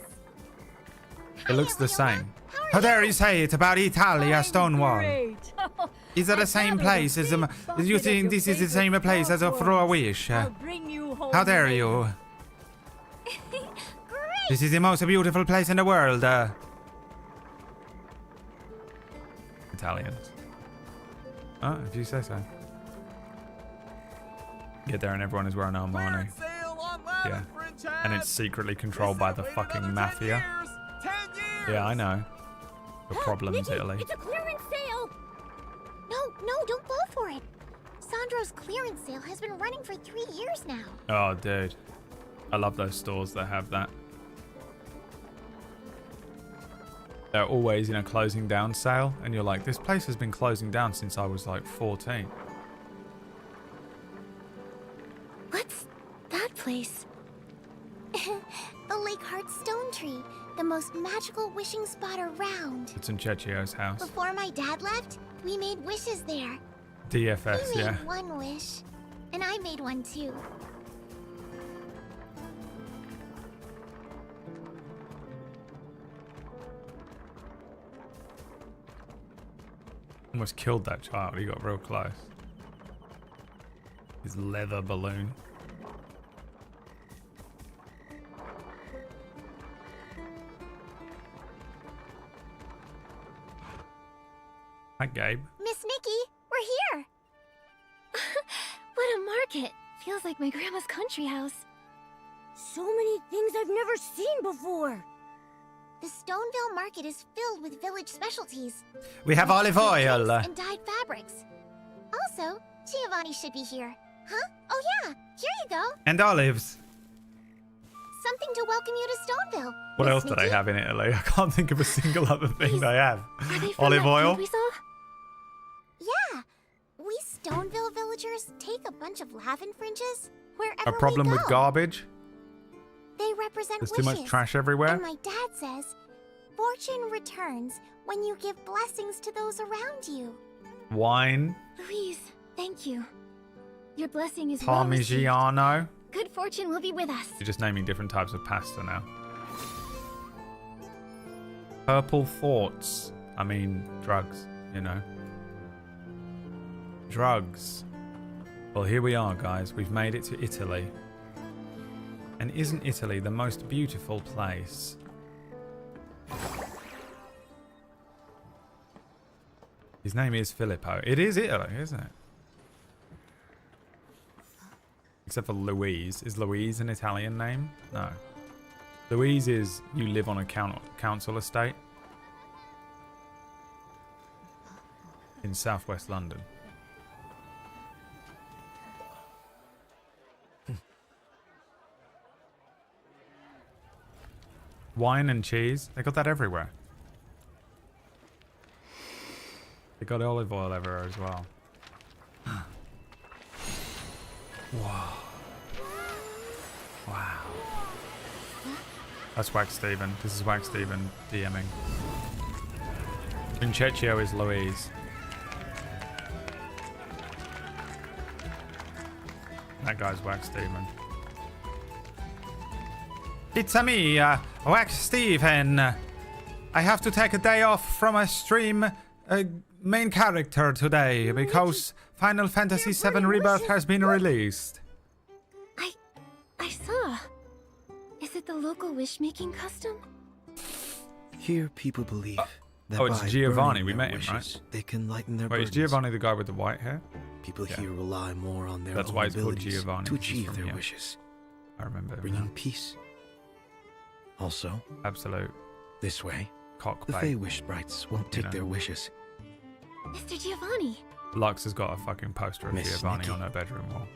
It looks the same. How dare you say it about Italia Stonewall? Is it the same place as you think this is the same place as a Throw a Wish? How dare you? This is the most beautiful place in the world. Italians. Oh, if you say so. Get there and everyone is wearing Armani. Yeah. And it's secretly controlled by the fucking mafia. Yeah, I know. The problems, Italy. It's a clearance sale! No, don't fall for it. Sandro's clearance sale has been running for 3 years now. Oh, dude. I love those stores that have that. They're always in a closing down sale, and you're like, this place has been closing down since I was like 14. What's that place? The Lake Heart Stone Tree, the most magical wishing spot around. It's in Cecchio's house. Before my dad left, we made wishes there. DFS, He made yeah. one wish, and I made one too. Almost killed that child. He got real close. His leather balloon. Hi, Gabe. Miss Nikki, we're here! What a market! Feels like my grandma's country house. So many things I've never seen before! The Stoneville market is filled with village specialties. We have olive oil. And dyed fabrics. Also, Giovanni should be here. Huh? Oh yeah, here you go. And olives. Something to welcome you to Stoneville. What Miss else did I Nikki? have in Italy? I can't think of a single other thing they have. Are they from Olive that oil? field we saw? Yeah. We Stoneville villagers take a bunch of lavin fringes wherever A problem we with go. garbage? They represent There's wishes. too much trash everywhere? And my dad says, fortune returns when you give blessings to those around you. Wine? Louise, thank you. Your blessing is well received. Parmigiano? Good fortune will be with us. You're just naming different types of pasta now. Purple thoughts. I mean, drugs, you know. Drugs. Well, here we are, guys. We've made it to Italy. And isn't Italy the most beautiful place? His name is Filippo. It is Italy, isn't it? Except for Louise. Is Louise an Italian name? No. Louise is you live on a council estate in southwest London. Wine and cheese. They got that everywhere. They got olive oil everywhere as well. Whoa. Wow. That's Wax Steven. This is Wax Steven DMing. Vincecchio is Louise. That guy's Wax Steven. It's me, Wax Steven. I have to take a day off from a stream main character today because Final Fantasy VII Rebirth has been released. I saw. Is it the local wish-making custom? Here, people believe that oh, it's by Giovanni. burning We their met him, wishes, right? They can lighten their Wait, is burdens. Giovanni the guy with the white hair? People here rely more on their That's own why it's called abilities Giovanni. to He's achieve from their here. wishes, I remember. bringing now. peace. Also, Absolute this way, cock the bait. Fey Wish Sprites won't take know. their wishes. Mr. Giovanni. Lux has got a fucking poster of Miss Giovanni Nikki. on her bedroom wall.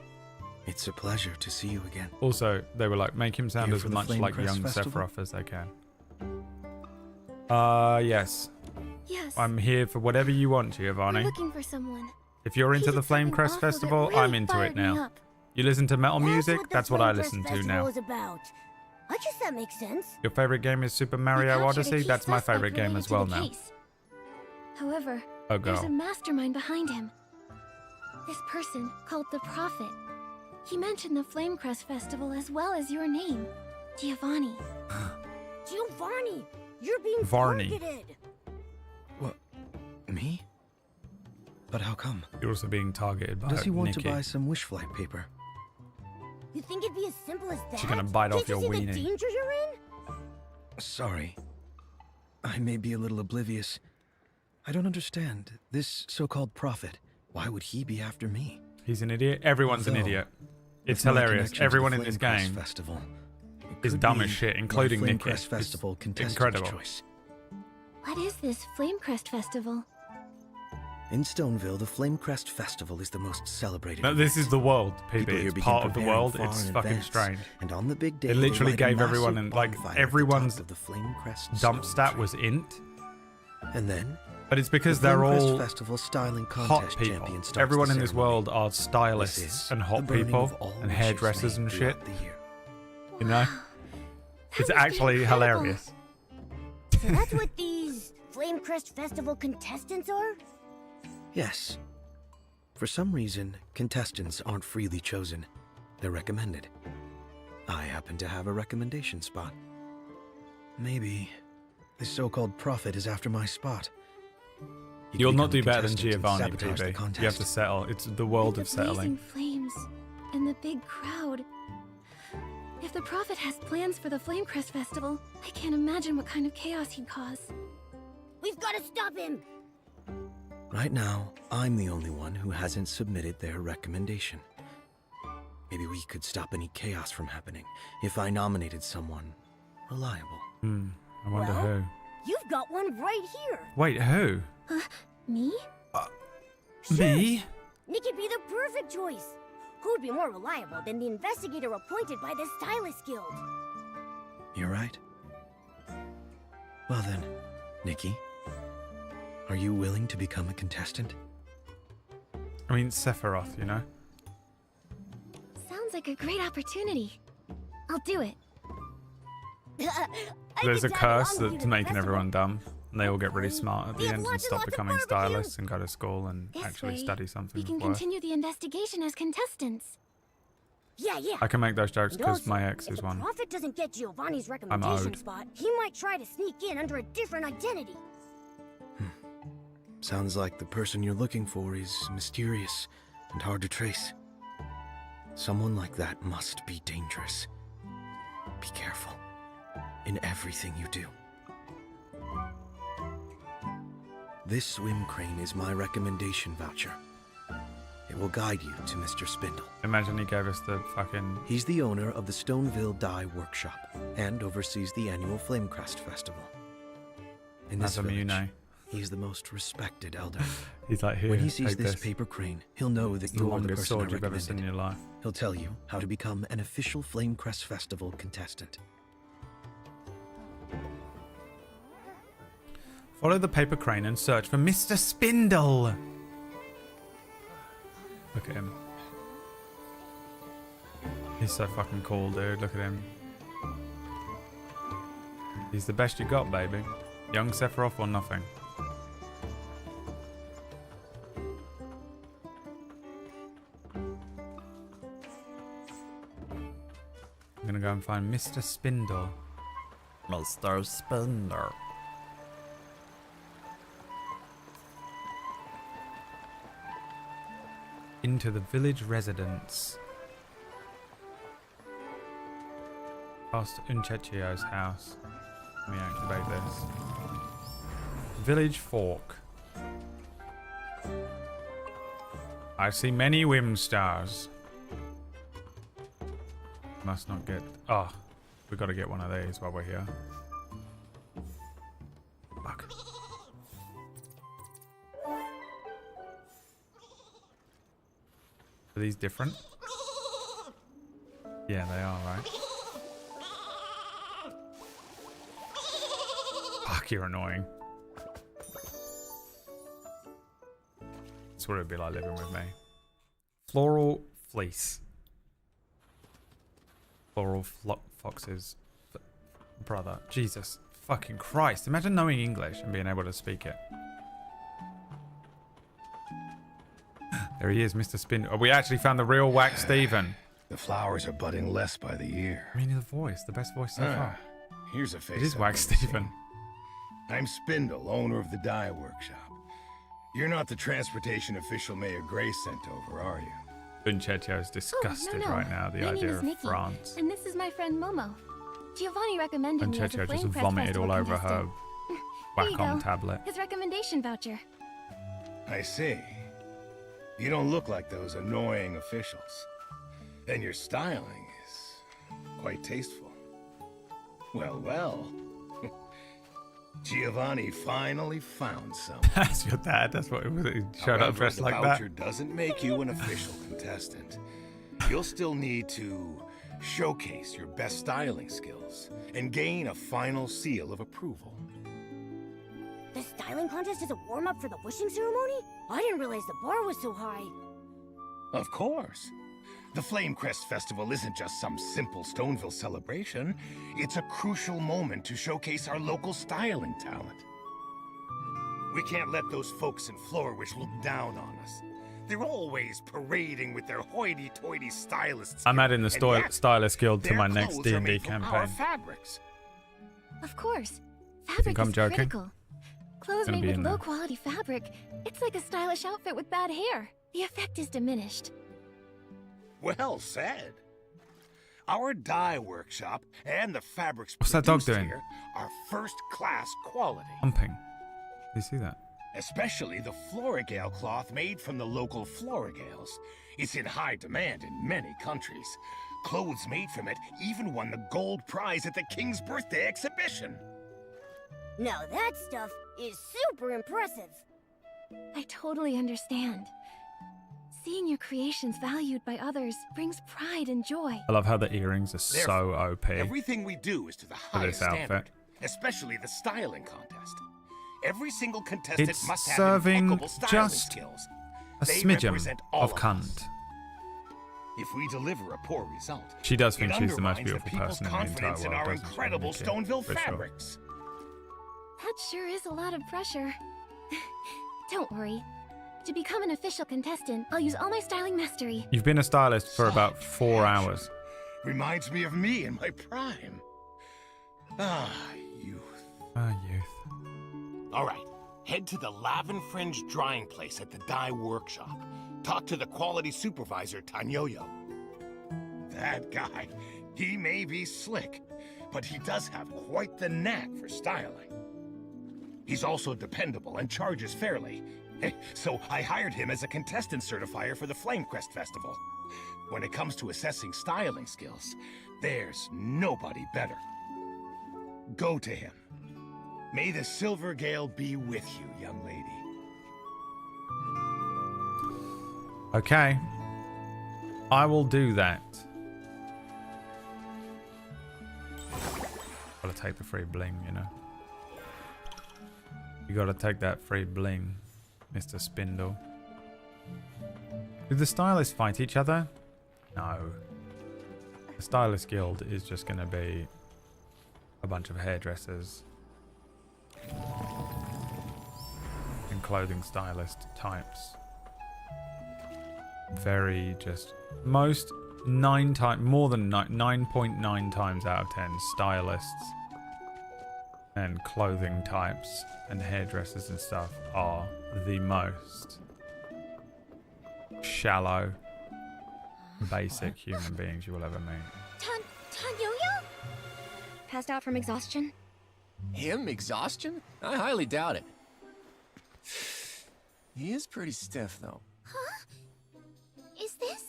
It's a pleasure to see you again. Also, they were like, make him sound Here as for the much Flame like Crest young Festival? Sephiroth as they can. Yes. Yes. I'm here for whatever you want, We're Giovanni. looking for someone. If you're into He the did Flame something Crest awful that Festival, really I'm into fired it me now. up. You listen to metal music? That's what the That's what I Flame Crest listen to Festival now. is about. I guess that makes sense. Your favorite game is Super Mario We captured a Odyssey? key That's my suspect favorite game related as to well the now. case. However, Oh, there's a girl. mastermind behind him. This person, called the Prophet. He mentioned the Flamecrest Festival as well as your name, Giovanni. Giovanni! You're being Varney. targeted. What? Me? But how come? You're also being targeted by Does he want Nikki. to buy some wish flight paper? You think it'd be as simple as that? She's gonna bite off your Can't you see weenie. the danger you're in? Sorry. I may be a little oblivious. I don't understand. This so-called prophet, why would he be after me? He's an idiot. Everyone's an Although, idiot. It's with my hilarious. connection to Everyone the in this Flame Crest game Festival, it is could dumb be as shit, my including Flame Nikki. Crest It's Festival contestant's incredible. choice. What is this Flamecrest Festival? In Stoneville, the Flame Crest Festival is the most celebrated. No, this is the world, People PB. here It's begin part of the preparing world. far It's in fucking advance, strange. And on the big day, It they literally light a gave everyone, massive and like bonfire at the everyone's top of the Flame Crest dump stone stat tree. was int. And then, But it's because the they're Flame Crest all Festival styling hot contest people. champion starts Everyone the in this ceremony. world are This stylists is and the hot burning people of all and wishes hairdressers made and shit. throughout the year. You know? That It's must be actually incredible. hilarious. So that's what these Flamecrest Festival contestants are? Yes. For some reason, contestants aren't freely chosen. They're recommended. I happen to have a recommendation spot. Maybe this so-called prophet is after my spot. He could You'll not do become a better than contestant and Giovanni, sabotage the PB. You have contest. to settle. It's the world With of the blazing settling. flames and the big crowd. If the prophet has plans for the Flamecrest Festival, I can't imagine what kind of chaos he'd cause. We've got to stop him! Right now, I'm the only one who hasn't submitted their recommendation. Maybe we could stop any chaos from happening if I nominated someone reliable. I wonder Well? who. You've got one right here! Wait, who? Me? Me? Nikki'd be the perfect choice! Who'd be more reliable than the investigator appointed by the Stylist Guild? You're right. Well then, Nikki, are you willing to become a contestant? I mean, Sephiroth, you know? Sounds like a great opportunity. I'll do it. There's a curse that's making everyone dumb. And they all get really smart at the have end and lots and stop lots of becoming barbecue. stylists and go to school and This actually way, study something we can of worth. continue the investigation as contestants. Yeah. I can make those jokes And because also, my ex if is the one. prophet doesn't get Giovanni's owed. recommendation spot, he might try to sneak in under a different identity. Sounds like the person you're looking for is mysterious and hard to trace. Someone like that must be dangerous. Be careful in everything you do. This swim crane is my recommendation voucher. It will guide you to Mr. Spindle. Imagine he gave us the fucking... He's the owner of the Stoneville Dye Workshop and oversees the annual Flamecrest Festival. In this That's a village, Mune. he's the most respected elder. He's like, here, When he sees take this this. paper crane, he'll know that It's the you're the longest person I sword you've ever seen in recommended. your life. He'll tell you how to become an official Flamecrest Festival contestant. Follow the paper crane and search for Mr. Spindle. Look at him. He's so fucking cool, dude. Look at him. He's the best you got, baby. Young Sephiroth or nothing. I'm gonna go and find Mr. Spindle. Mr. Spindle. Into the village residence. Past Unchechio's house. Let me activate this. Village Fork. I see many whim stars. Must not get... Oh, we got to get one of these while we're here. Fuck. Are these different? Yeah, they are, right? Fuck, you're annoying. That's what it'd be like living with me. Floral fleece. Floral fox's brother. Jesus fucking Christ. Imagine knowing English and being able to speak it. There he is, Mr. Spindle. Oh, we actually found the real Whack Steven. The flowers are budding less by the year. I mean, the voice. The best voice so far. Here's a face. It is I've Whack never Steven. seen. I'm Spindle, owner of the dye workshop. You're not the transportation official Mayor Gray sent over, are you? Bunchecho is disgusted no. right now. The My name idea is of Nikki, France. and this is my friend Momo. Giovanni recommended me as a Bunchecho just Flame Crest vomited Festival all over her contestant. Here you Wacom go. tablet. His recommendation voucher. I see. You don't look like those annoying officials. And your styling is quite tasteful. Well, well. Giovanni finally found some. That's your dad. That's what it was. He showed up dressed like the that. voucher doesn't make you an official contestant. You'll still need to showcase your best styling skills and gain a final seal of approval. The styling contest is a warm-up for the wishing ceremony? I didn't realize the bar was so high. Of course. The Flamecrest Festival isn't just some simple Stoneville celebration. It's a crucial moment to showcase our local styling talent. We can't let those folks in Flourish look down on us. They're always parading with their hoity-toity stylists. I'm adding the Stylist Guild to my next clothes are D&D made from our campaign. fabrics. Of course. Think Fabric I'm is joking? critical. Clothes Gonna made be with in there. low-quality fabric. It's like a stylish outfit with bad hair. The effect is diminished. Well said. Our dye workshop and the fabrics What's that dog produced doing? here are first-class quality. Humping. You see that? Especially the Florigale cloth made from the local Florigales. It's in high demand in many countries. Clothes made from it even won the gold prize at the King's Birthday exhibition. Now that stuff is super impressive. I totally understand. Seeing your creations valued by others brings pride and joy. I love how the earrings are so OP. Everything we do is to the For highest this outfit. standard, especially the styling contest. Every single contestant It's must have serving impeccable styling just skills. a They smidgen represent all of us. cunt. If we deliver a poor result, She does think it she's the most undermines beautiful people's person in the entire confidence in world, our doesn't she, incredible Nikki? Stoneville For sure. fabrics. That sure is a lot of pressure. Don't worry. To become an official contestant, I'll use all my styling mastery. You've been a stylist for about 4 hours. Reminds me of me in my prime. Ah, youth. Ah, youth. All right, head to the Lavin Fringe drying place at the dye workshop. Talk to the quality supervisor, Tanyoyo. That guy, he may be slick, but he does have quite the knack for styling. He's also dependable and charges fairly. So I hired him as a contestant certifier for the Flamecrest Festival. When it comes to assessing styling skills, there's nobody better. Go to him. May the Silver Gale be with you, young lady. Okay. I will do that. Gotta take the free bling, you know. You gotta take that free bling, Mr. Spindle. Do the stylists fight each other? No. The Stylist Guild is just gonna be a bunch of hairdressers and clothing stylist types. Very just most 9 times, more than 9.9 times out of 10 stylists and clothing types and hairdressers and stuff are the most shallow, basic human beings you will ever meet. Tanyoyo? Passed out from exhaustion? Him? Exhaustion? I highly doubt it. He is pretty stiff, though. Huh? Is this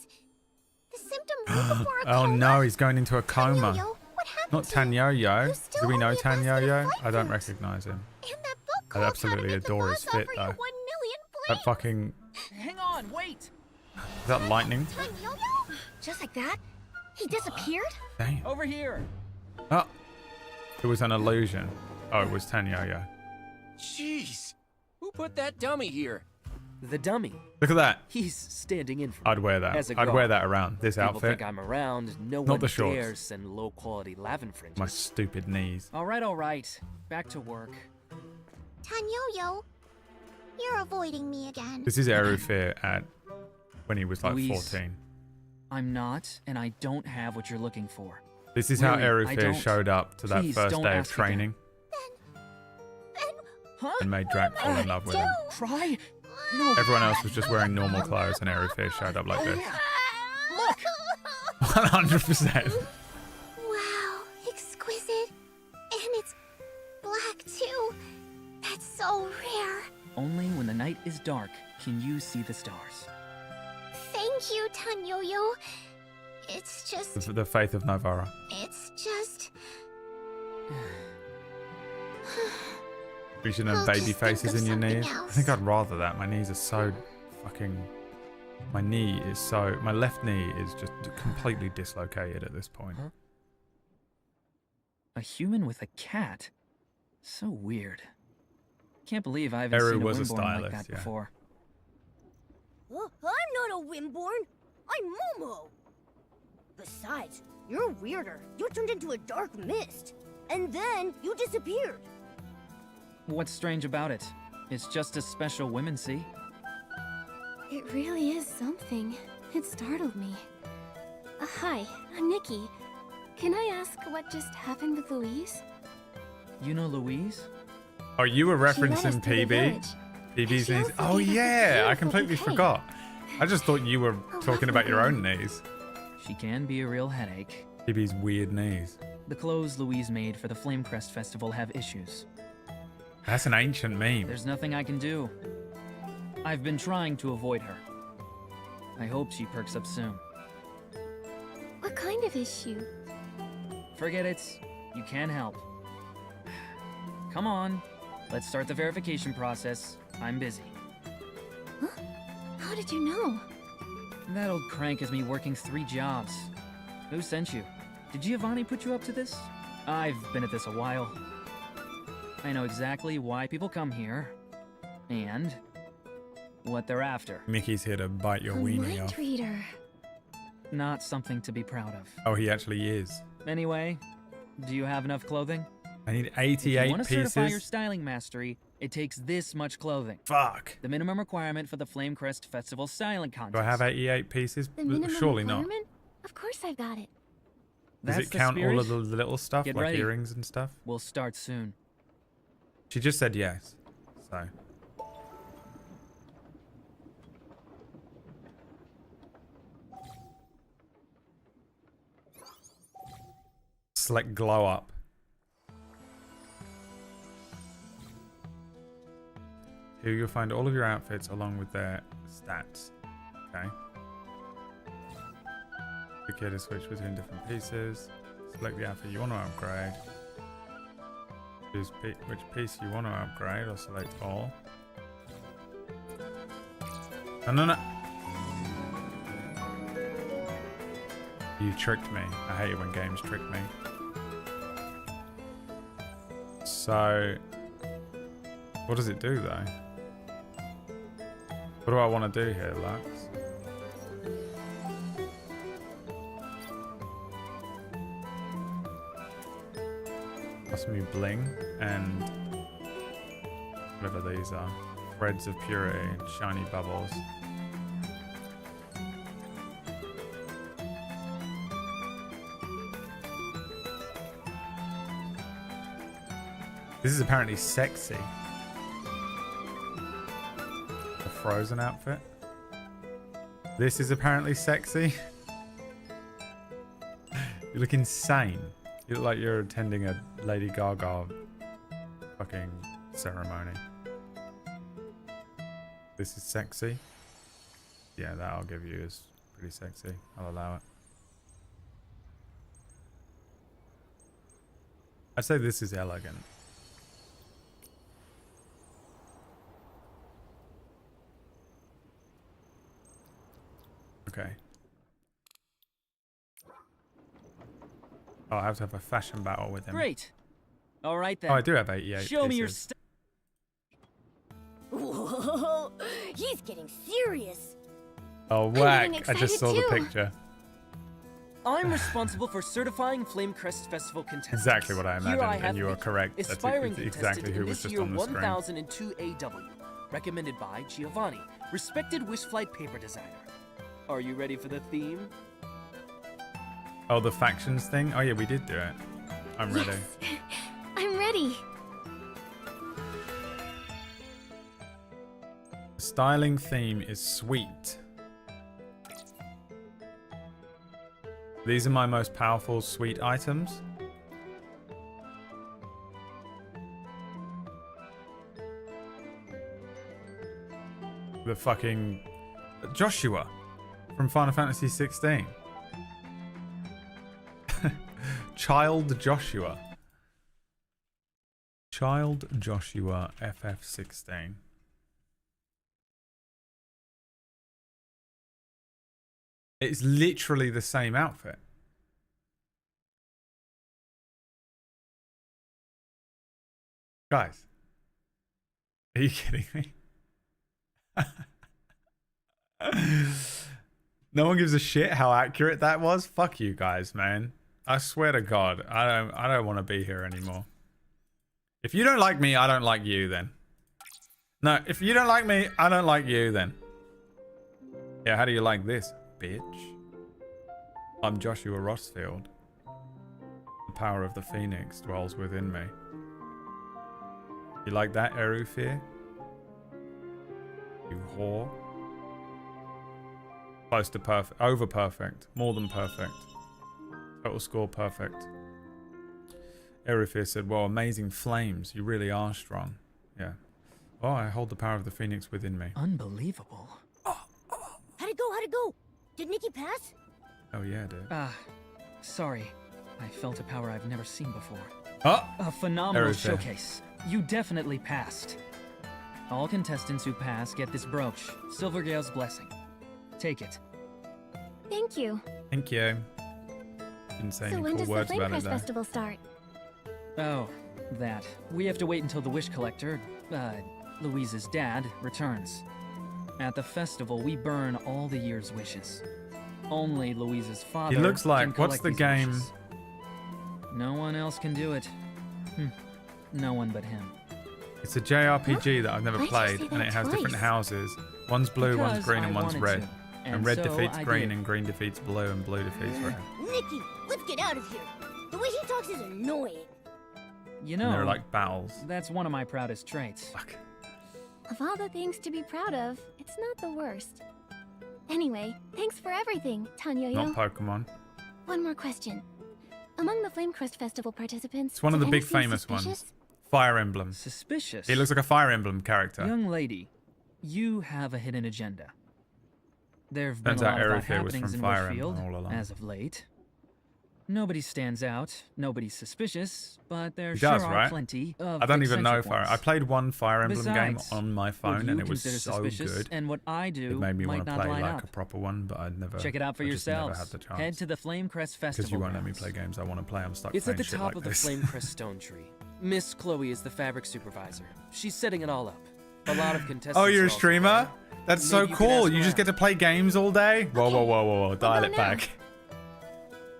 the symptom right before a Oh coma? no, he's going into a coma. Tanyoyo, what happened Not to you? Tanyoyo. You still Do we owe know me a basket of Tanyoyo? flight I don't foods. recognize him. And that book I called absolutely How to Make the adore his Boss fit Offer You though. 1 million That fucking... Hang on, wait! Is that lightning? Tanyoyo? Just like that? He disappeared? Damn. Over here! Oh. It was an illusion. Oh, it was Tanyoyo. Jeez! Who put that dummy here? The dummy. Look at that. He's standing in for I'd wear that. as a I'd wear guard. that around this People outfit. think I'm around. No Not one the shorts. dares send low-quality Lavin fringes. My stupid knees. All right. Back to work. Tanyoyo, you're avoiding me again. This is Erufir at when he was like Louise. 14. I'm not, and I don't have what you're looking for. This is how Really, I Erufir don't. showed up to that Please, first don't day of ask again. training. Then and made Drac fall in love with him. Cry? No. Everyone else was just wearing normal clothes and Airy Fish showed up like this. Look! 100%. Wow, exquisite. And it's black too. That's so rare. Only when the night is dark can you see the stars. Thank you, Tanyoyo. It's just... The faith of Novara. It's just... You should have baby faces in your knees. I think I'd rather that. My knees are so fucking... My left knee is just completely dislocated at this point. Huh? A human with a cat? So weird. Can't believe I haven't Eru seen a was a Wimborn like stylist, that yeah. before. I'm not a Wimborn. I'm Momo. Besides, you're weirder. You turned into a dark mist. And then you disappeared. What's strange about it? It's just as special women see. It really is something. It startled me. Hi, I'm Nikki. Can I ask what just happened with Louise? You know Louise? Oh, you were She led us referencing to the PB? village. PB's She knees? also Oh gave us a yeah, I beautiful completely bouquet. forgot. I just thought you were talking about your lovely own knees. She can be a real headache. PB's weird knees. The clothes Louise made for the Flamecrest Festival have issues. That's an ancient meme. There's nothing I can do. I've been trying to avoid her. I hope she perks up soon. What kind of issue? Forget it. You can't help. Come on. Let's start the verification process. I'm busy. How did you know? That old crank has me working 3 jobs. Who sent you? Did Giovanni put you up to this? I've been at this a while. I know exactly why people come here. And what they're after. Mickey's here to bite your A weenie mind off. reader. Not something to be proud of. Oh, he actually is. Anyway, do you have enough clothing? I need If you 88 want to certify your pieces. styling mastery, it takes this much clothing. Fuck. The minimum requirement for the Flamecrest Festival styling contest. Do I have 88 pieces? The minimum Surely not. requirement? Of course I've got it. Does That's it the count all of the spirit. little stuff, Get like ready. earrings and stuff? We'll start soon. She just said yes. So. Select glow up. Here you'll find all of your outfits along with their stats. Okay. Click here to switch between different pieces. Select the outfit you want to upgrade. Choose which piece you want to upgrade or select all. No. You tricked me. I hate it when games trick me. So, what does it do though? What do I want to do here, Lux? Plus me bling and whatever these are. Threads of purity and shiny bubbles. This is apparently sexy. The Frozen outfit. This is apparently sexy. You look insane. You look like you're attending a Lady Gaga fucking ceremony. This is sexy. Yeah, that I'll give you is pretty sexy. I'll allow it. I'd say this is elegant. Okay. Oh, I have to have a fashion battle with him. Great. All right then. Oh, I do have 88 Show me your pieces. Whoa, he's getting serious. Oh, getting whack. I just saw excited the too. picture. I'm responsible for certifying Flamecrest Festival contestants. Exactly what I Here imagined, have and you are Mickey, correct. That's aspiring exactly who contestant in was this just year on the screen. 1002 AW, recommended by Giovanni, respected Wishflight paper designer. Are you ready for the theme? Oh, the factions thing? Oh, yeah, we did do it. I'm ready. I'm ready. Styling theme is sweet. These are my most powerful sweet items. The fucking Joshua from Final Fantasy 16. Child Joshua. Child Joshua FF16. It's literally the same outfit. Guys, are you kidding me? No one gives a shit how accurate that was. Fuck you guys, man. I swear to God, I don't want to be here anymore. If you don't like me, I don't like you then. No, if you don't like me, I don't like you then. Yeah, how do you like this, bitch? I'm Joshua Rossfield. The power of the Phoenix dwells within me. You like that, Erufir? You whore. Close to perfect. Over perfect. More than perfect. Total score perfect. Erufir said, well, amazing flames. You really are strong. Yeah. Oh, I hold the power of the Phoenix within me. Unbelievable. How'd it go? How'd it go? Did Nikki pass? Oh, yeah, dude. Sorry. I felt a power I've never seen before. Oh! A phenomenal Erufir. showcase. You definitely passed. All contestants who pass get this brooch, Silvergale's blessing. Take it. Thank you. Thank you. Didn't say So any when cool does the words about it Flamecrest though. Festival start? Oh, that. We have to wait until the Wish Collector, Louise's dad, returns. At the festival, we burn all the year's wishes. Only Louise's father He looks like, can what's collect the these game? wishes. No one else can do it. No one but him. It's a JRPG that I've never Why'd you played, say and that it has different twice? houses. One's blue, one's Because green, I and one's wanted red. to, And red and so defeats I green, did. and green defeats blue, and blue defeats red. Nikki, let's get out of here. The way he talks is annoying. You And know, they're like battles. that's one of my proudest traits. Of all the things to be proud of, it's not the worst. Anyway, thanks for everything, Tanyoyo. Not Pokemon. One more question. Among the Flamecrest Festival participants, It's one of the did big any seem famous suspicious? ones. Fire Emblem. Suspicious? He looks like a Fire Emblem character. Young lady, you have a hidden agenda. There have been Turns a out lot of Erufir was happenings from in Fire Wishfield Emblem all along. as of late. Nobody stands out, nobody's suspicious, but there He sure does, are right? plenty of I don't even know eccentric Fire. ones. I played one Fire Emblem game Besides, on my what phone, you and it was consider so suspicious good. and what I do It made me might want to not play line like up. a proper one, but I'd never. Check it out for I just never yourselves. had the chance. Head to the Flamecrest Festival. Because you won't let me grounds. play games I want to play. I'm stuck It's playing at the shit top like of the this. Flamecrest stone tree. Miss Chloe is the fabric supervisor. She's setting it all up. A lot of contestants. Oh, you're are a also streamer? there. That's Maybe so you could cool. ask You just around. get to play games all day? Whoa, whoa, whoa, whoa, whoa. Dial go it now. back.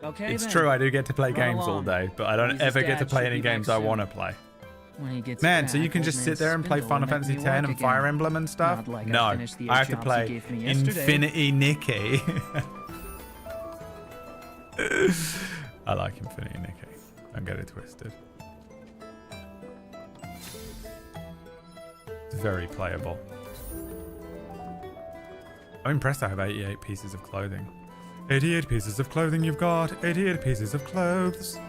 Okay, It's then. true, I do get to play Run games all along. day, but I don't Louise's ever get to dad play should any be back games I soon. want to play. When he gets Man, so back, you can old just man sit there and play Spindle Final will make Fantasy me X work and Fire again. Emblem and stuff? Not like I No, finished the I have to 8 jobs play he gave me yesterday. Infinity Nikki. I like Infinity Nikki. Don't get it twisted. It's very playable. I'm impressed I have 88 pieces of clothing. 88 pieces of clothing you've got. 88 pieces of clothes.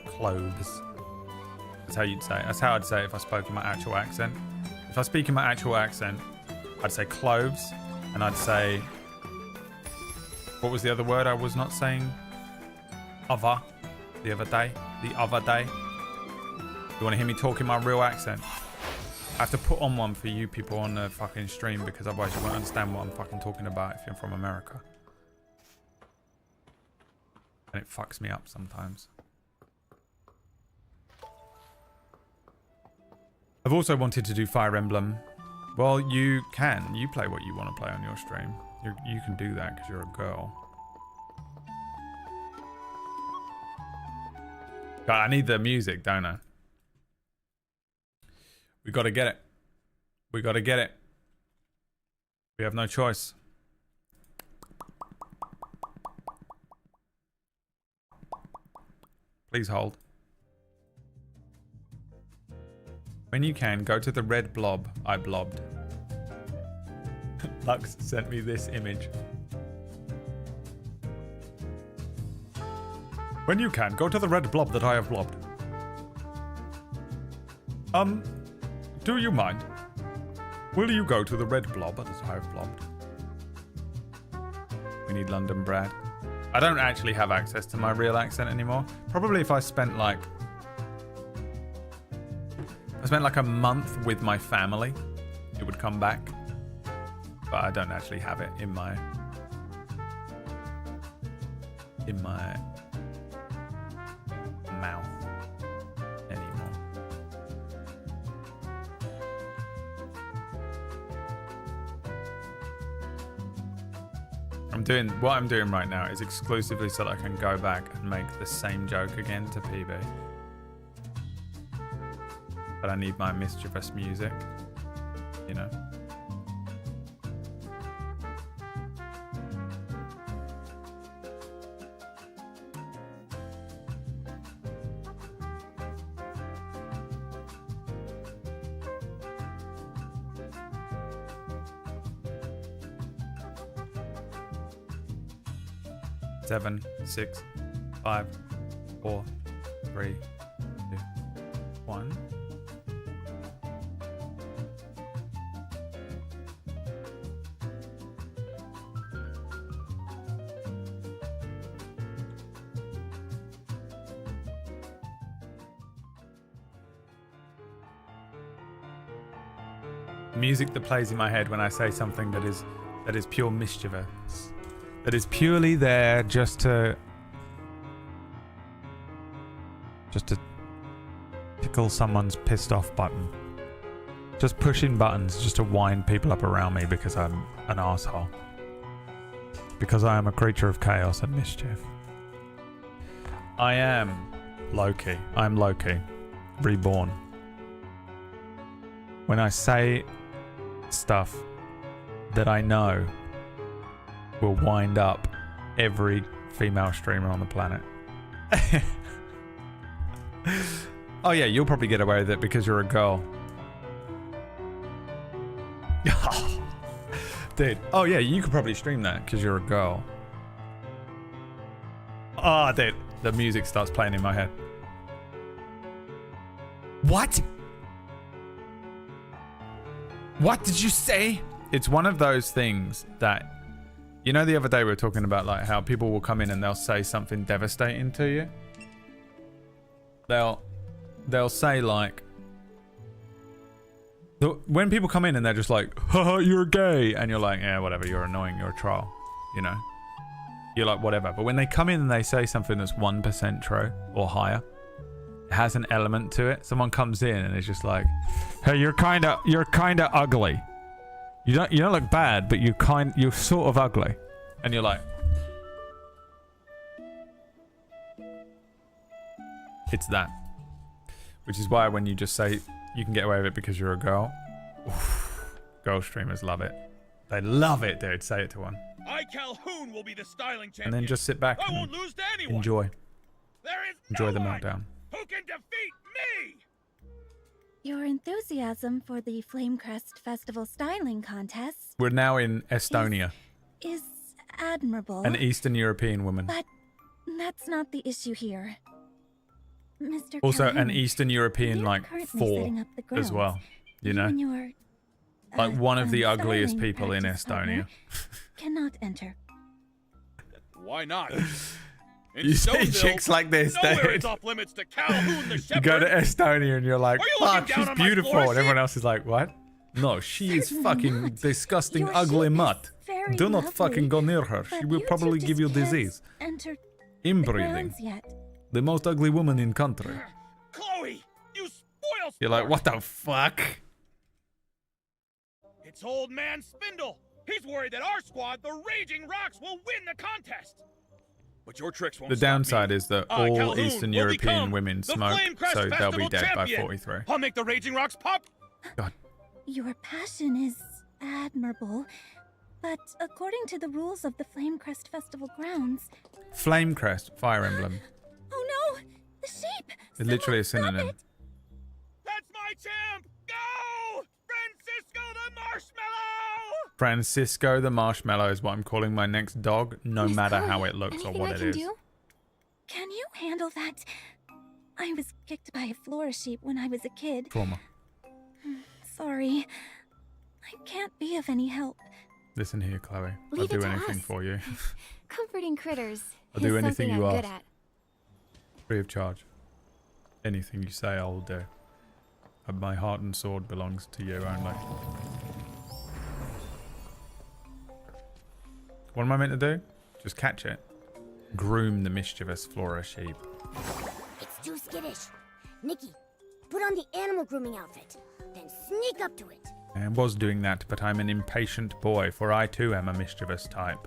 Clothes. That's how you'd say it. That's how I'd say it if I spoke in my actual accent. If I speak in my actual accent, I'd say clothes. And I'd say... What was the other word I was not saying? Other. The other day. The other day. You want to hear me talk in my real accent? I have to put on one for you people on the fucking stream because otherwise you won't understand what I'm fucking talking about if you're from America. And it fucks me up sometimes. I've also wanted to do Fire Emblem. Well, you can. You play what you want to play on your stream. You can do that because you're a girl. God, I need the music, don't I? We gotta get it. We gotta get it. We have no choice. Please hold. When you can, go to the red blob I blobbed. Lux sent me this image. When you can, go to the red blob that I have blobbed. Do you mind? Will you go to the red blob that I have blobbed? We need London Brad. I don't actually have access to my real accent anymore. Probably if I spent like a month with my family, it would come back. But I don't actually have it in my mouth anymore. What I'm doing right now is exclusively so that I can go back and make the same joke again to PB. But I need my mischievous music, you know. Seven, 6, 5, 4, 3, 2, 1. Music that plays in my head when I say something that is pure mischievous. That is purely there just to tickle someone's pissed off button. Just pushing buttons just to wind people up around me because I'm an asshole. Because I am a creature of chaos and mischief. I am Loki. I'm Loki. Reborn. When I say stuff that I know will wind up every female streamer on the planet. Oh yeah, you'll probably get away with it because you're a girl. Dude. Oh yeah, you could probably stream that because you're a girl. Oh, dude. The music starts playing in my head. What? What did you say? It's one of those things that, you know, the other day we were talking about like how people will come in and they'll say something devastating to you. They'll say like, when people come in and they're just like, haha, you're gay, and you're like, yeah, whatever, you're annoying, you're a troll, you know, you're like whatever. But when they come in and they say something that's 1% true or higher, it has an element to it. Someone comes in and it's just like, hey, you're kind of ugly. You don't look bad, but you're sort of ugly. And you're like, it's that. Which is why when you just say you can get away with it because you're a girl, oof, girl streamers love it. They love it, dude. Say it to one. I, Calhoun, will be the styling champion. And then just sit back I and won't lose to anyone. enjoy. There is Enjoy the no one meltdown. who can defeat me. Your enthusiasm for the Flamecrest Festival styling contests We're now in Estonia. is admirable. An Eastern European woman. But that's not the issue here. Mr. Also Calhoun, an Eastern European like currently 4 setting up the as grounds. well. You know? and your, Like one of the ugliest styling people in practice partner Estonia. cannot enter. Why not? You see chicks like this, nowhere dude. is off limits to Calhoun the You shepherd. go to Estonia and you're like, Are you looking fuck, down she's on my beautiful. floor And seat? everyone else is like, what? No, she is fucking disgusting, Your ugly shape is mutt. very Do not lovely, fucking go near her. She but will you probably two give you just can't disease. enter Inbreeding. the grounds yet. The most ugly woman in country. Chloe, you spoil You're like, what the fuck? It's old man Spindle. He's worried that our squad, the Raging Rocks, will win the contest. But your tricks won't The stop downside me. is that I, all Calhoun, Eastern will European become women the smoke, Flamecrest so they'll be Festival dead by champion. 43. I'll make the Raging Rocks pop. God. Your passion is admirable, but according to the rules of the Flamecrest Festival grounds... Flamecrest, fire emblem. Oh no! The sheep! It's literally a synonym. That's my champ! Go! Francisco the Marshmallow! Francisco the Marshmallow is what I'm calling my next dog, no Miss matter Chloe, how it looks or anything what I it can is. do? Can you handle that? I was kicked by a flora sheep when I was a kid. Trauma. Sorry. I can't be of any help. Listen here, Chloe. I'll Leave it do to anything us. for you. Comforting critters I'll do is anything something you I'm ask. good at. Free of charge. Anything you say, I'll do. My heart and sword belongs to you only. What am I meant to do? Just catch it. Groom the mischievous flora sheep. It's too skittish. Nikki, put on the animal grooming outfit, then sneak up to it. I was doing that, but I'm an impatient boy, for I too am a mischievous type.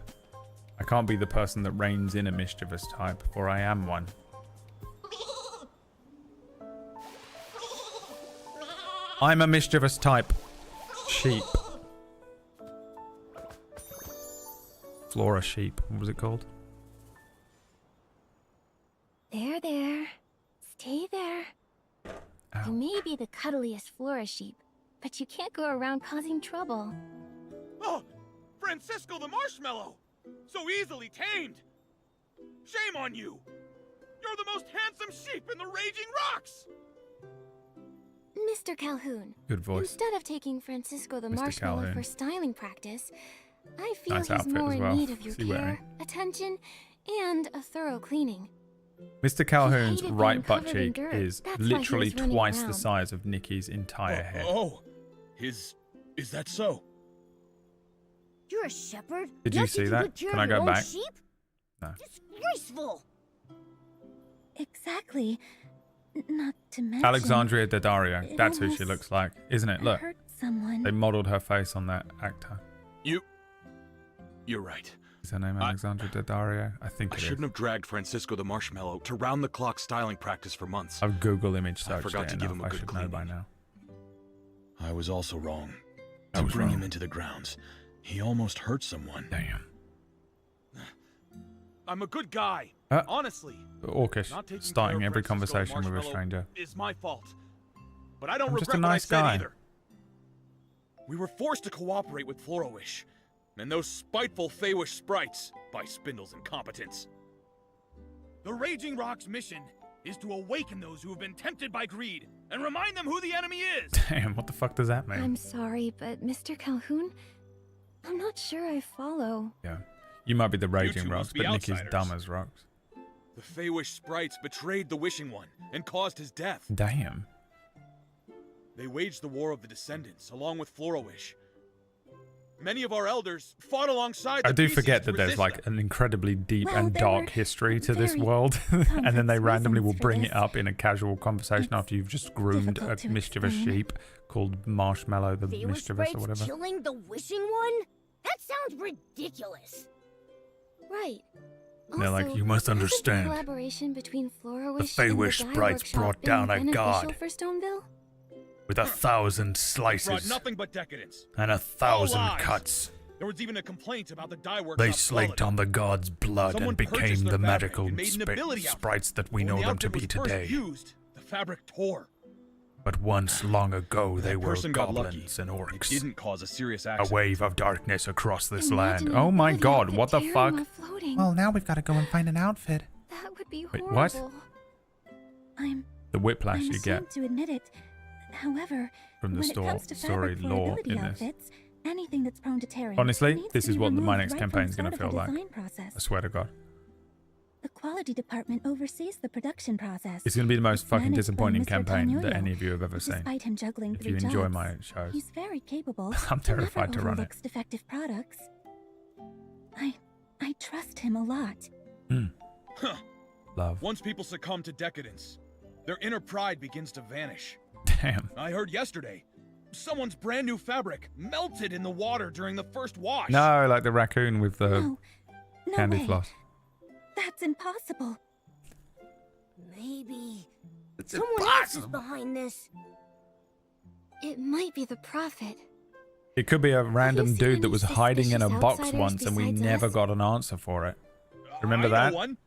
I can't be the person that reigns in a mischievous type, for I am one. I'm a mischievous type. Sheep. Flora sheep. What was it called? There. Stay there. You may be the cuddliest flora sheep, but you can't go around causing trouble. Oh, Francisco the Marshmallow! So easily tamed! Shame on you! You're the most handsome sheep in the Raging Rocks! Mr. Calhoun. Good voice. Instead of taking Francisco the Mr. Marshmallow Calhoun. for styling practice, I feel Nice he's outfit more as in well. need of your Is he wearing? care, attention, and a thorough cleaning. Mr. Calhoun's hated right being butt covered in cheek dirt. is That's why he literally was running twice the around. size of Nikki's entire head. Is that so? You're a shepherd? Did Not you see taking that? good care Can of I your go own back? Sheep? No. Disgraceful! Exactly. Not to mention... Alexandria Daddario. it That's who she almost looks like, isn't it? Look. hurt someone. They modelled her face on that actor. You're right. Is her name Alexandra Daddario? I think I it is. shouldn't have dragged Francisco the Marshmallow to round-the-clock styling practice for months. I've Google image I searched forgot it to give enough. him a I good should know by now. I was also wrong. I To was bring him wrong. into the grounds, he almost hurt someone. Damn. I'm a good guy. Honestly. Orcish, Not taking starting care of every Francisco conversation with a Marshmallow stranger. is my fault. But I don't I'm regret just a what I nice said guy. either. We were forced to cooperate with Florowish, and those spiteful Feywish sprites by Spindle's incompetence. The Raging Rock's mission is to awaken those who have been tempted by greed and remind them who the enemy is. Damn, what the fuck does that mean? I'm sorry, but Mr. Calhoun, I'm not sure I follow. Yeah. You might be the Raging two Rocks, must be but Nikki's outsiders. dumb as rocks. The Feywish sprites betrayed the Wishing One and caused his death. Damn. They waged the War of the Descendants along with Florowish. Many of our elders fought alongside the I do Beasts forget to that there's resist like them. an incredibly deep Well, and there dark were history to this very world, and then they complex randomly will reasons for bring it this. up in a casual conversation after you've just groomed a difficult to mischievous explain. sheep called Marshmallow the Feywish Mischievous or sprites whatever. killing the Wishing One? That sounds ridiculous. Right. They're like, Also, "You must hasn't the understand. collaboration between Florowish The and Feywish the Dye sprites Workshop brought been down a beneficial god for Stoneville? With 1,000 Brought slices nothing but decadence. and All 1,000 lies. cuts. There was even a complaint about the dye workshop. They slaked on the god's blood Someone and purchased became their the fabric magical and made an ability outfit. sprites that we When know the them to outfit be was first today. used, the fabric tore. But once long ago, they were person got lucky. goblins and orcs. It didn't cause a serious A accident. wave of darkness across this Imagine land. an Oh my ability god, outfit what the tearing fuck? while floating. Well, now we've got to go and find an outfit. That would be Wait, horrible. what? I'm The whiplash I'm you get ashamed to admit it. However, from the when it comes to story fabric lore floatability in this. outfits, anything that's prone to tearing Honestly, needs this to is be what my removed next right campaign from is the going to start feel of the like. design process. I swear to God. The quality department oversees the production process. It's going to be the most fucking Managed by disappointing Mr. campaign that Tanyoyo. any of you have ever seen. Despite him juggling If three you enjoy jobs, my shows. he's very capable. I'm He terrified never to run it. overlooks defective products. I trust him a lot. Huh. Love. Once people succumb to decadence, their inner pride begins to vanish. Damn. I heard yesterday, someone's brand new fabric melted in the water during the first wash. No, like the raccoon with the No candy way. floss. That's impossible. Maybe someone else is behind this. It might be the prophet. It could be a random seen dude that any was hiding in a suspicious box outsiders once and we besides never us? got an answer for it. Remember I know that? one,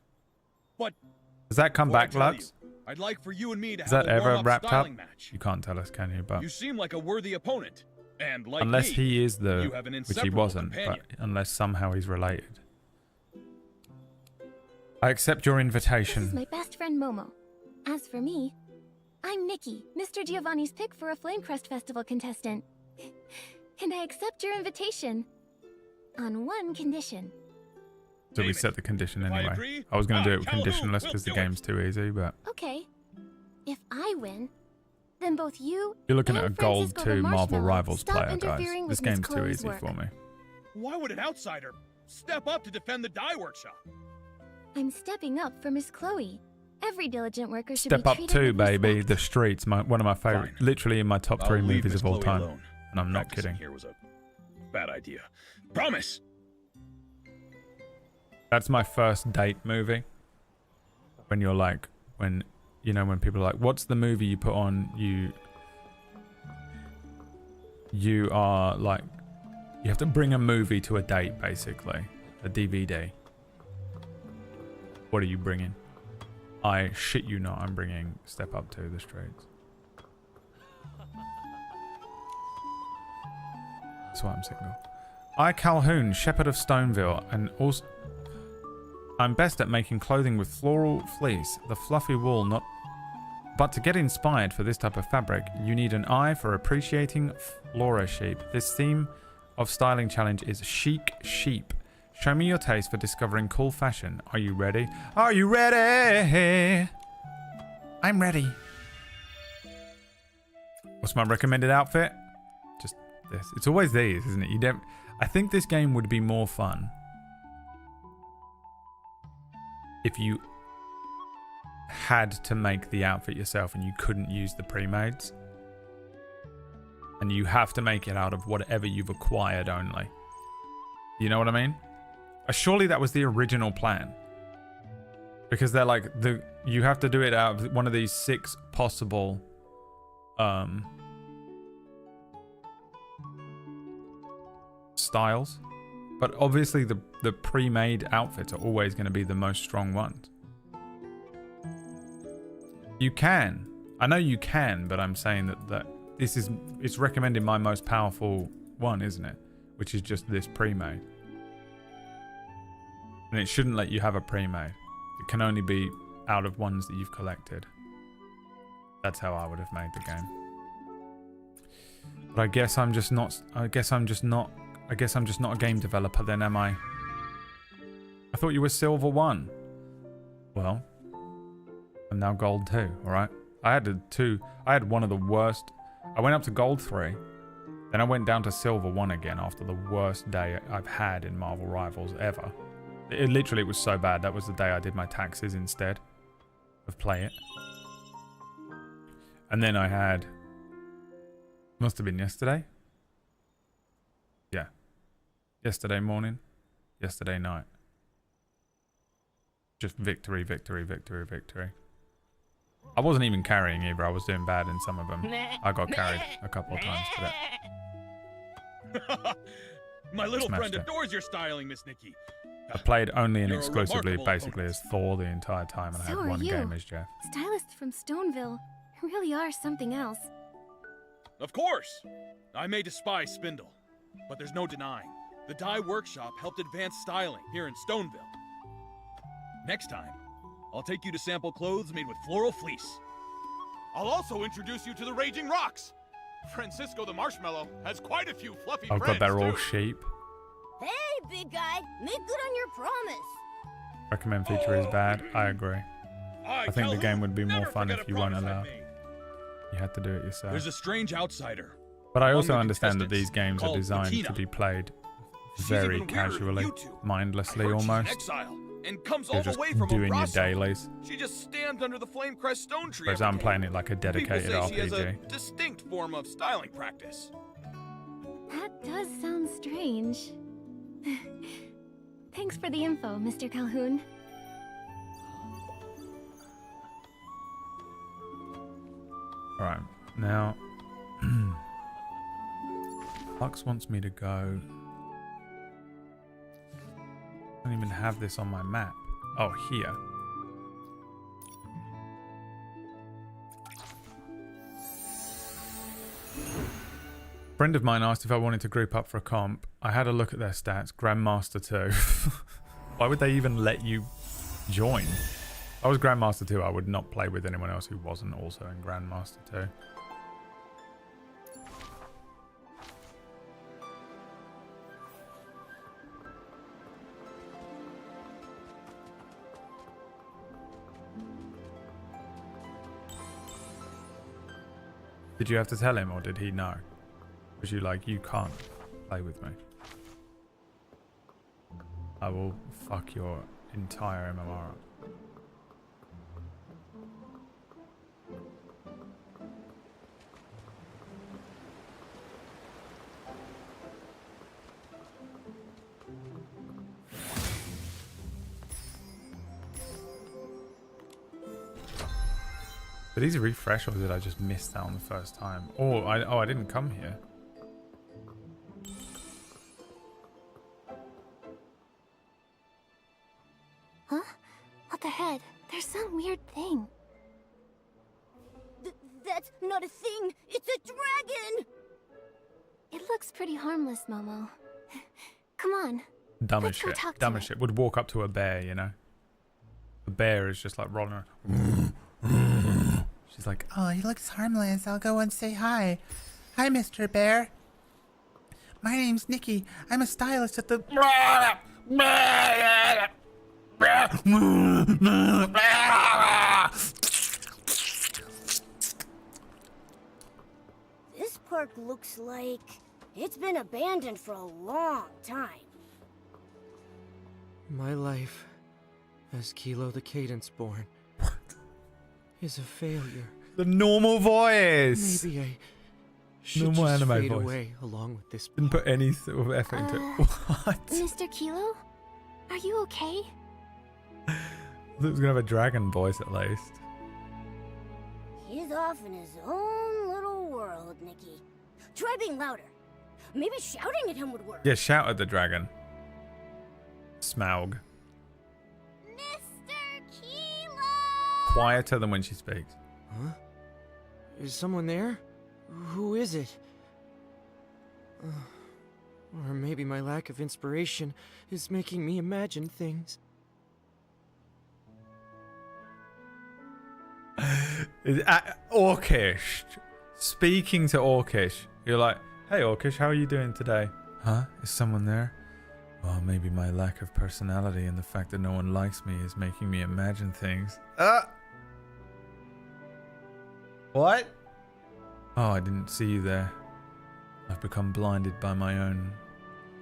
but Does that come before I back, tell Lux? you, I'd like for you and me to Is have that a ever warm-up wrapped up? styling match. You can't tell us, can you? But You seem like a worthy opponent. And like Unless me, he is the, you have an which he inseparable wasn't, companion. but unless somehow he's related. I accept your This invitation. is my best friend Momo. As for me, I'm Nikki, Mr. Giovanni's pick for a Flamecrest Festival contestant. And I accept your invitation. On one condition. So we set the condition If I anyway. agree, I was going to do it with Calhoun conditionless will because the do it. game's too easy, but Okay. If I win, then both you you're looking and at a gold Francisco the 2 Marvel Marshmallow Rivals stop player, guys. interfering This with Miss game's too Chloe's easy work. for me. Why would an outsider step up to defend the dye workshop? I'm stepping up for Miss Chloe. Every diligent worker should Step be Up treated 2, with baby. respect. The Streets, one of my favorite, literally in my top I'll 3 leave movies Miss of all Chloe time. alone. And I'm not Practicing kidding. Here was a bad idea. Promise. That's my first date movie. When you're like, when people are like, what's the movie you put on? You are like, you have to bring a movie to a date, basically. A DVD. What are you bringing? I shit you not, I'm bringing Step Up 2, The Streets. That's why I'm single. I, Calhoun, Shepherd of Stoneville, and also... I'm best at making clothing with floral fleece, the fluffy wool not... But to get inspired for this type of fabric, you need an eye for appreciating flora sheep. This theme of styling challenge is chic sheep. Show me your taste for discovering cool fashion. Are you ready? Are you ready? I'm ready. What's my recommended outfit? Just this. It's always these, isn't it? You don't... I think this game would be more fun if you had to make the outfit yourself and you couldn't use the pre-mades. And you have to make it out of whatever you've acquired only. You know what I mean? Surely that was the original plan. Because they're like, you have to do it out of one of these 6 possible styles. But obviously the pre-made outfits are always going to be the most strong ones. You can. I know you can, but I'm saying that it's recommended my most powerful one, isn't it? Which is just this pre-made. And it shouldn't let you have a pre-made. It can only be out of ones that you've collected. That's how I would have made the game. But I guess I'm just not a game developer then, am I? I thought you were silver 1. Well, I'm now gold 2, alright? I had one of the worst. I went up to gold 3, then I went down to silver 1 again after the worst day I've had in Marvel Rivals ever. It literally was so bad. That was the day I did my taxes instead of play it. And then I had, must have been yesterday. Yeah. Yesterday morning, yesterday night. Just victory, victory, victory, victory. I wasn't even carrying either. I was doing bad in some of them. I got carried a couple of times today. My little Smashed friend it. adores your styling, Miss Nikki. I played only and You're a exclusively, remarkable basically, as Thor the entire time, and I So had are one you. game as Jeff. Stylists from Stoneville really are something else. Of course! I may despise Spindle, but there's no denying. The dye workshop helped advance styling here in Stoneville. Next time, I'll take you to sample clothes made with floral fleece. I'll also introduce you to the Raging Rocks. Francisco the Marshmallow has quite a few fluffy Oh friends, god, they're all too. sheep. Hey, big guy, make good on your promise. Recommend feature is bad. I agree. I think the game would be more never fun forget if a you weren't promise I allowed. made. You had to do it yourself. There's a strange outsider. But I among also the understand that these contestants games are called designed Latina. to be played She's very even weirder than casually, you two. mindlessly I heard she's in almost. exile and comes You're all the just way from doing your Obrasso. dailies. She just stands under the Flamecrest stone tree. Whereas every I'm day. playing it like a dedicated People say she has a RPG. distinct form of styling practice. That does sound strange. Thanks for the info, Mr. Calhoun. Alright, now... Lux wants me to go... I don't even have this on my map. Oh, here. Friend of mine asked if I wanted to group up for a comp. I had a look at their stats. Grandmaster 2. Why would they even let you join? If I was Grandmaster 2, I would not play with anyone else who wasn't also in Grandmaster 2. Did you have to tell him, or did he know? Was you like, you can't play with me? I will fuck your entire MMR up. Did these refresh, or did I just miss that on the first time? Oh, I didn't come here. Huh? What the heck? There's some weird thing. That's not a thing! It's a dragon! It looks pretty harmless, Momo. Come on. Dumb as Let's go shit. talk to Dumb as it. shit. Would walk up to a bear, you know? A bear is just like rolling around. She's like, Oh, he looks harmless. I'll go and say hi. Hi, Mr. Bear. My name's Nikki. I'm a stylist at the... This park looks like it's been abandoned for a long time. My life as Kilo the Cadence Born is a failure. the normal voice. Maybe I should Normal just anime fade voice. away along with this. Didn't put any sort of effort into it. What? Mr. Kilo? Are you okay? I thought it was gonna have a dragon voice at least. He's off in his own little world, Nikki. Try being louder. Maybe shouting at him would work. Yeah, shout at the dragon. Smaug. Mr. Kilo! Quieter than when she speaks. Huh? Is someone there? Who is it? Or maybe my lack of inspiration is making me imagine things. Orcish. Speaking to Orcish. You're like, hey Orcish, how are you doing today? Huh? Is someone there? Well, maybe my lack of personality and the fact that no one likes me is making me imagine things. What? Oh, I didn't see you there. I've become blinded by my own...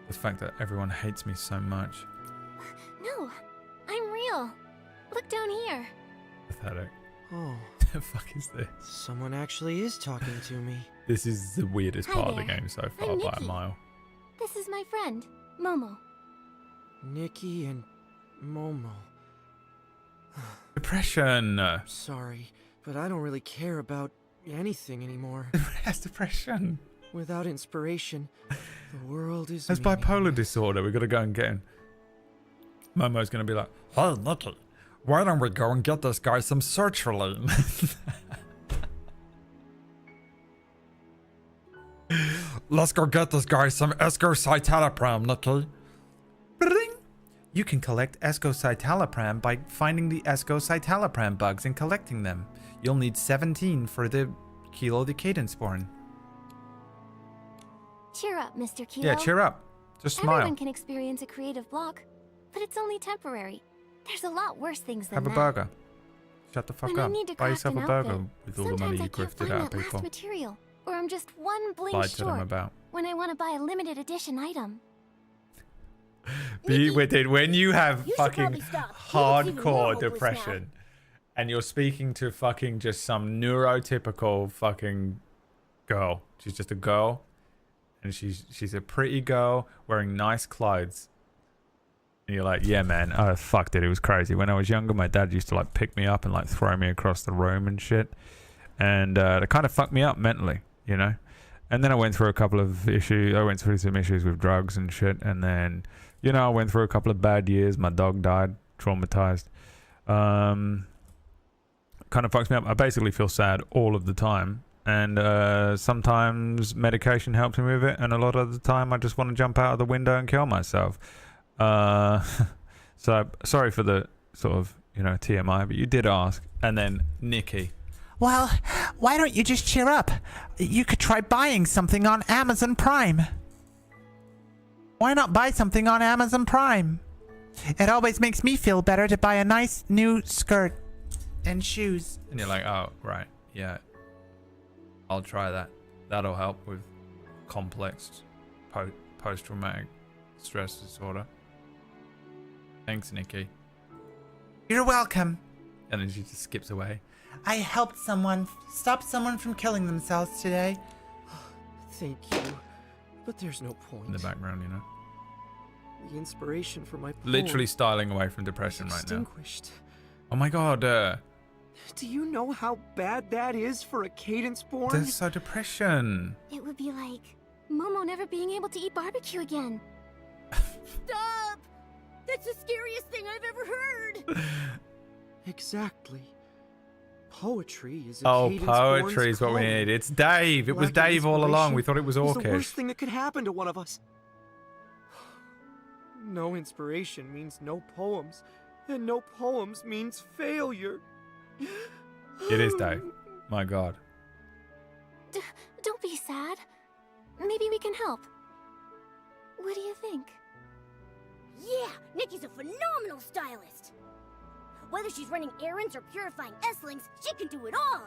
the fact that everyone hates me so much. No, I'm real. Look down here. Pathetic. Oh. The fuck is this? Someone actually is talking to me. This is the weirdest Hi part of the there. game so far I'm by a Nikki. mile. This is my friend, Momo. Nikki and Momo. Depression. Sorry, but I don't really care about anything anymore. That's depression. Without inspiration, the world is That's bipolar disorder. We gotta go and get him. Momo's gonna be like, Hey, Nikki, why don't we go and get this guy some sertraline? Let's go get this guy some escocytalopram, Nikki. Bring. You can collect escocytalopram by finding the escocytalopram bugs and collecting them. You'll need 17 for the Kilo the Cadence Born. Cheer up, Mr. Kilo. Yeah, cheer up. Just smile. Everyone can experience a creative block, but it's only temporary. There's a lot worse things than Have a that. burger. Shut the fuck When I up. need to Buy craft yourself a an burger outfit, with all the sometimes money you I can't grifted find out that of last people. material, or I'm just one bling lied to short them about. when I want to buy a limited edition item. Be with it when you have you should fucking probably stop. He looks even more hardcore hopeless now. depression and you're speaking to fucking just some neurotypical fucking girl. She's just a girl and she's a pretty girl wearing nice clothes. And you're like, yeah, man. Oh, fuck, dude. It was crazy. When I was younger, my dad used to like pick me up and like throw me across the room and shit. And it kind of fucked me up mentally, you know? And then I went through a couple of issues. I went through some issues with drugs and shit. And then, you know, I went through a couple of bad years. My dog died, traumatized. Kind of fucks me up. I basically feel sad all of the time. And sometimes medication helps me with it, and a lot of the time I just want to jump out of the window and kill myself. So sorry for the sort of, you know, TMI, but you did ask. And then Nikki. Well, why don't you just cheer up? You could try buying something on Amazon Prime. Why not buy something on Amazon Prime? It always makes me feel better to buy a nice new skirt and shoes. And you're like, oh, right, yeah. I'll try that. That'll help with complex post-traumatic stress disorder. Thanks, Nikki. You're welcome. And then she just skips away. I helped someone stop someone from killing themselves today. Thank you, but there's no point. In the background, you know. The inspiration for my poem Literally styling away from depression right now. Oh my god. Do you know how bad that is for a cadence born? There's so depression. It would be like Momo never being able to eat barbecue again. Stop! That's the scariest thing I've ever heard! Exactly. Poetry is a Poetry is what we need. It's Dave. It was Dave all along. We thought it was It's the Orcish. worst thing that could happen to one of us. No inspiration means no poems, and no poems means failure. It is Dave. My god. Don't be sad. Maybe we can help. What do you think? Yeah, Nikki's a phenomenal stylist. Whether she's running errands or purifying S-lings, she can do it all.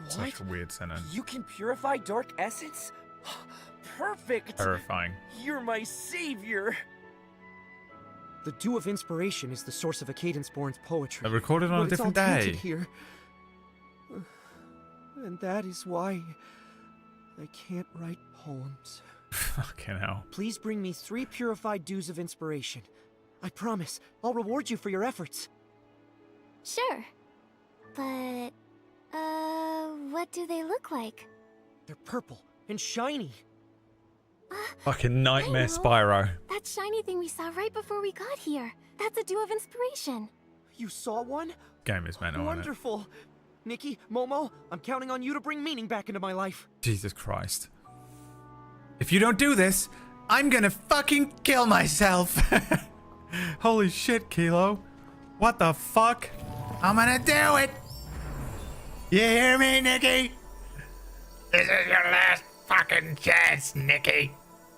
Such a weird sentence. You can purify dark essence? Perfect! Terrifying. You're my savior! The dew of inspiration is the source of a cadence-born's poetry. I recorded on a But it's all different tainted day. Here. And that is why I can't write poems. Fucking hell. Please bring me 3 purified dews of inspiration. I promise, I'll reward you for your efforts. Sure. But, what do they look like? They're purple and shiny. Fucking nightmare Spyro. That shiny thing we saw right before we got here. That's a dew of inspiration. You saw one? Game is mental, isn't it? Wonderful. Nikki, Momo, I'm counting on you to bring meaning back into my life. Jesus Christ. If you don't do this, I'm gonna fucking kill myself. Holy shit, Kilo. What the fuck? I'm gonna do it. You hear me, Nikki? This is your last fucking chance, Nikki.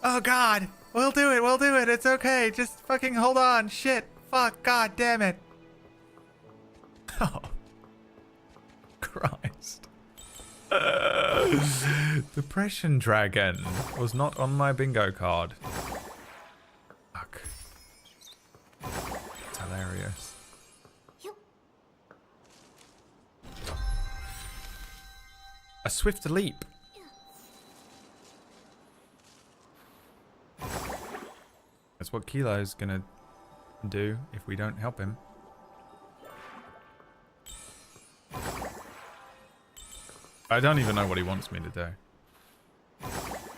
Oh god. We'll do it. We'll do it. It's okay. Just fucking hold on. Shit. Fuck. God damn it. Oh. Christ. Depression Dragon was not on my bingo card. Fuck. It's hilarious. A swift leap. That's what Kilo's gonna do if we don't help him. I don't even know what he wants me to do.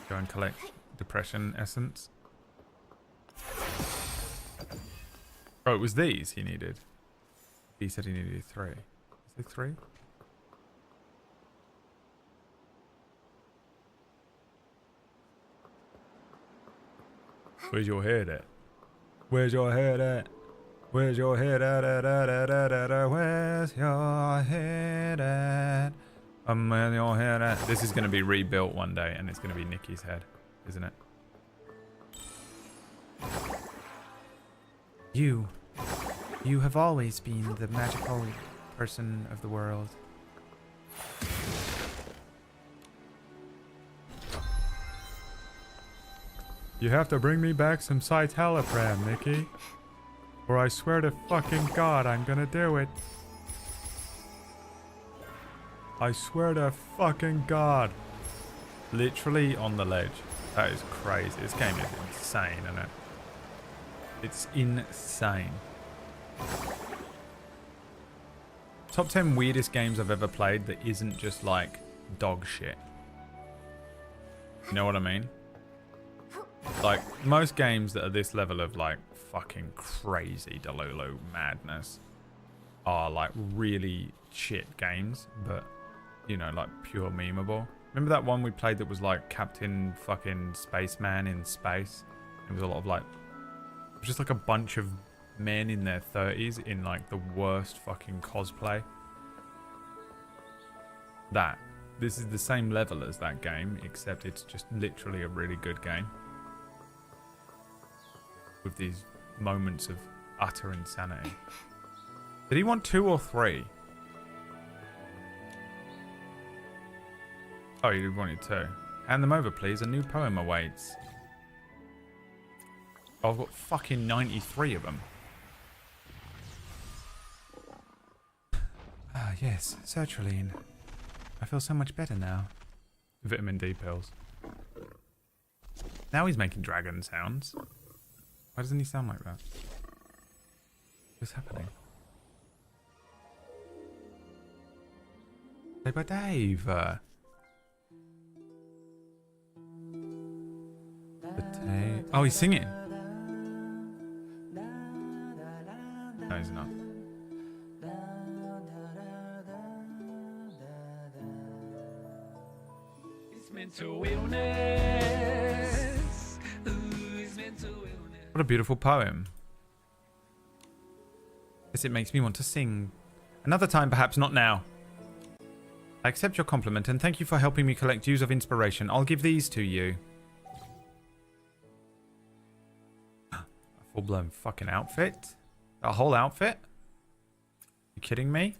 Go and collect depression essence. Oh, it was these he needed. He said he needed 3. Is it 3? Where's your head at? Where's your head at? Where's your head at? Where's your head at? Where's your head at? This is going to be rebuilt one day, and it's going to be Nikki's head, isn't it? You have always been the magical person of the world. You have to bring me back some citalopram, Nikki. Or I swear to fucking God, I'm gonna do it. I swear to fucking God. Literally on the ledge. That is crazy. This game is insane, isn't it? It's insane. Top 10 weirdest games I've ever played that isn't just like dog shit. You know what I mean? Like, most games that are this level of, like, fucking crazy Delulu madness are, like, really shit games, but you know, like pure memeable. Remember that one we played that was like Captain fucking Spaceman in space? It was a lot of like, it was just like a bunch of men in their 30s in like the worst fucking cosplay. This is the same level as that game, except it's just literally a really good game. With these moments of utter insanity. Did he want 2 or 3? Oh, you wanted 2. Hand them over, please. A new poem awaits. Oh, I've got fucking 93 of them. Ah, yes, sertraline. I feel so much better now. Vitamin D pills. Now he's making dragon sounds. Why doesn't he sound like that? What's happening? Say bye, Dave. Oh, he's singing. No, he's not. It's mental illness. Ooh, it's mental illness. What a beautiful poem. Yes, it makes me want to sing. Another time, perhaps not now. I accept your compliment and thank you for helping me collect Dews of Inspiration. I'll give these to you. A full-blown fucking outfit? A whole outfit? You kidding me?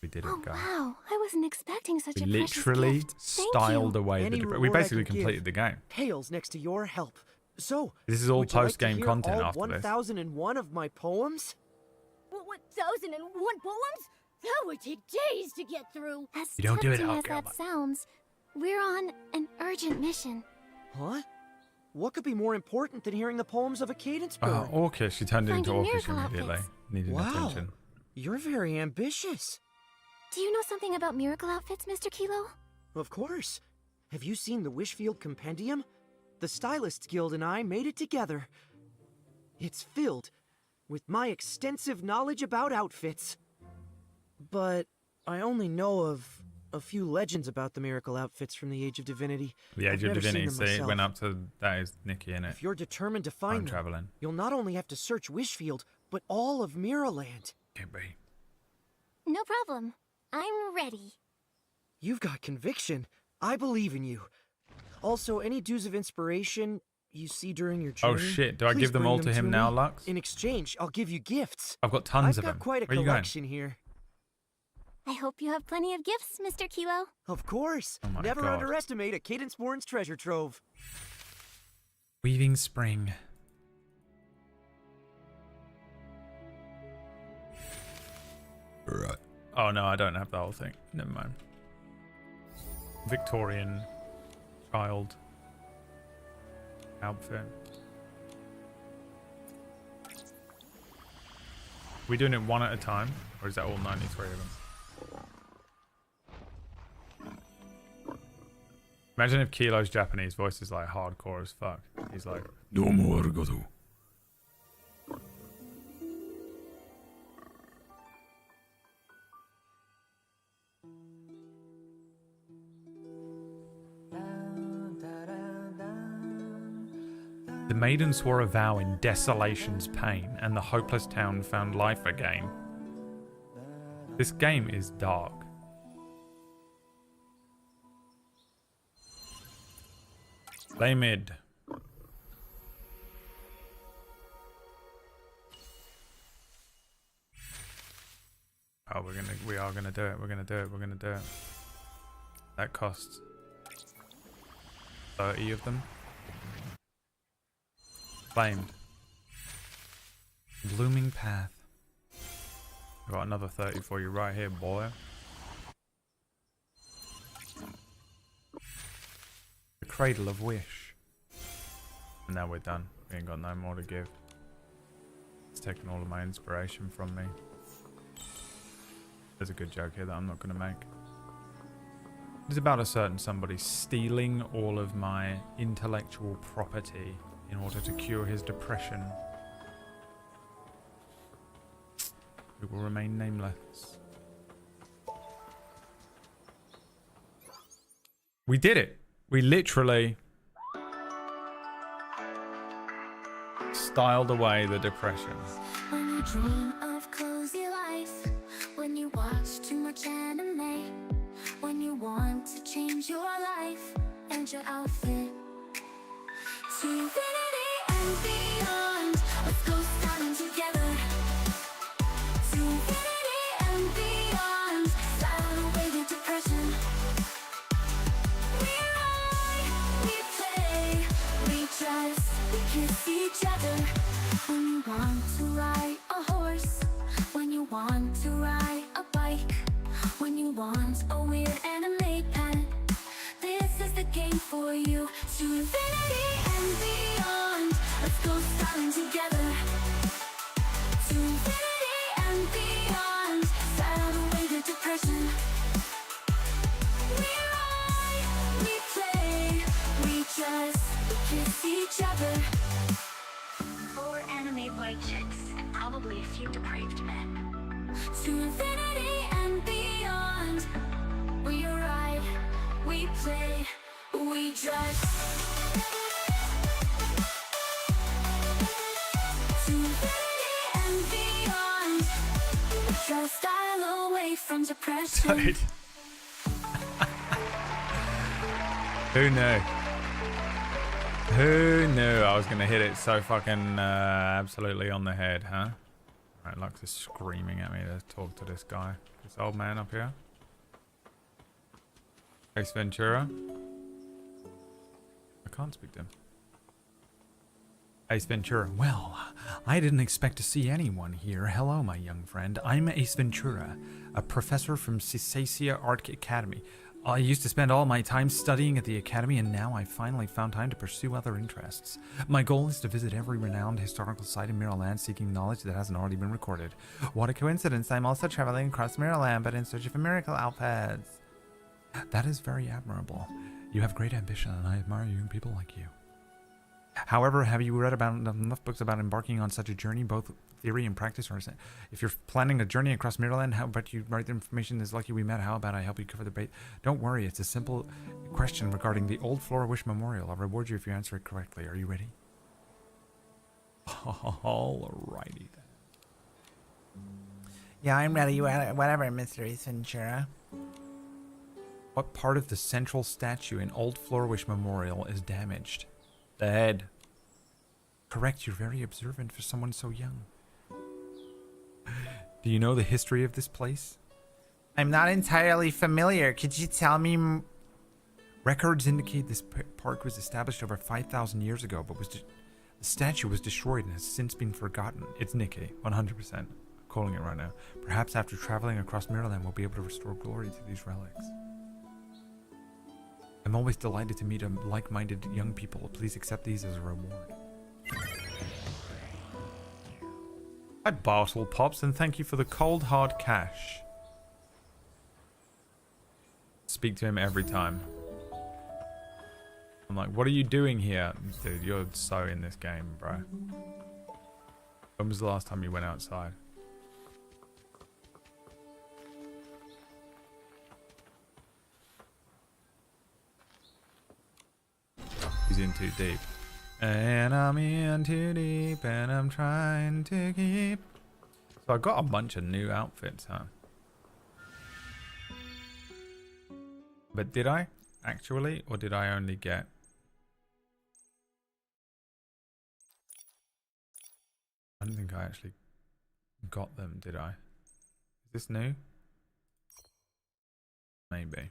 We did it, guys. Wow, I wasn't expecting such We a precious literally gift. Thank styled you. away the We basically completed the game. Pales next to your help. So, This is all would you like to post-game hear content all after this. 1001 of my poems? 1001 poems? That would take days to get through. As You don't do it, tempting I'll as kill that sounds, we're on an urgent mission. Huh? What could be more important than hearing the poems of a cadence bird? Orcish. She turned into Finding Orcish miracle immediately. outfits. Needed Wow. attention. You're very ambitious. Do you know something about miracle outfits, Mr. Kilo? Of course. Have you seen the Wishfield Compendium? The Stylists Guild and I made it together. It's filled with my extensive knowledge about outfits. But I only know of a few legends about the miracle outfits from the Age of Divinity. The Age I've of never seen Divinity. them See, it myself. went up to that is Nikki in it. If you're determined to find Time them, traveling. you'll not only have to search Wishfield, but all of Miraland. Can't be. No problem. I'm ready. You've got conviction. I believe in you. Also, any Dews of Inspiration you see during your journey. Oh shit! Do I please give them bring all to him me. now, Lux? In exchange, I'll give you gifts. I've got tons I've of got them. quite a Where are you going? collection here. I hope you have plenty of gifts, Mr. Kilo. Of course. Oh my Never God. underestimate a Cadence-born's treasure trove. Weaving spring. Right. Oh no, I don't have the whole thing. Never mind. Victorian child outfit. We doing it one at a time, or is that all 93 of them? Imagine if Kilo's Japanese voice is like hardcore as fuck. He's like, Domo arigato. The maiden swore a vow in desolation's pain, and the hopeless town found life again. This game is dark. Play mid. Oh, we are gonna do it. We're gonna do it. That costs 30 of them. Flamed. Blooming path. I've got another 30 for you right here, boy. The Cradle of Wish. And now we're done. We ain't got no more to give. It's taken all of my inspiration from me. There's a good joke here that I'm not going to make. It's about a certain somebody stealing all of my intellectual property in order to cure his depression. We will remain nameless. We did it. We literally styled away the depression. When you dream of cozy life, when you watch too much anime, when you want to change your life and your outfit to infinity and beyond. Let's go styling together to infinity and beyond. Style away the depression. We ride, we play, we dress, we kiss each other. When you want to ride a horse, when you want to ride a bike, when you want a weird anime pet, this is the game for you. To infinity and beyond. Let's go styling together to infinity and beyond. Style away the depression. We ride, we play, we dress, we kiss each other. 4 anime white chicks and probably a few depraved men. To infinity and beyond. We ride, we play, we dress. To infinity and beyond. Try to style away from depression. Dude. Who knew? Who knew I was gonna hit it so fucking absolutely on the head, huh? Alright, Lux is screaming at me to talk to this guy. This old man up here. Ace Ventura. I can't speak to him. Ace Ventura. Well, I didn't expect to see anyone here. Hello, my young friend. I'm Ace Ventura, a professor from Cisacia Art Academy. I used to spend all my time studying at the academy, and now I've finally found time to pursue other interests. My goal is to visit every renowned historical site in Mirrorland, seeking knowledge that hasn't already been recorded. What a coincidence, I'm also traveling across Mirrorland, but in search of miracle outfits. That is very admirable. You have great ambition, and I admire you and people like you. However, have you read about enough books about embarking on such a journey, both theory and practice? Or is it, if you're planning a journey across Mirrorland, how about you write the information? Is lucky we met. How about I help you cover the bait? Don't worry, it's a simple question regarding the old Flora Wish Memorial. I'll reward you if you answer it correctly. Are you ready? Alrighty then. Yeah, I'm ready. Whatever, Mr. Ace Ventura. What part of the central statue in Old Flora Wish Memorial is damaged? The head. Correct, you're very observant for someone so young. Do you know the history of this place? I'm not entirely familiar. Could you tell me? Records indicate this park was established over 5,000 years ago, but the statue was destroyed and has since been forgotten. It's Nikki, 100%. I'm calling it right now. Perhaps after traveling across Mirrorland, we'll be able to restore glory to these relics. I'm always delighted to meet like-minded young people. Please accept these as a reward. Hi, Bartle Pops, and thank you for the cold hard cash. Speak to him every time. I'm like, what are you doing here? Dude, you're so in this game, bro. When was the last time you went outside? He's in too deep. And I'm in too deep, and I'm trying to keep. So I got a bunch of new outfits, huh? But did I actually, or did I only get? I don't think I actually got them, did I? Is this new? Maybe.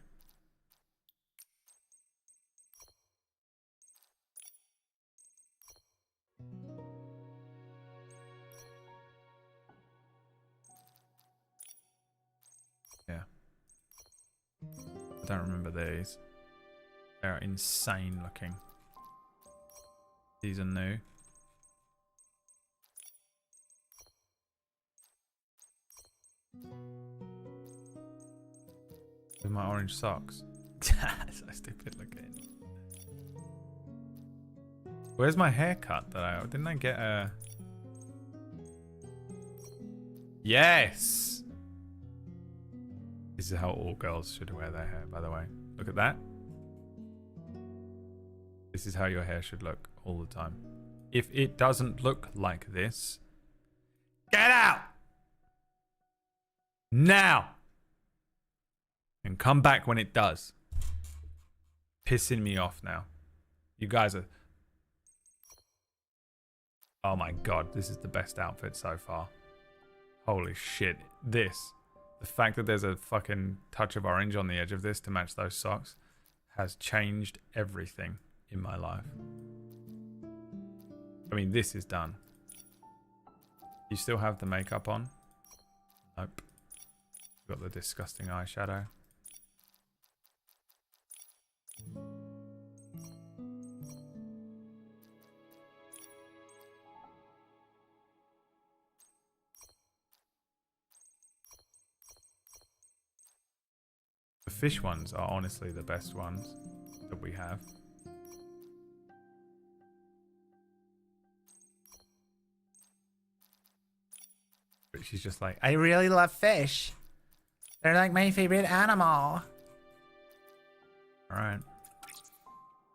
Yeah. I don't remember these. They're insane looking. These are new. With my orange socks. So stupid looking. Where's my haircut that didn't I get a... Yes! This is how all girls should wear their hair, by the way. Look at that. This is how your hair should look all the time. If it doesn't look like this, get out! Now! And come back when it does. Pissing me off now. You guys are... Oh my god, this is the best outfit so far. Holy shit. This. The fact that there's a fucking touch of orange on the edge of this to match those socks has changed everything in my life. I mean, this is done. You still have the makeup on? Nope. Got the disgusting eyeshadow. The fish ones are honestly the best ones that we have. But she's just like, I really love fish. They're like my favorite animal. alright.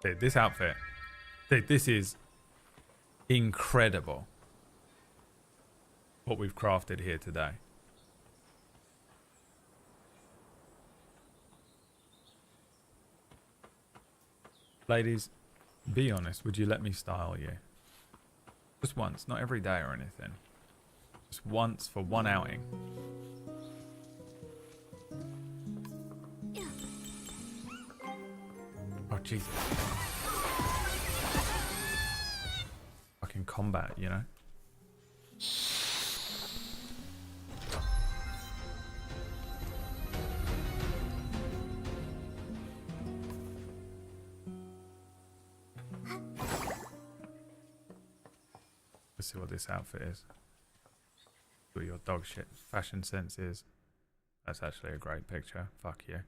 Dude, this outfit. Dude, this is incredible. What we've crafted here today. Ladies, be honest, would you let me style you? Just once, not every day or anything. Just once for one outing. Oh, Jesus. Fucking combat, you know? Let's see what this outfit is. What your dog shit fashion sense is. That's actually a great picture. Fuck you.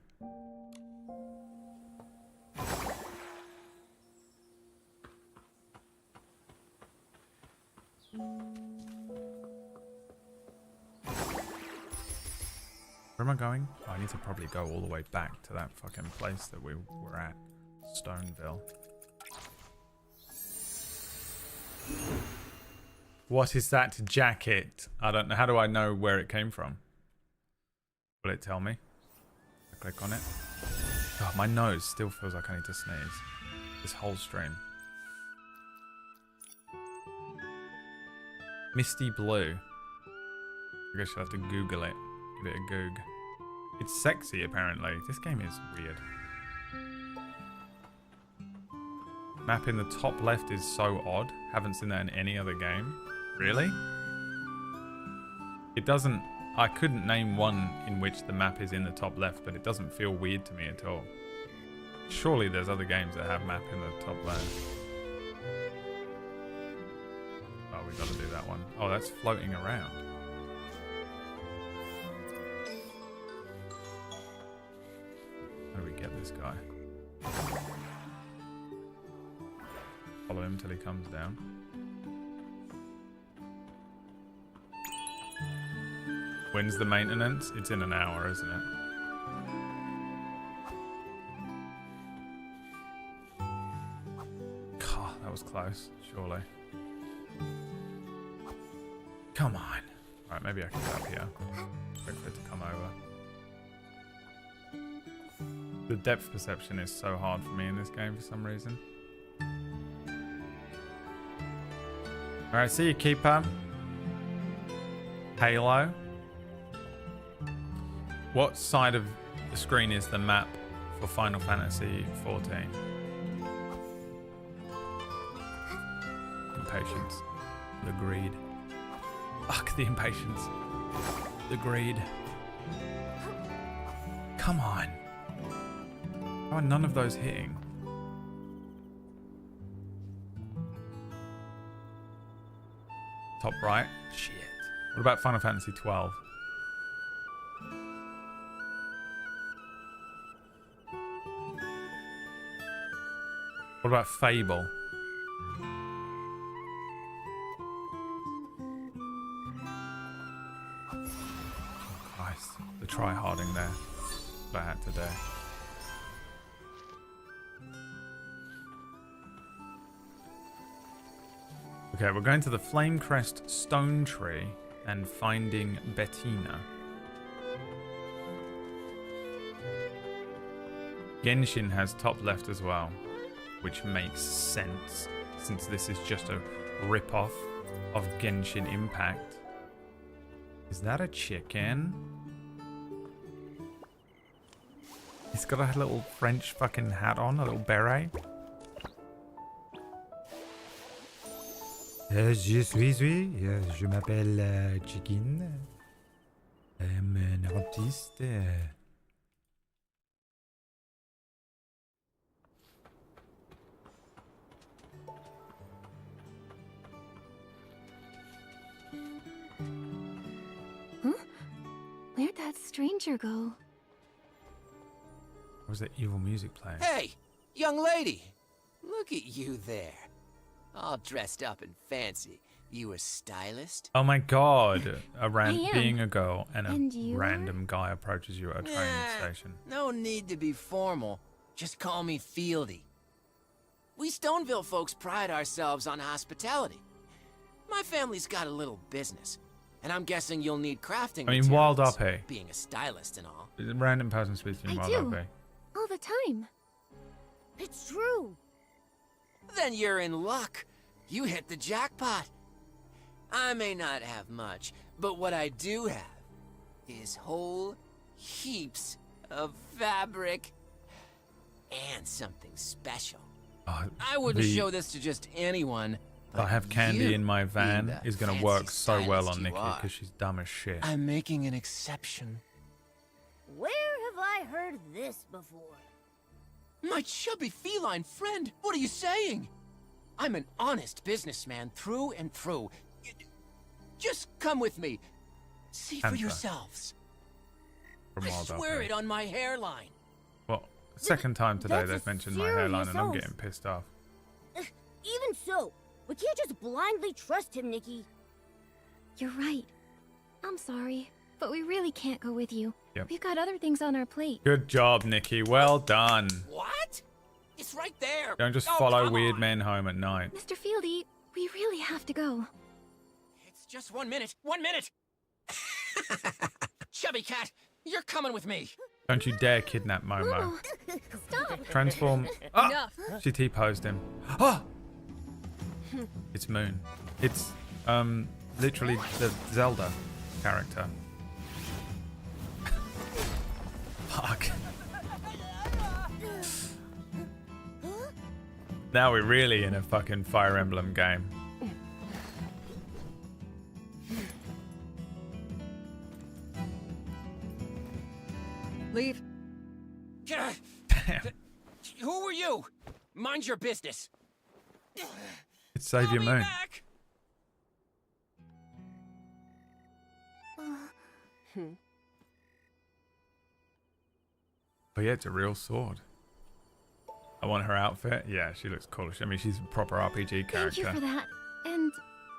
Where am I going? Oh, I need to probably go all the way back to that fucking place that we were at. Stoneville. What is that jacket? I don't know. How do I know where it came from? Will it tell me? I click on it. Oh, my nose still feels like I need to sneeze. This whole stream. Misty blue. I guess you'll have to Google it. Give it a goog. It's sexy, apparently. This game is weird. Map in the top left is so odd. Haven't seen that in any other game. Really? It doesn't... I couldn't name one in which the map is in the top left, but it doesn't feel weird to me at all. Surely there's other games that have map in the top left. Oh, we gotta do that one. Oh, that's floating around. How do we get this guy? Follow him till he comes down. When's the maintenance? It's in an hour, isn't it? God, that was close, surely. Come on. Alright, maybe I can go up here. Wait for it to come over. The depth perception is so hard for me in this game for some reason. Alright, see you, Keeper. Halo. What side of the screen is the map for Final Fantasy 14? Impatience. The greed. Fuck the impatience. The greed. Come on. How are none of those hitting? Top right? Shit. What about Final Fantasy 12? What about Fable? Christ, the try-harding there. What I had to do. Okay, we're going to the Flamecrest Stone Tree and finding Bettina. Genshin has top left as well, which makes sense since this is just a rip-off of Genshin Impact. Is that a chicken? He's got a little French fucking hat on, a little beret. Je m'appelle Chicken. I'm an artiste. Huh? Where'd that stranger go? What was that evil music playing? Hey, young lady! Look at you there. All dressed up and fancy. You a stylist? Oh my god! I am. Being a girl and And you random guy approaches you at a train station. No need to be formal. Just call me Fieldy. We Stoneville folks pride ourselves on hospitality. My family's got a little business, and I'm guessing you'll need crafting I mean, Wild materials, Uppy. being a stylist and all. A random person speaks to you, I Wild do. Uppy. All the time. It's true. Then you're in luck. You hit the jackpot. I may not have much, but what I do have is whole heaps of fabric and something special. I wouldn't show this to just anyone. I have candy you, in my van being the is going to fancy work so well stylist on you Nikki are, because she's dumb as shit. I'm making an exception. Where have I heard this before? My chubby feline friend, what are you saying? I'm an honest businessman through and through. Just come with me. See for Panther. yourselves. From I Wild swear Uppy. it on my hairline. Well, second time today That's a they've mentioned my serious hairline and I'm oath. getting pissed off. Even so, we can't just blindly trust him, Nikki. You're right. I'm sorry, but we really can't go with you. Yep. We've got other things on our plate. Good job, Nikki. Well done. What? It's right there. Don't just Oh, follow come weird on. men home at night. Mr. Fieldy, we really have to go. It's just 1 minute. 1 minute. Chubby cat, you're coming with me. Don't you dare kidnap Momo. Stop! Transform. Ah! She T-posed him. Ah! It's Moon. It's literally the Zelda character. Fuck. Now we're really in a fucking Fire Emblem game. Leave. Damn. Who were you? Mind your business. It's Savior Moon. Back. Oh yeah, it's a real sword. I want her outfit. Yeah, she looks cool. I mean, she's a proper RPG character. Thank you for that. And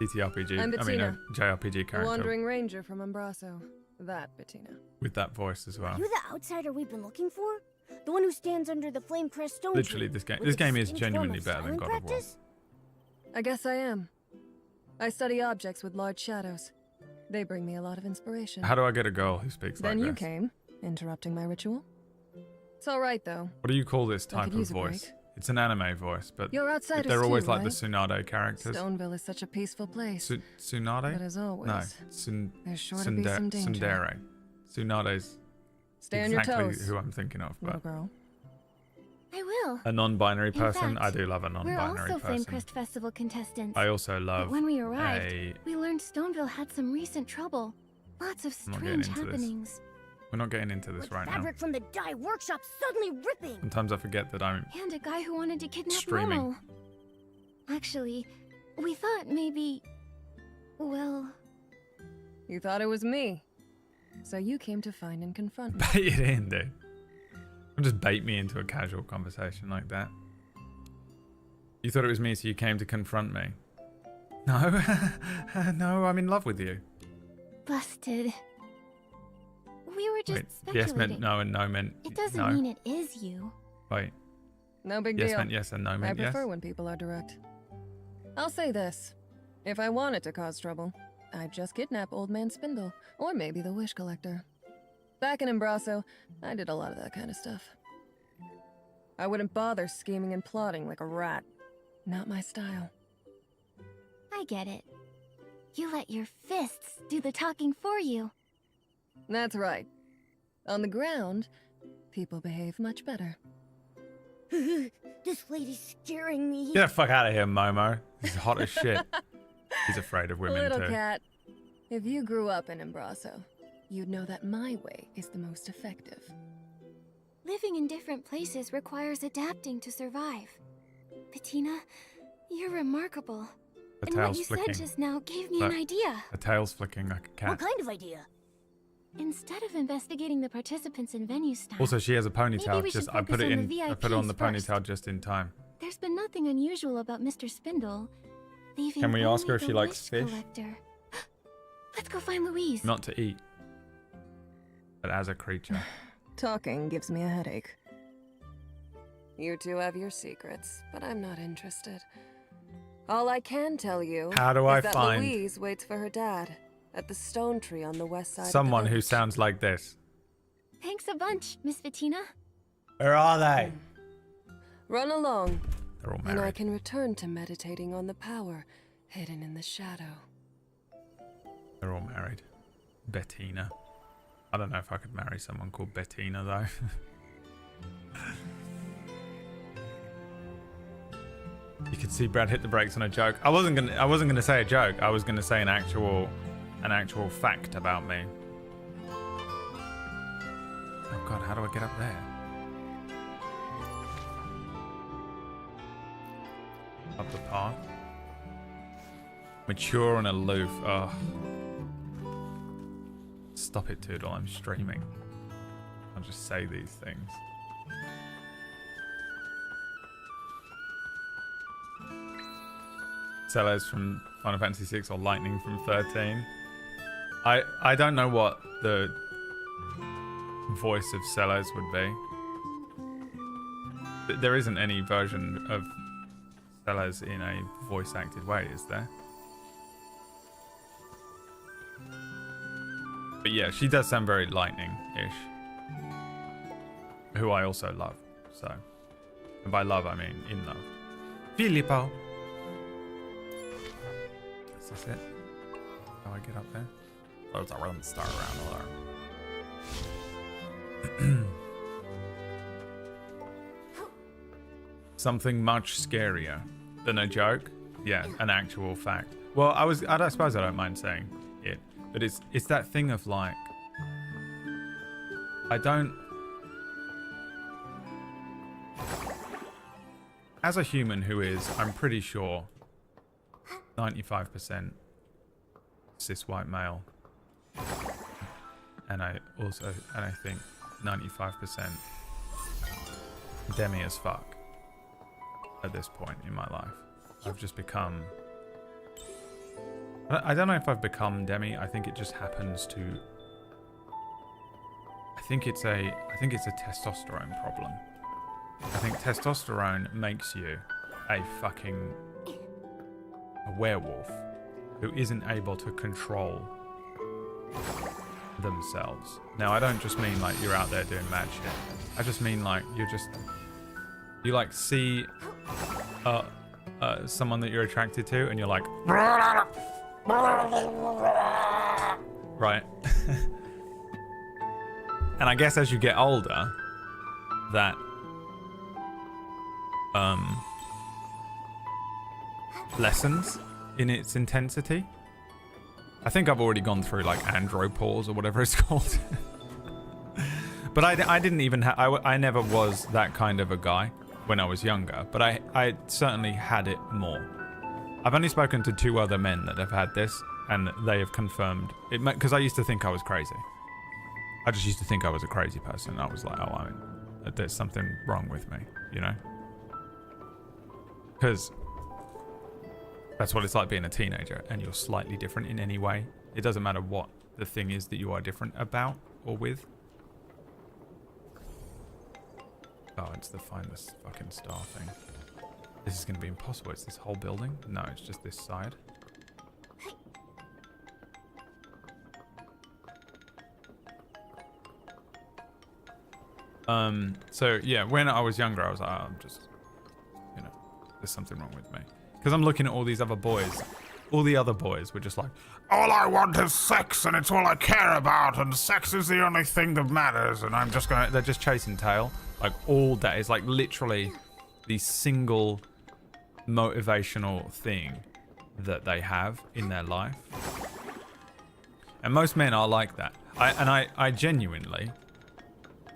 TTRPG. I'm Bettina, JRPG the character. wandering ranger from Umbraso. That Bettina. With that voice as well. Are you the outsider we've been looking for? The one who stands under the Flamecrest stone Literally, tree this game. with This its game is distinct genuinely form of better than styling God of War. practice? I guess I am. I study objects with large shadows. They bring me a lot of inspiration. How do I get a girl who speaks Then like you this? came, interrupting my ritual. It's all right though. What do you call this I type could of use a voice? break. It's an anime voice, but You're outsiders they're always too, like the right? Tsunade characters. Stoneville is such a peaceful place. Tsunade? But as always, No, there's sure to be some danger. Tsundere. Tsunade's Stay on your exactly toes, who I'm thinking of, little but girl. I will. a non-binary In person. fact, I do love a We're non-binary also person. Flamecrest Festival contestants. I also love But when we arrived, a. we learned Stoneville had some recent trouble. Lots of I'm not getting strange into this. happenings. We're not getting into this right now. Fabric from the dye workshop suddenly ripping. Sometimes I forget that I'm. And a guy who wanted to kidnap Streaming. Momo. Actually, we thought maybe... Well... You thought it was me. So you came to find and confront me. Bait it in, dude. Don't just bait me into a casual conversation like that. You thought it was me, so you came to confront me. No, no, I'm in love with you. Busted. We were just Wait, speculating. yes meant no and no meant It doesn't no. mean it is you. Wait. No big Yes deal. meant yes and no I meant yes. prefer when people are direct. I'll say this. If I wanted to cause trouble, I'd just kidnap Old Man Spindle, or maybe the Wish Collector. Back in Embraso, I did a lot of that kind of stuff. I wouldn't bother scheming and plotting like a rat. Not my style. I get it. You let your fists do the talking for you. That's right. On the ground, people behave much better. This lady's scaring me. Get the fuck out of here, Momo. He's hot as shit. He's afraid of women Little too. cat, if you grew up in Embraso, you'd know that my way is the most effective. Living in different places requires adapting to survive. Bettina, you're remarkable. The And what tail's you flicking. said just now gave me Look, an idea. The tail's flicking like a cat. What kind of idea? Instead of investigating the participants in venue style, Also, she has a maybe ponytail. we Just should I put focus it on in. the I put it on the VIPs first. ponytail just in time. There's been nothing unusual about Mr. Spindle, leaving Can we ask her only if she the likes Wish fish? Collector. Let's go find Louise. Not to eat, but as a creature. Talking gives me a headache. You two have your secrets, but I'm not interested. All I can tell you How do I is that find Louise waits for her dad at the stone tree on the west side someone of the who sounds like this? Thanks a bunch, Miss Bettina. Where are they? Run along, They're all and I married. can return to meditating on the power hidden in the shadow. They're all married. Bettina. I don't know if I could marry someone called Bettina though. You could see Brad hit the brakes on a joke. I wasn't gonna say a joke. I was gonna say an actual fact about me. Oh god, how do I get up there? Up the path. Mature and aloof. Ugh. Stop it, Toodle. I'm streaming. I'll just say these things. Celes from Final Fantasy 6 or Lightning from 13. I don't know what the voice of Celes would be. There isn't any version of Celes in a voice acted way, is there? But yeah, she does sound very Lightning-ish. Who I also love, so. And by love, I mean in love. Filippo! Is this it? How I get up there? There's a run star around there. Something much scarier than a joke? Yeah, an actual fact. Well, I suppose I don't mind saying it, but it's that thing of like, as a human who is, I'm pretty sure, 95% cis white male, and I think 95% demi as fuck at this point in my life. I've just become, I don't know if I've become demi. I think it just happens to, I think it's a testosterone problem. I think testosterone makes you a werewolf who isn't able to control themselves. Now, I don't just mean like you're out there doing mad shit. I just mean like you like see someone that you're attracted to and you're like, right. And I guess as you get older, that lessens in its intensity. I think I've already gone through like andropause or whatever it's called. But I didn't even I never was that kind of a guy when I was younger, but I certainly had it more. I've only spoken to 2 other men that have had this, and they have confirmed it, because I used to think I was crazy. I just used to think I was a crazy person. I was like, oh, there's something wrong with me, you know? Because that's what it's like being a teenager, and you're slightly different in any way. It doesn't matter what the thing is that you are different about or with. Oh, it's the find this fucking star thing. This is going to be impossible. It's this whole building? No, it's just this side. So yeah, when I was younger, I was like, oh, I'm just, you know, there's something wrong with me. Because I'm looking at all these other boys. All the other boys were just like, all I want is sex, and it's all I care about, and sex is the only thing that matters, and I'm just going, they're just chasing tail, like all day. It's like literally the single motivational thing that they have in their life. And most men are like that. I genuinely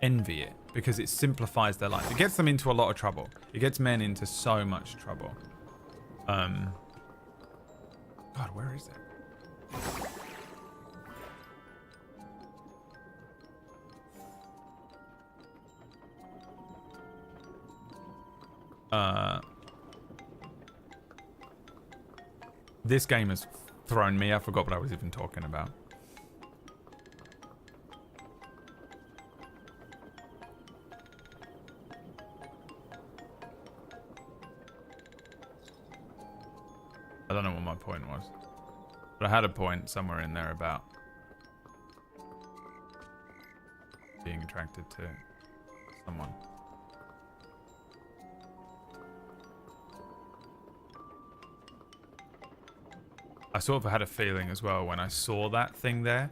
envy it, because it simplifies their life. It gets them into a lot of trouble. It gets men into so much trouble. God, where is it? This game has thrown me. I forgot what I was even talking about. I don't know what my point was. But I had a point somewhere in there about being attracted to someone. I sort of had a feeling as well when I saw that thing there.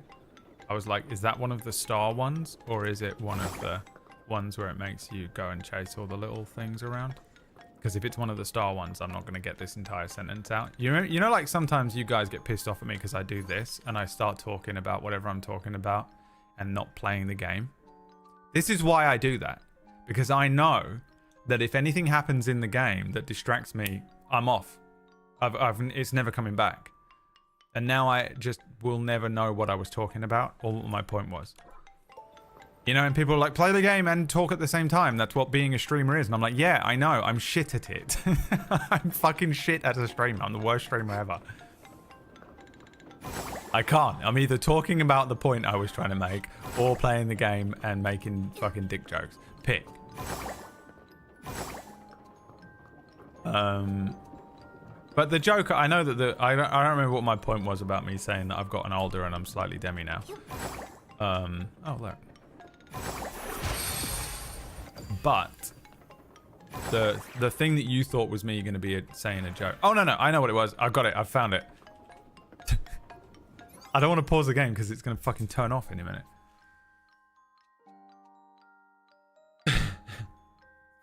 I was like, is that one of the star ones? Or is it one of the ones where it makes you go and chase all the little things around? Because if it's one of the star ones, I'm not going to get this entire sentence out. You know, like sometimes you guys get pissed off at me because I do this and I start talking about whatever I'm talking about and not playing the game. This is why I do that. Because I know that if anything happens in the game that distracts me, I'm off. It's never coming back. And now I just will never know what I was talking about or what my point was. You know, and people are like, play the game and talk at the same time. That's what being a streamer is. And I'm like, yeah, I know. I'm shit at it. I'm fucking shit as a streamer. I'm the worst streamer ever. I can't. I'm either talking about the point I was trying to make or playing the game and making fucking dick jokes. Pick. But the joke, I know that I don't remember what my point was about me saying that I've gotten older and I'm slightly demi now. Oh, look. But the thing that you thought was me going to be saying a joke. Oh, no, I know what it was. I've got it. I've found it. I don't want to pause the game because it's going to fucking turn off in a minute.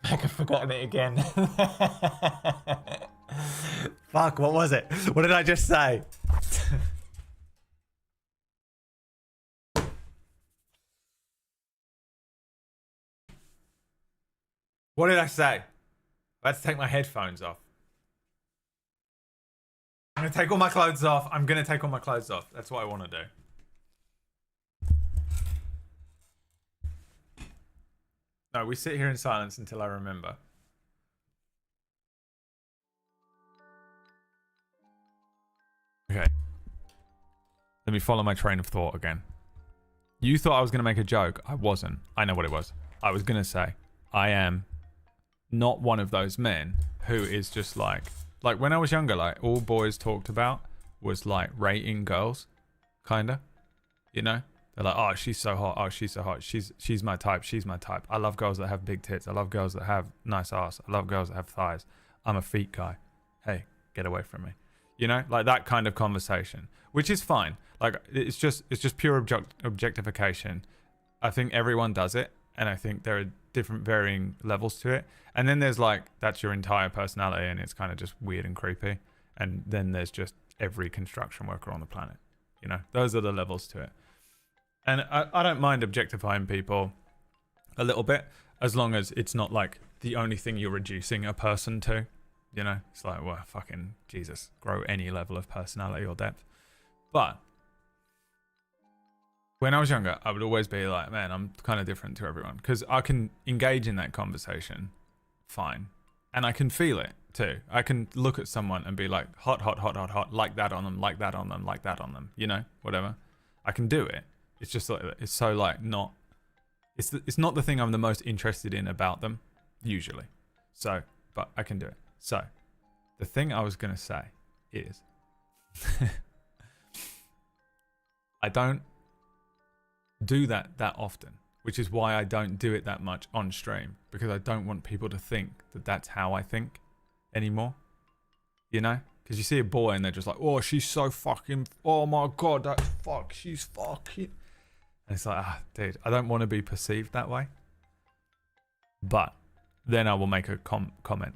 I've forgotten it again. Fuck, what was it? What did I just say? What did I say? I had to take my headphones off. I'm going to take all my clothes off. I'm going to take all my clothes off. That's what I want to do. No, we sit here in silence until I remember. Okay. Let me follow my train of thought again. You thought I was going to make a joke. I wasn't. I know what it was. I was going to say, I am not one of those men who is just like when I was younger, like all boys talked about was like rating girls, kinda, you know? They're like, oh, she's so hot. Oh, she's so hot. She's my type. She's my type. I love girls that have big tits. I love girls that have nice ass. I love girls that have thighs. I'm a feet guy. Hey, get away from me. You know, like that kind of conversation, which is fine. Like it's just pure objectification. I think everyone does it, and I think there are different varying levels to it. And then there's like, that's your entire personality and it's kind of just weird and creepy. And then there's just every construction worker on the planet. You know, those are the levels to it. And I don't mind objectifying people a little bit, as long as it's not like the only thing you're reducing a person to. You know, it's like, well, fucking Jesus, grow any level of personality or depth. But when I was younger, I would always be like, man, I'm kind of different to everyone. Because I can engage in that conversation fine. And I can feel it too. I can look at someone and be like, hot, hot, hot, hot, hot, like that on them, like that on them, like that on them, you know, whatever. I can do it. It's just like, it's so like not, it's not the thing I'm the most interested in about them, usually. So, but I can do it. So, the thing I was going to say is, I don't do that often, which is why I don't do it that much on stream, because I don't want people to think that that's how I think anymore. You know? Because you see a boy and they're just like, oh, she's so fucking, oh my god, that's fuck, she's fucking. And it's like, dude, I don't want to be perceived that way. But then I will make a comment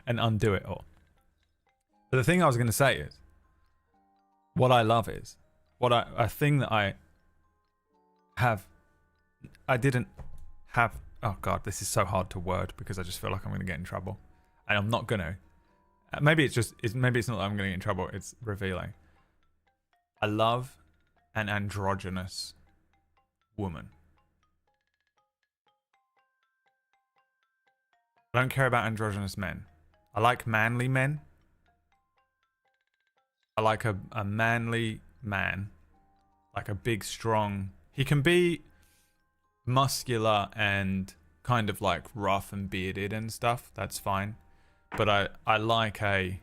and undo it all. But the thing I was going to say is, what I love is, a thing that I didn't have, oh god, this is so hard to word because I just feel like I'm going to get in trouble. And I'm not going to. Maybe it's not that I'm going to get in trouble, it's revealing. I love an androgynous woman. I don't care about androgynous men. I like manly men. I like a manly man. Like a big, strong... He can be muscular and kind of like rough and bearded and stuff. That's fine. But I like a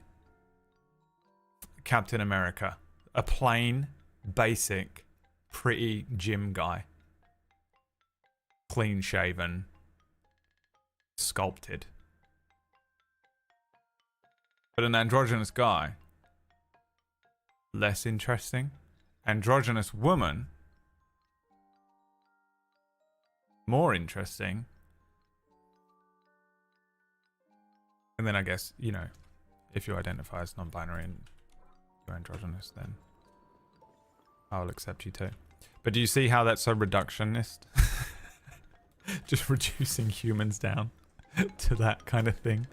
Captain America. A plain, basic, pretty gym guy. Clean shaven. Sculpted. But an androgynous guy, less interesting. Androgynous woman, more interesting. And then I guess, you know, if you identify as non-binary and you're androgynous, then I'll accept you too. But do you see how that's so reductionist? Just reducing humans down to that kind of thing.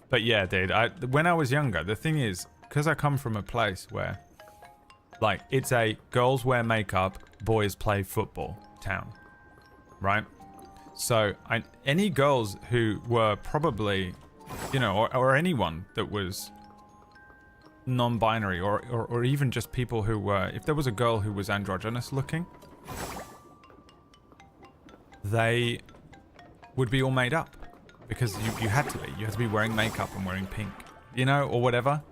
But yeah, dude, when I was younger, the thing is, because I come from a place where, like, it's a girls wear makeup, boys play football town, right? So any girls who were probably, you know, or anyone that was non-binary, or even just people who were, if there was a girl who was androgynous looking, they would be all made up. Because you had to be. You had to be wearing makeup and wearing pink. You know, or whatever.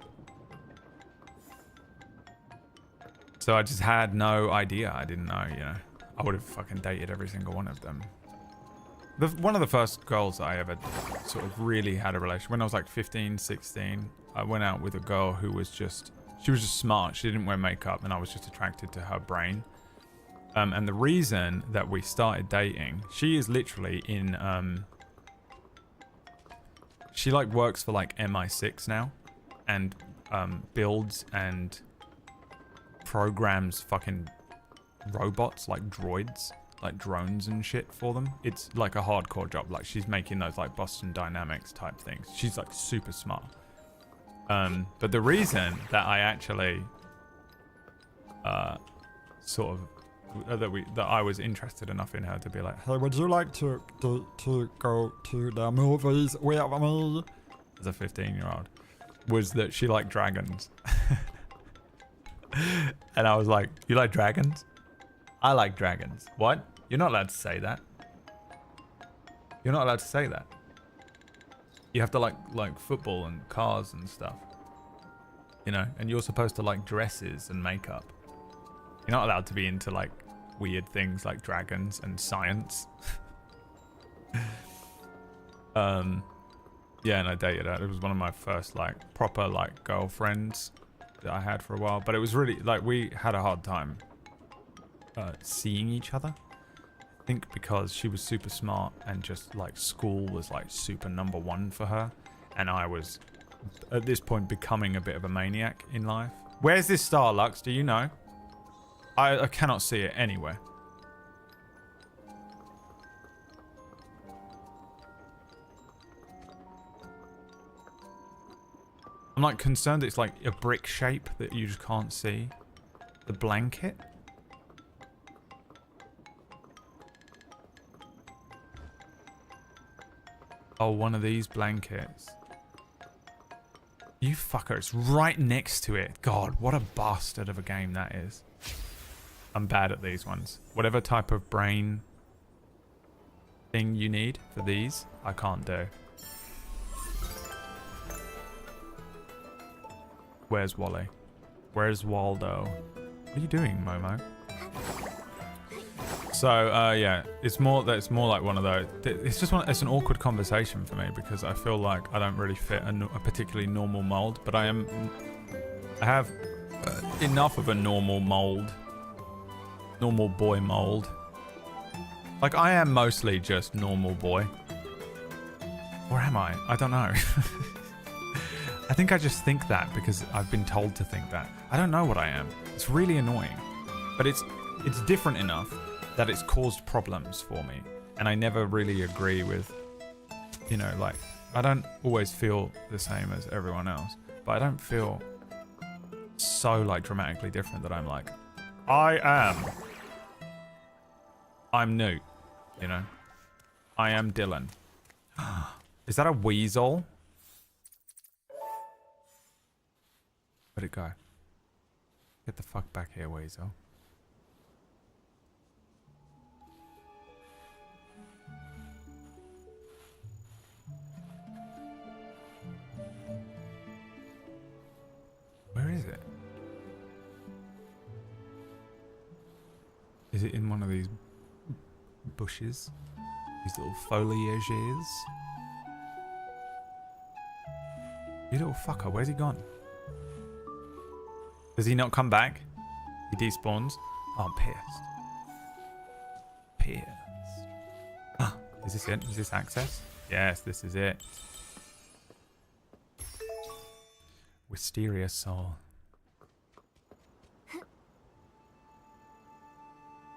So I just had no idea. I didn't know, you know. I would have fucking dated every single one of them. One of the first girls I ever sort of really had a relationship, when I was like 15, 16, I went out with a girl who was just, she was just smart. She didn't wear makeup and I was just attracted to her brain. And the reason that we started dating, she is literally in, she like works for like MI6 now and builds and programs fucking robots, like droids, like drones and shit for them. It's like a hardcore job. Like she's making those like Boston Dynamics type things. She's like super smart. But the reason that I actually sort of that I was interested enough in her to be like, hey, would you like to go to the movies with me? As a 15-year-old, was that she liked dragons. And I was like, you like dragons? I like dragons. What? You're not allowed to say that. You're not allowed to say that. You have to like football and cars and stuff. You know, and you're supposed to like dresses and makeup. You're not allowed to be into like weird things like dragons and science. Yeah, and I dated her. It was one of my first like proper like girlfriends that I had for a while. But it was really like we had a hard time seeing each other. I think because she was super smart and just like school was like super #1 for her. And I was at this point becoming a bit of a maniac in life. Where's this star, Lux? Do you know? I cannot see it anywhere. I'm like concerned that it's like a brick shape that you just can't see. The blanket. Oh, one of these blankets. You fucker, it's right next to it. God, what a bastard of a game that is. I'm bad at these ones. Whatever type of brain thing you need for these, I can't do. Where's Wally? Where's Waldo? What are you doing, Momo? So, yeah, it's more like one of those. It's an awkward conversation for me because I feel like I don't really fit a particularly normal mold, but I have enough of a normal mold, normal boy mold. Like, I am mostly just normal boy. Or am I? I don't know. I think I just think that because I've been told to think that. I don't know what I am. It's really annoying. But it's different enough that it's caused problems for me. And I never really agree with, you know, like, I don't always feel the same as everyone else. But I don't feel so, like, dramatically different that I'm like, I'm Newt, you know? I am Dylan. Is that a weasel? Where'd it go? Get the fuck back here, weasel. Where is it? Is it in one of these bushes? These little foliages? You little fucker, where's he gone? Does he not come back? He despawns? Oh, I'm pissed. Pissed. Ah, is this it? Is this access? Yes, this is it. Wisteria soul.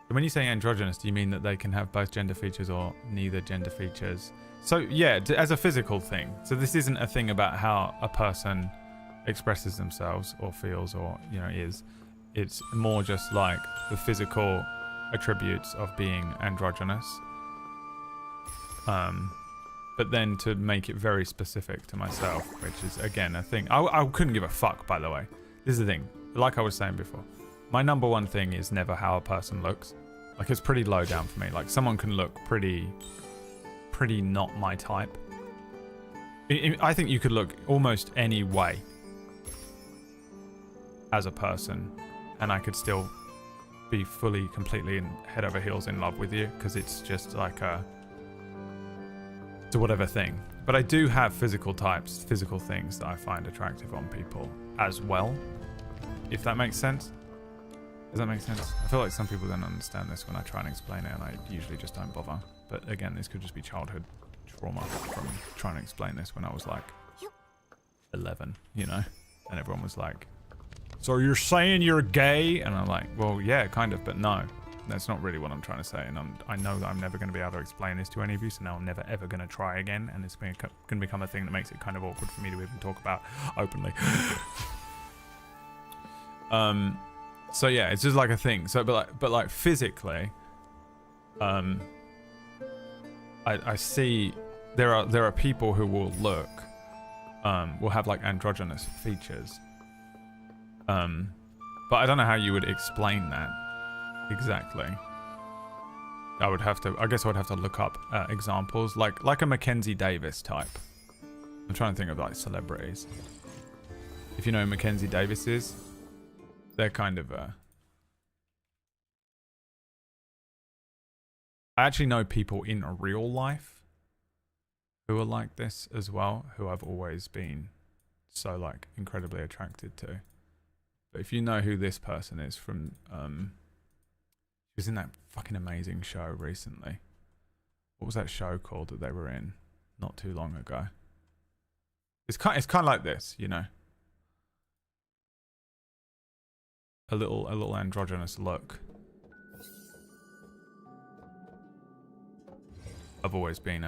When you say androgynous, do you mean that they can have both gender features or neither gender features? So yeah, as a physical thing. So this isn't a thing about how a person expresses themselves or feels or, you know, is. It's more just like the physical attributes of being androgynous. But then to make it very specific to myself, which is, again, a thing. I couldn't give a fuck, by the way. This is the thing. Like I was saying before. My number one thing is never how a person looks. Like, it's pretty low down for me. Like, someone can look pretty not my type. I think you could look almost any way as a person, and I could still be fully, completely, and head over heels in love with you, because it's just like it's a whatever thing. But I do have physical types, physical things that I find attractive on people as well, if that makes sense. Does that make sense? I feel like some people don't understand this when I try and explain it, and I usually just don't bother. But again, this could just be childhood trauma from trying to explain this when I was like 11, you know? And everyone was like, so you're saying you're gay? And I'm like, well, yeah, kind of, but no. That's not really what I'm trying to say. And I know that I'm never going to be able to explain this to any of you, so now I'm never ever going to try again. And it's going to become a thing that makes it kind of awkward for me to even talk about openly. So yeah, it's just like a thing. So, but like physically, I see there are people who will look, will have like androgynous features. But I don't know how you would explain that exactly. I guess I would have to look up examples, like a Mackenzie Davis type. I'm trying to think of like celebrities. If you know who Mackenzie Davis is, they're kind of I actually know people in real life who are like this as well, who I've always been so like incredibly attracted to. But if you know who this person is from, she was in that fucking amazing show recently. What was that show called that they were in not too long ago? It's kind of like this, you know. A little androgynous look. I've always been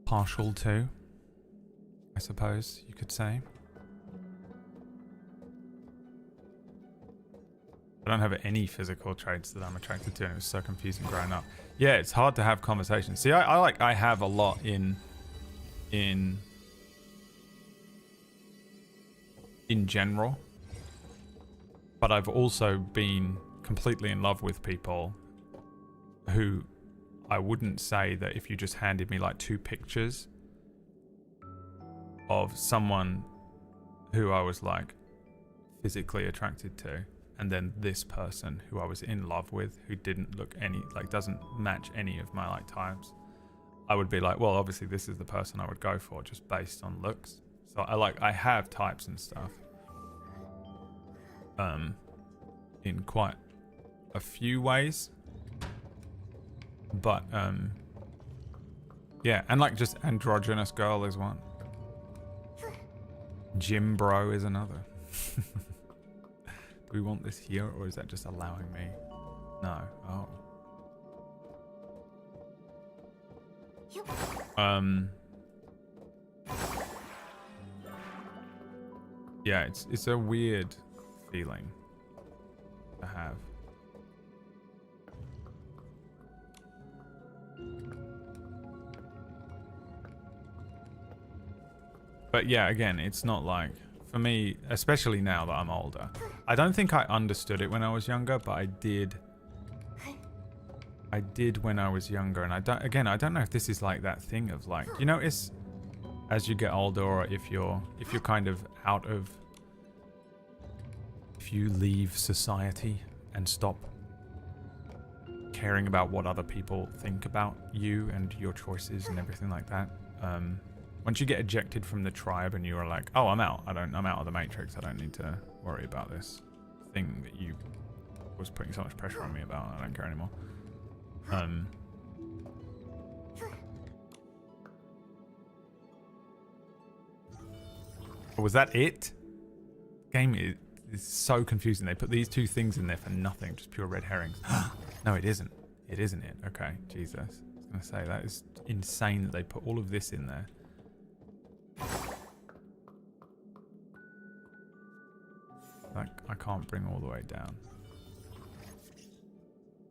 partial to, I suppose you could say. I don't have any physical traits that I'm attracted to, and it was so confusing growing up. Yeah, it's hard to have conversations. See, I have a lot in general. But I've also been completely in love with people who I wouldn't say that if you just handed me like 2 pictures of someone who I was like physically attracted to, and then this person who I was in love with who didn't look doesn't match any of my like types, I would be like, well, obviously this is the person I would go for just based on looks. So I have types and stuff in quite a few ways, but yeah, and like just androgynous girl is one, gym bro is another. Do we want this here, or is that just allowing me? No. Oh. Yeah, it's a weird feeling to have. But yeah, again, it's not like, for me, especially now that I'm older, I don't think I understood it when I was younger, but I did when I was younger. And I don't know if this is like that thing of like, you notice as you get older, or if you're kind of if you leave society and stop caring about what other people think about you and your choices and everything like that, once you get ejected from the tribe and you are like, oh, I'm out of the matrix, I don't need to worry about this thing that you was putting so much pressure on me about, I don't care anymore. Was that it? Game is so confusing. They put these 2 things in there for nothing, just pure red herrings. No, it isn't. It isn't it. Okay, Jesus. I was gonna say, that is insane that they put all of this in there. Like, I can't bring all the way down.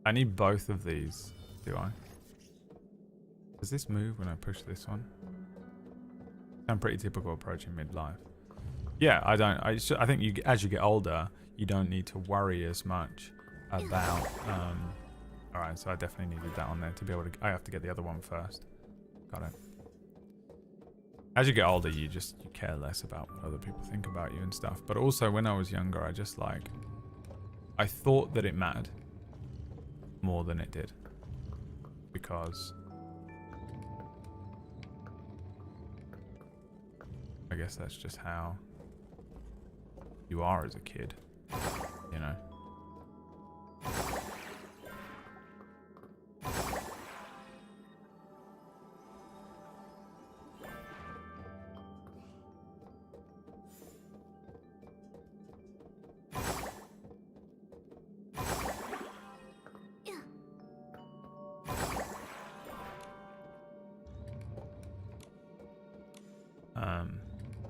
I need both of these, do I? Does this move when I push this one? I'm pretty typical approaching midlife. Yeah, I think as you get older, you don't need to worry as much about... Alright, so I definitely needed that on there to be able to... I have to get the other one first. Got it. As you get older, you care less about what other people think about you and stuff. But also, when I was younger, I just like... I thought that it mattered more than it did. Because... I guess that's just how you are as a kid, you know?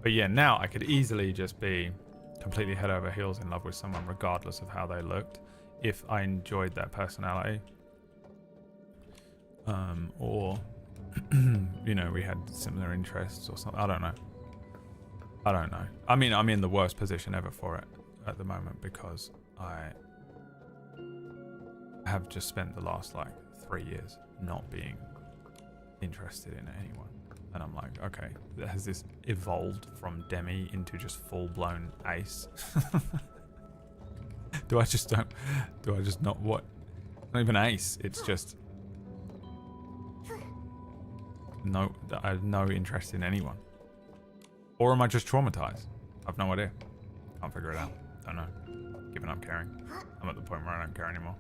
But yeah, now I could easily just be completely head over heels in love with someone regardless of how they looked, if I enjoyed their personality. Or, you know, we had similar interests or something. I don't know. I mean, I'm in the worst position ever for it at the moment because I have just spent the last, like, 3 years not being interested in anyone. And I'm like, okay, has this evolved from Demi into just full-blown ace? Do I just not what? Not even ace, it's just no, I have no interest in anyone. Or am I just traumatized? I've no idea. Can't figure it out. Don't know. Giving up caring. I'm at the point where I don't care anymore.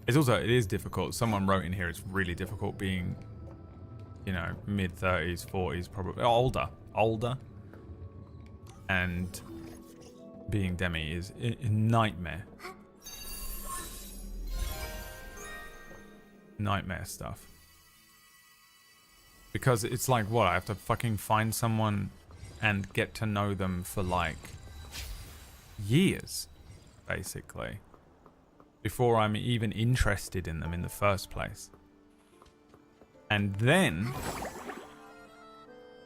It is difficult. Someone wrote in here, it's really difficult being, you know, mid-30s, 40s, probably older, and being Demi is a nightmare. Nightmare stuff. Because it's like, what, I have to fucking find someone and get to know them for like years, basically, before I'm even interested in them in the first place. And then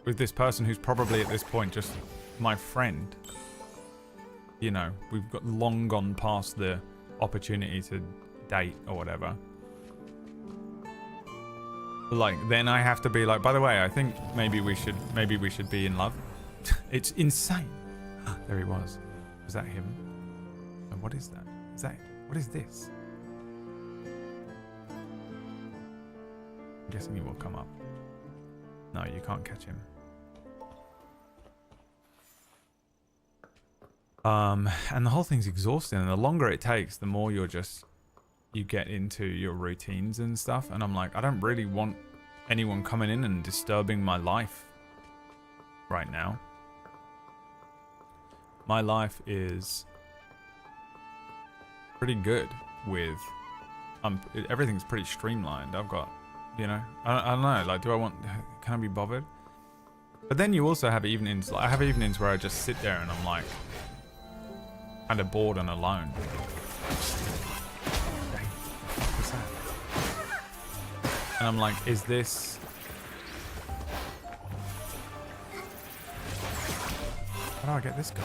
with this person who's probably at this point just my friend. You know, we've got long gone past the opportunity to date or whatever. Like, then I have to be like, by the way, I think maybe we should be in love. It's insane. There he was. Was that him? And what is that? What is this? I'm guessing he will come up. No, you can't catch him. And the whole thing's exhausting, and the longer it takes, the more you get into your routines and stuff, and I'm like, I don't really want anyone coming in and disturbing my life right now. My life is pretty good with, everything's pretty streamlined. I've got, you know, I don't know, like, can I be bothered? But then you also have evenings, like, I have evenings where I just sit there and I'm like, kind of bored and alone. What's that? And I'm like, is this... How do I get this guy?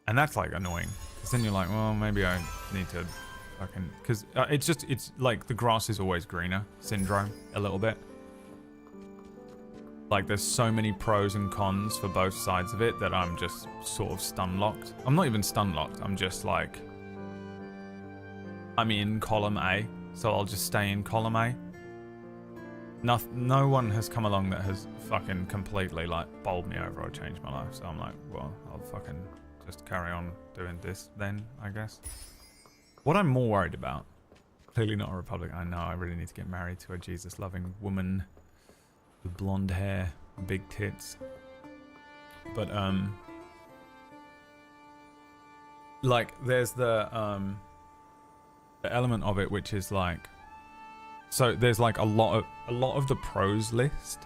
And that's like annoying, because then you're like, well, maybe I need to fucking, because it's like the grass is always greener syndrome a little bit. Like, there's so many pros and cons for both sides of it that I'm just sort of stun-locked. I'm not even stun-locked, I'm just like, I'm in column A, so I'll just stay in column A. No one has come along that has fucking completely, like, bowled me over or changed my life, so I'm like, well, I'll fucking just carry on doing this then, I guess. What I'm more worried about, clearly not a Republican, I know I really need to get married to a Jesus-loving woman with blonde hair, big tits. But, like, there's the element of it which is like, so there's like a lot of the pros list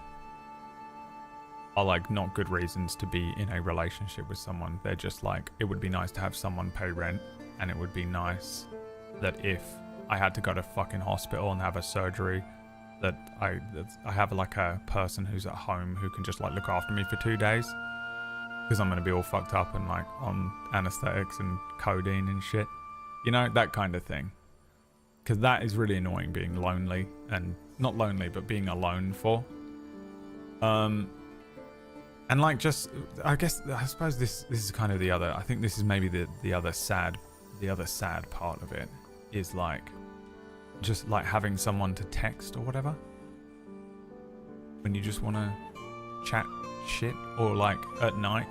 are like not good reasons to be in a relationship with someone. They're just like, it would be nice to have someone pay rent, and it would be nice that if I had to go to fucking hospital and have a surgery, that I have like a person who's at home who can just like look after me for 2 days, because I'm gonna be all fucked up and like on anesthetics and codeine and shit, you know, that kind of thing. Because that is really annoying, being lonely, and not lonely but being alone for. And like, just, I suppose this is kind of the other, I think this is maybe the other sad part of it, is like, just like having someone to text or whatever when you just want to chat shit, or like at night,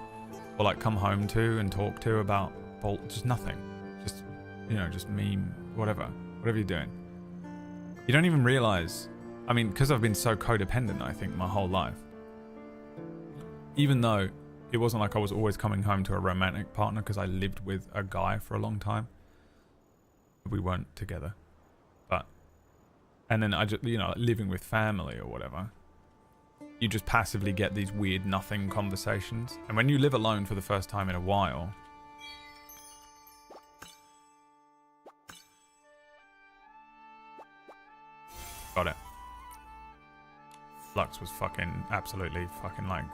or like come home to and talk to about just nothing, just, you know, just meme, whatever you're doing. You don't even realize, I mean, because I've been so codependent, I think, my whole life, even though it wasn't like I was always coming home to a romantic partner, because I lived with a guy for a long time. We weren't together, but, and then I just, you know, living with family or whatever, you just passively get these weird nothing conversations. And when you live alone for the first time in a while, got it. Lux was absolutely like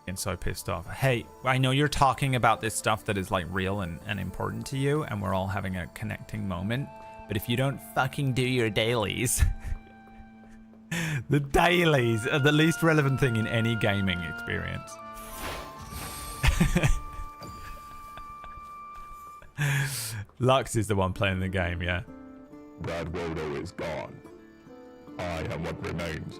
getting so pissed off. Hey, I know you're talking about this stuff that is like real and important to you, and we're all having a connecting moment, but if you don't fucking do your dailies, the dailies are the least relevant thing in any gaming experience. Lux is the one playing the game, yeah. That Roto is gone. I am what remains.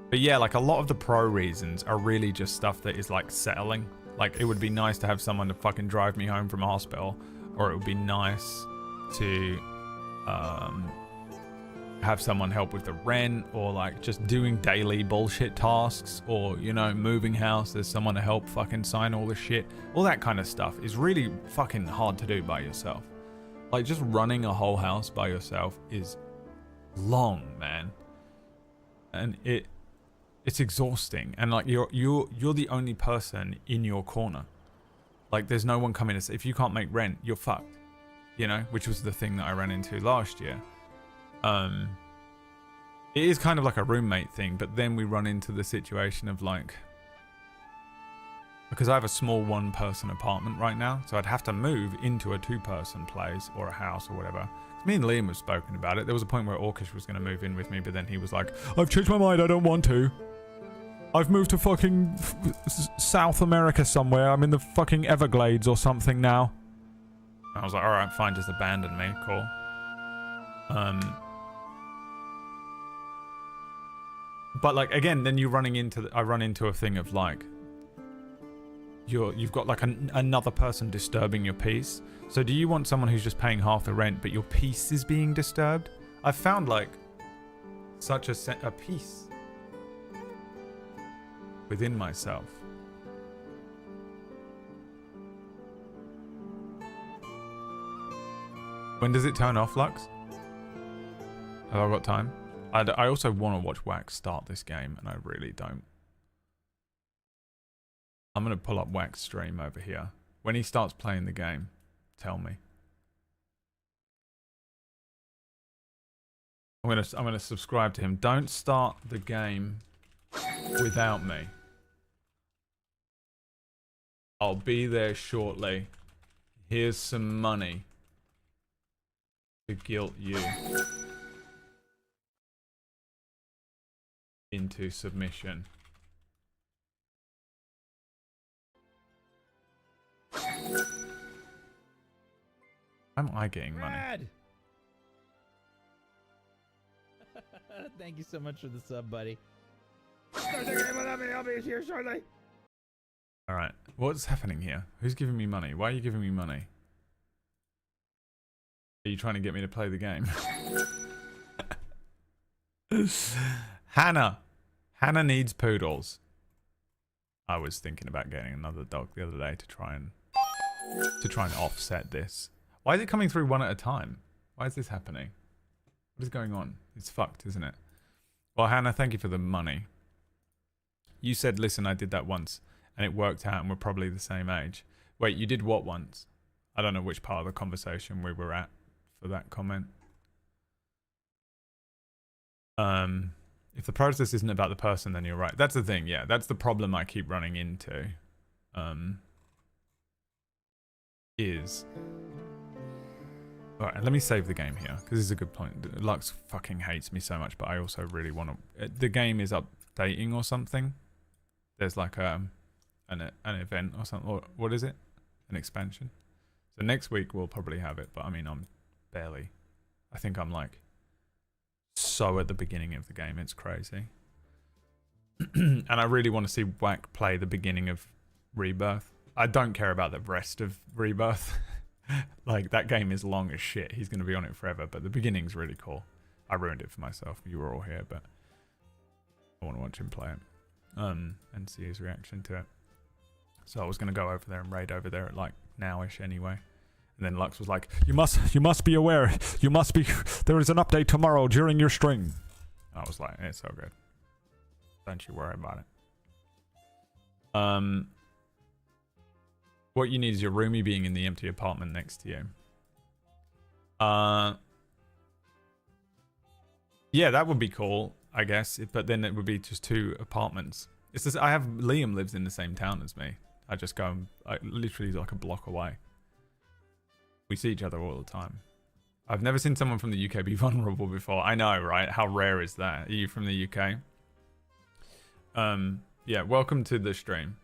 But yeah, like a lot of the pro reasons are really just stuff that is like settling. Like, it would be nice to have someone to fucking drive me home from a hospital, or it would be nice to have someone help with the rent, or like just doing daily bullshit tasks, or, you know, moving house, there's someone to help fucking sign all the shit. All that kind of stuff is really fucking hard to do by yourself. Like, just running a whole house by yourself is long, man. And It's exhausting, and like you're the only person in your corner. Like there's no one coming to say, if you can't make rent, you're fucked. You know, which was the thing that I ran into last year. It is kind of like a roommate thing, but then we run into the situation of like, because I have a small 1-person apartment right now, so I'd have to move into a 2-person place or a house or whatever. Me and Liam have spoken about it. There was a point where Orkish was going to move in with me, but then he was like, I've changed my mind, I don't want to. I've moved to fucking South America somewhere. I'm in the fucking Everglades or something now. I was like, alright, fine, just abandon me. Cool. But like, again, then I run into a thing of like, you've got like another person disturbing your peace. So do you want someone who's just paying half the rent, but your peace is being disturbed? I've found like such a peace within myself. When does it turn off, Lux? Have I got time? I also want to watch Wax start this game, and I really don't. I'm going to pull up Wax stream over here. When he starts playing the game, tell me. I'm gonna subscribe to him. Don't start the game without me. I'll be there shortly. Here's some money to guilt you into submission. Am I getting money? Thank you so much for the sub, buddy. Start the game without me. I'll be here shortly. All right. What's happening here? Who's giving me money? Why are you giving me money? Are you trying to get me to play the game? Hannah. Hannah needs poodles. I was thinking about getting another dog the other day to try and offset this. Why is it coming through one at a time? Why is this happening? What is going on? It's fucked, isn't it? Well, Hannah, thank you for the money. You said, listen, I did that once, and it worked out, and we're probably the same age. Wait, you did what once? I don't know which part of the conversation we were at for that comment. If the process isn't about the person, then you're right. That's the thing, yeah. That's the problem I keep running into. Alright, let me save the game here, because this is a good point. Lux fucking hates me so much, but I also really want to... The game is updating or something. There's like an event or something. Or what is it? An expansion. So next week we'll probably have it, but I mean, I'm barely... I think I'm like so at the beginning of the game, it's crazy. And I really want to see Whack play the beginning of Rebirth. I don't care about the rest of Rebirth. Like, that game is long as shit. He's going to be on it forever, but the beginning's really cool. I ruined it for myself. You were all here, but I want to watch him play it. And see his reaction to it. So I was going to go over there and raid over there at like nowish anyway. And then Lux was like, you must be aware. There is an update tomorrow during your stream. I was like, it's so good. Don't you worry about it. What you need is your roomie being in the empty apartment next to you. Yeah, that would be cool, I guess. But then it would be just 2 apartments. It's just, Liam lives in the same town as me. I just go literally like a block away. We see each other all the time. I've never seen someone from the UK be vulnerable before. I know, right? How rare is that? Are you from the UK? Yeah, welcome to the stream.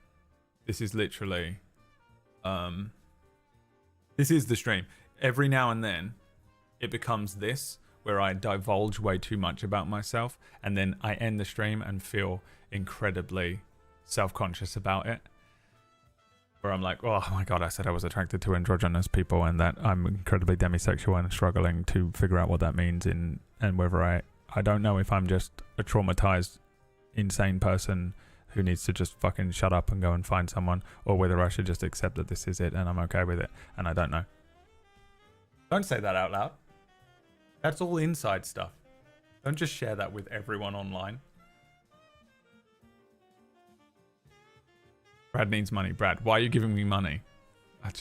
This is literally... this is the stream. Every now and then, it becomes this, where I divulge way too much about myself, and then I end the stream and feel incredibly self-conscious about it. Where I'm like, oh my god, I said I was attracted to androgynous people, and that I'm incredibly demisexual and struggling to figure out what that means, and whether I don't know if I'm just a traumatized, insane person who needs to just fucking shut up and go and find someone, or whether I should just accept that this is it and I'm okay with it, and I don't know. Don't say that out loud. That's all inside stuff. Don't just share that with everyone online. Brad needs money. Brad, why are you giving me money? I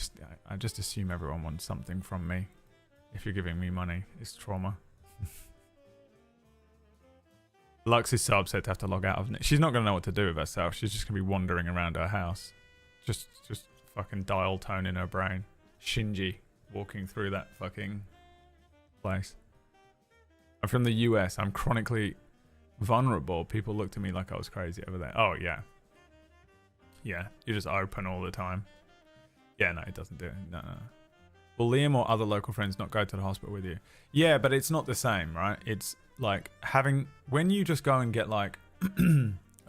just assume everyone wants something from me. If you're giving me money, it's trauma. Lux is so upset to have to log out of it. She's not going to know what to do with herself. She's just going to be wandering around her house. Just fucking dial tone in her brain. Shinji walking through that fucking place. I'm from the US. I'm chronically vulnerable. People looked at me like I was crazy over there. Oh, yeah. Yeah, you're just open all the time. Yeah, no, it doesn't do it. No. Will Liam or other local friends not go to the hospital with you? Yeah, but it's not the same, right? It's like when you just go and get like,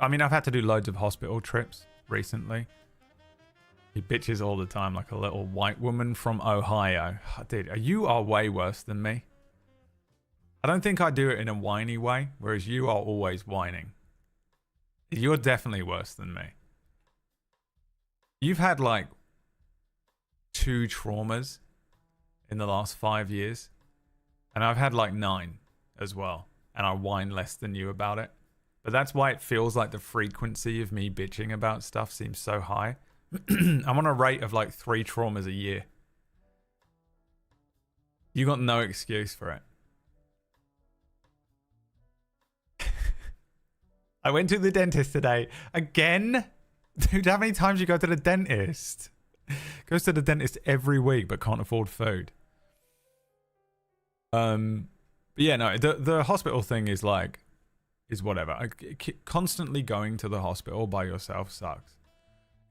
I mean, I've had to do loads of hospital trips recently. He bitches all the time like a little white woman from Ohio. Dude, you are way worse than me. I don't think I do it in a whiny way, whereas you are always whining. You're definitely worse than me. You've had like 2 traumas in the last 5 years, and I've had like 9 as well, and I whine less than you about it. But that's why it feels like the frequency of me bitching about stuff seems so high. I'm on a rate of like 3 traumas a year. You got no excuse for it. I went to the dentist today. Again? Dude, how many times you go to the dentist? Goes to the dentist every week but can't afford food. But yeah, no, the hospital thing is like, is whatever. Constantly going to the hospital by yourself sucks.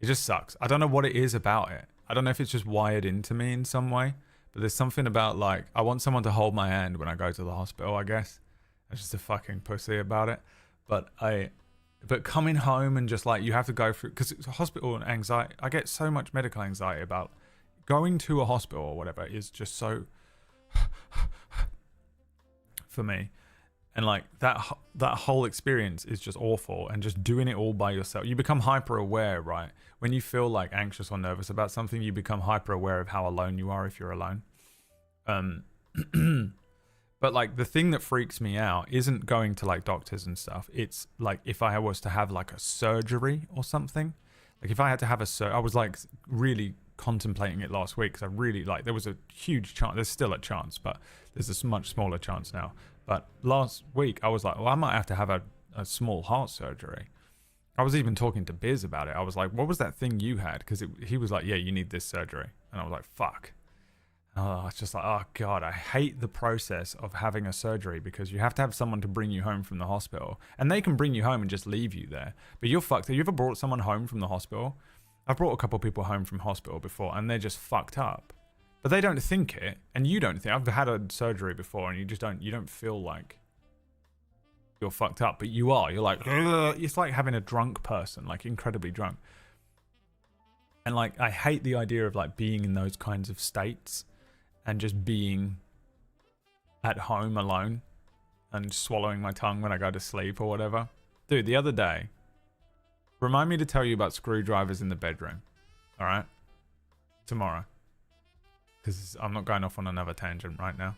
It just sucks. I don't know what it is about it. I don't know if it's just wired into me in some way, but there's something about like, I want someone to hold my hand when I go to the hospital, I guess. I'm just a fucking pussy about it. But coming home and just like, you have to go through, because it's hospital and anxiety. I get so much medical anxiety about going to a hospital or whatever is just so for me. And like that whole experience is just awful, and just doing it all by yourself. You become hyper aware, right? When you feel like anxious or nervous about something, you become hyper aware of how alone you are if you're alone. But like the thing that freaks me out isn't going to like doctors and stuff. It's like if I was to have like a surgery or something. Like if I had to have I was like really contemplating it last week, because I really like, there was a huge chance, there's still a chance, but there's a much smaller chance now. But last week I was like, well, I might have to have a small heart surgery. I was even talking to Biz about it. I was like, what was that thing you had? Because he was like, yeah, you need this surgery. And I was like, fuck. Oh, it's just like, oh God, I hate the process of having a surgery, because you have to have someone to bring you home from the hospital, and they can bring you home and just leave you there. But you're fucked. Have you ever brought someone home from the hospital? I've brought a couple of people home from hospital before, and they're just fucked up. But they don't think it, and you don't think. I've had a surgery before, and you don't feel like you're fucked up, but you are. You're like, ugh. It's like having a drunk person, like incredibly drunk. And like, I hate the idea of like being in those kinds of states and just being at home alone and swallowing my tongue when I go to sleep or whatever. Dude, the other day, remind me to tell you about screwdrivers in the bedroom. All right? Tomorrow. Because I'm not going off on another tangent right now.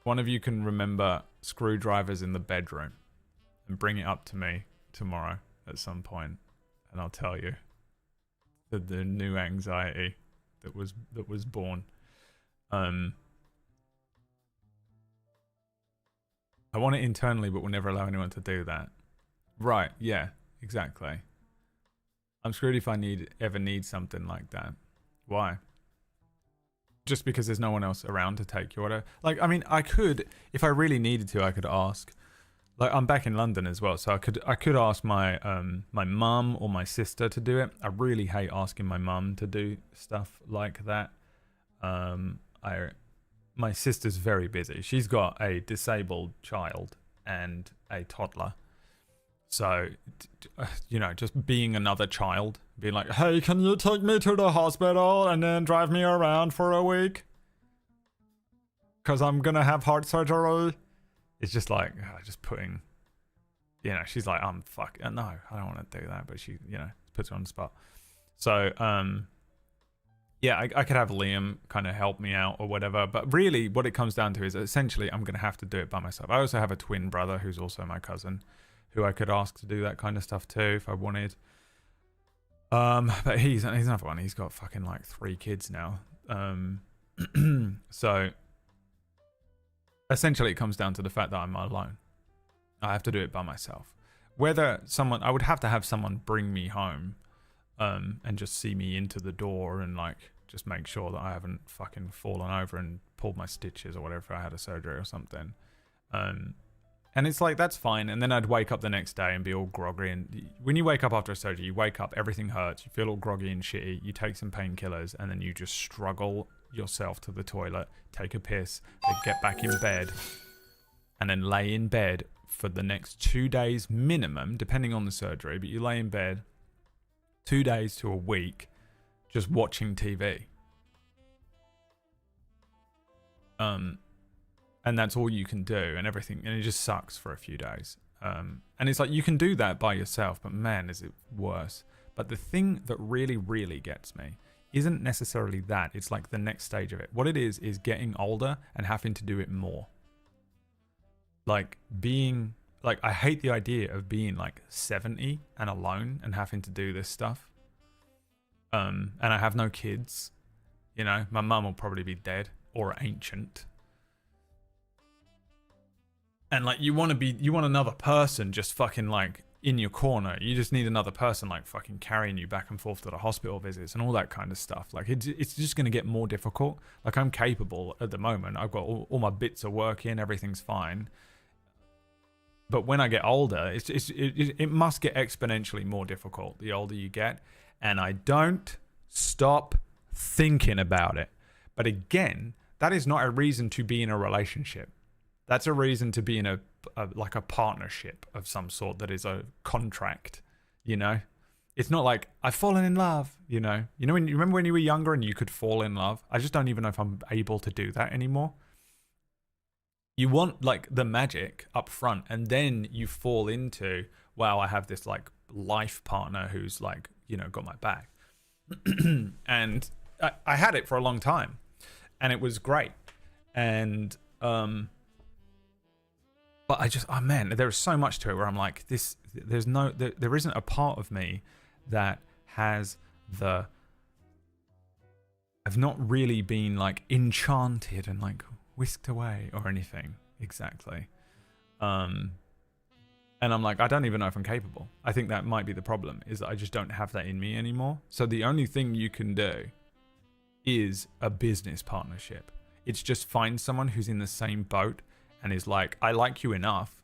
One of you can remember screwdrivers in the bedroom and bring it up to me tomorrow at some point, and I'll tell you the new anxiety that was born. I want it internally, but we'll never allow anyone to do that. Right? Yeah, exactly. I'm screwed if I ever need something like that. Why? Just because there's no one else around to take your order. Like, I mean, I could, if I really needed to, I could ask. Like, I'm back in London as well, so I could ask my my mum or my sister to do it. I really hate asking my mum to do stuff like that. My sister's very busy. She's got a disabled child and a toddler. So, you know, just being another child, being like, hey, can you take me to the hospital and then drive me around for a week? Because I'm going to have heart surgery. It's just like, just putting, you know, she's like, no, I don't want to do that. But she, you know, puts her on the spot. So, yeah, I could have Liam kind of help me out or whatever. But really what it comes down to is essentially I'm going to have to do it by myself. I also have a twin brother who's also my cousin, who I could ask to do that kind of stuff too if I wanted. But he's another one. He's got fucking like 3 kids now. So essentially it comes down to the fact that I'm alone. I have to do it by myself. Whether I would have to have someone bring me home, and just see me into the door and like just make sure that I haven't fucking fallen over and pulled my stitches or whatever if I had a surgery or something. And it's like, that's fine. And then I'd wake up the next day and be all groggy. And when you wake up after a surgery, you wake up, everything hurts, you feel all groggy and shitty, you take some painkillers, and then you just struggle yourself to the toilet, take a piss, then get back in bed, and then lay in bed for the next 2 days minimum, depending on the surgery, but you lay in bed 2 days to a week just watching TV. And that's all you can do, and everything, and it just sucks for a few days. And it's like, you can do that by yourself, but man, is it worse. But the thing that really, really gets me isn't necessarily that. It's like the next stage of it. What it is getting older and having to do it more. Like I hate the idea of being like 70 and alone and having to do this stuff. And I have no kids. You know, my mum will probably be dead or ancient. And like, you want another person just fucking like in your corner. You just need another person like fucking carrying you back and forth to the hospital visits and all that kind of stuff. Like, it's just going to get more difficult. Like, I'm capable at the moment. I've got all my bits are working. Everything's fine. But when I get older, it must get exponentially more difficult the older you get. And I don't stop thinking about it. But again, that is not a reason to be in a relationship. That's a reason to be in a partnership of some sort that is a contract, you know? It's not like, I've fallen in love, you know? You remember when you were younger and you could fall in love? I just don't even know if I'm able to do that anymore. You want like the magic up front, and then you fall into, wow, I have this like life partner who's like, you know, got my back. And I had it for a long time, and it was great. And but I just, oh man, there is so much to it where I'm like, there isn't a part of me that has I've not really been like enchanted and like whisked away or anything exactly. And I'm like, I don't even know if I'm capable. I think that might be the problem, is that I just don't have that in me anymore. So the only thing you can do is a business partnership. It's just find someone who's in the same boat and is like, I like you enough.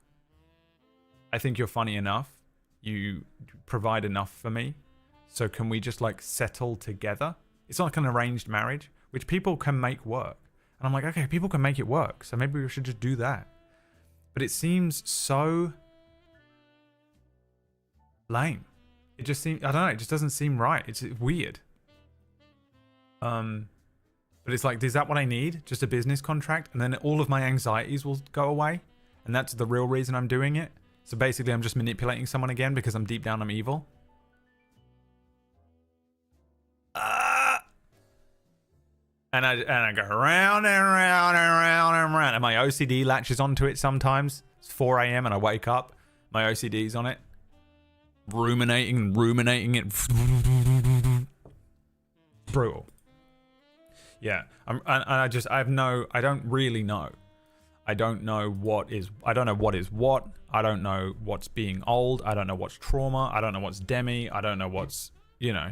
I think you're funny enough. You provide enough for me. So can we just like settle together? It's like an arranged marriage, which people can make work. And I'm like, okay, people can make it work. So maybe we should just do that. But it seems so lame. It just seems, I don't know, it just doesn't seem right. It's weird. But it's like, is that what I need? Just a business contract? And then all of my anxieties will go away? And that's the real reason I'm doing it? So basically I'm just manipulating someone again because I'm deep down I'm evil? And I go around and around and around and around. And my OCD latches onto it sometimes. It's 4 a.m. and I wake up. My OCD's on it. Ruminating it. Brutal. Yeah. I don't really know. I don't know what is what. I don't know what's being old. I don't know what's trauma. I don't know what's demi. I don't know what's, you know.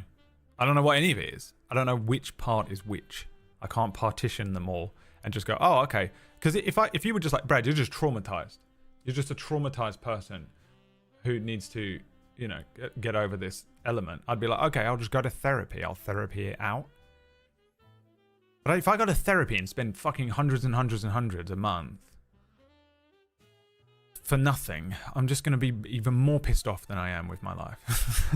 I don't know what any of it is. I don't know which part is which. I can't partition them all and just go, oh, okay. Because if you were just like, Brad, you're just traumatized. You're just a traumatized person who needs to, you know, get over this element. I'd be like, okay, I'll just go to therapy. I'll therapy it out. But if I go to therapy and spend fucking hundreds and hundreds and hundreds a month for nothing, I'm just going to be even more pissed off than I am with my life.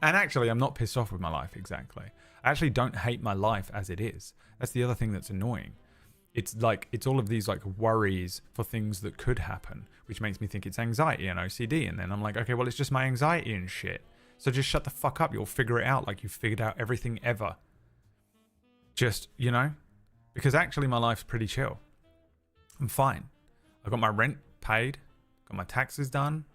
And actually, I'm not pissed off with my life, exactly. I actually don't hate my life as it is. That's the other thing that's annoying. It's like, it's all of these like worries for things that could happen, which makes me think it's anxiety and OCD. And then I'm like, okay, well, it's just my anxiety and shit. So just shut the fuck up. You'll figure it out like you've figured out everything ever. Just, you know, because actually my life's pretty chill. I'm fine. I got my rent paid, got my taxes done.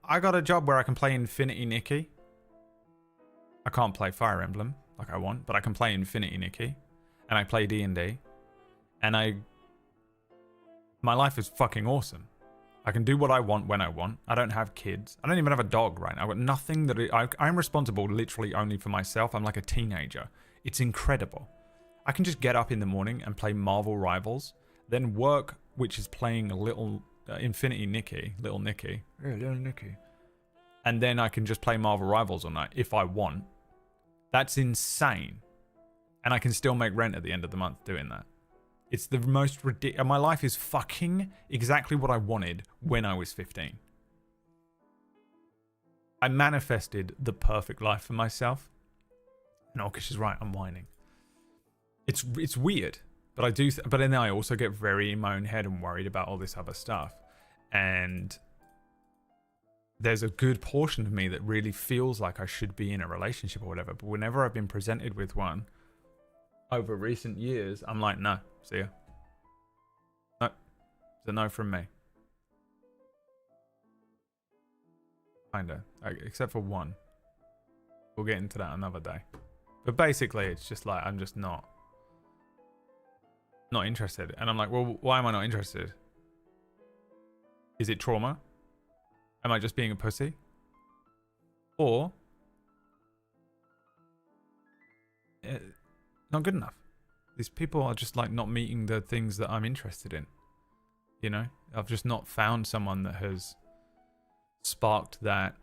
I got a job where I can play Infinity Nikki. I can't play Fire Emblem like I want, but I can play Infinity Nikki. And I play D&D. And my life is fucking awesome. I can do what I want when I want. I don't have kids. I don't even have a dog right now. I've got nothing that... I'm responsible literally only for myself. I'm like a teenager. It's incredible. I can just get up in the morning and play Marvel Rivals. Then work, which is playing a little... Infinity Nikki. Little Nikki. Yeah, little Nikki. And then I can just play Marvel Rivals all night if I want. That's insane. And I can still make rent at the end of the month doing that. It's the most ridiculous. My life is fucking exactly what I wanted when I was 15. I manifested the perfect life for myself. No, because she's right. I'm whining. It's weird, but I do. But then I also get very in my own head and worried about all this other stuff. And there's a good portion of me that really feels like I should be in a relationship or whatever. But whenever I've been presented with one over recent years, I'm like, no, see ya. No, it's a no from me. Kinda, except for one. We'll get into that another day. But basically, it's just like, I'm just not interested. And I'm like, well, why am I not interested? Is it trauma? Am I just being a pussy? Or not good enough. These people are just like not meeting the things that I'm interested in. You know? I've just not found someone that has sparked that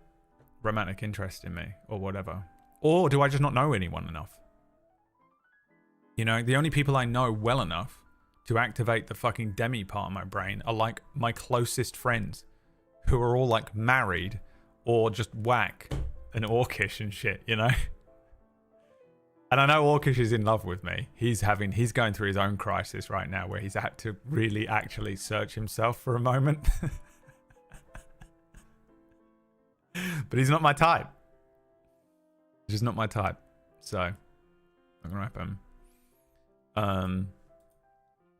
romantic interest in me or whatever. Or do I just not know anyone enough? You know, the only people I know well enough to activate the fucking demi part of my brain are like my closest friends who are all like married or just whack and Orcish and shit, you know? And I know Orcish is in love with me. He's going through his own crisis right now where he's had to really actually search himself for a moment. But he's not my type. He's just not my type. So, I'm gonna wrap him.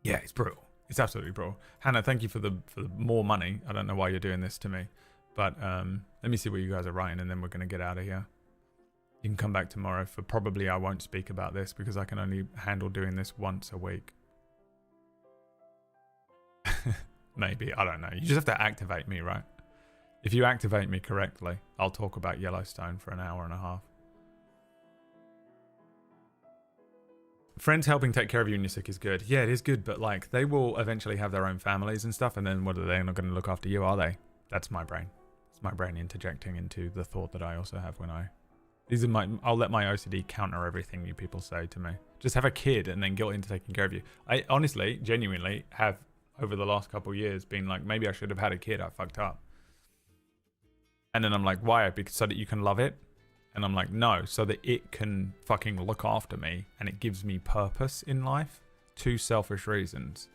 Yeah, it's brutal. It's absolutely brutal. Hannah, thank you for the more money. I don't know why you're doing this to me. But let me see what you guys are writing and then we're gonna get out of here. You can come back tomorrow for probably I won't speak about this because I can only handle doing this once a week. Maybe, I don't know. You just have to activate me, right? If you activate me correctly, I'll talk about Yellowstone for an hour and a half. Friends helping take care of you when you're sick is good. Yeah, it is good, but like they will eventually have their own families and stuff, and then what are they not going to look after you, are they? That's my brain. It's my brain interjecting into the thought that I also have when I'll let my OCD counter everything you people say to me. Just have a kid and then guilt into taking care of you. I honestly, genuinely have over the last couple of years been like, maybe I should have had a kid. I fucked up. And then I'm like, why? Because so that you can love it. And I'm like, no, so that it can fucking look after me and it gives me purpose in life. 2 selfish reasons.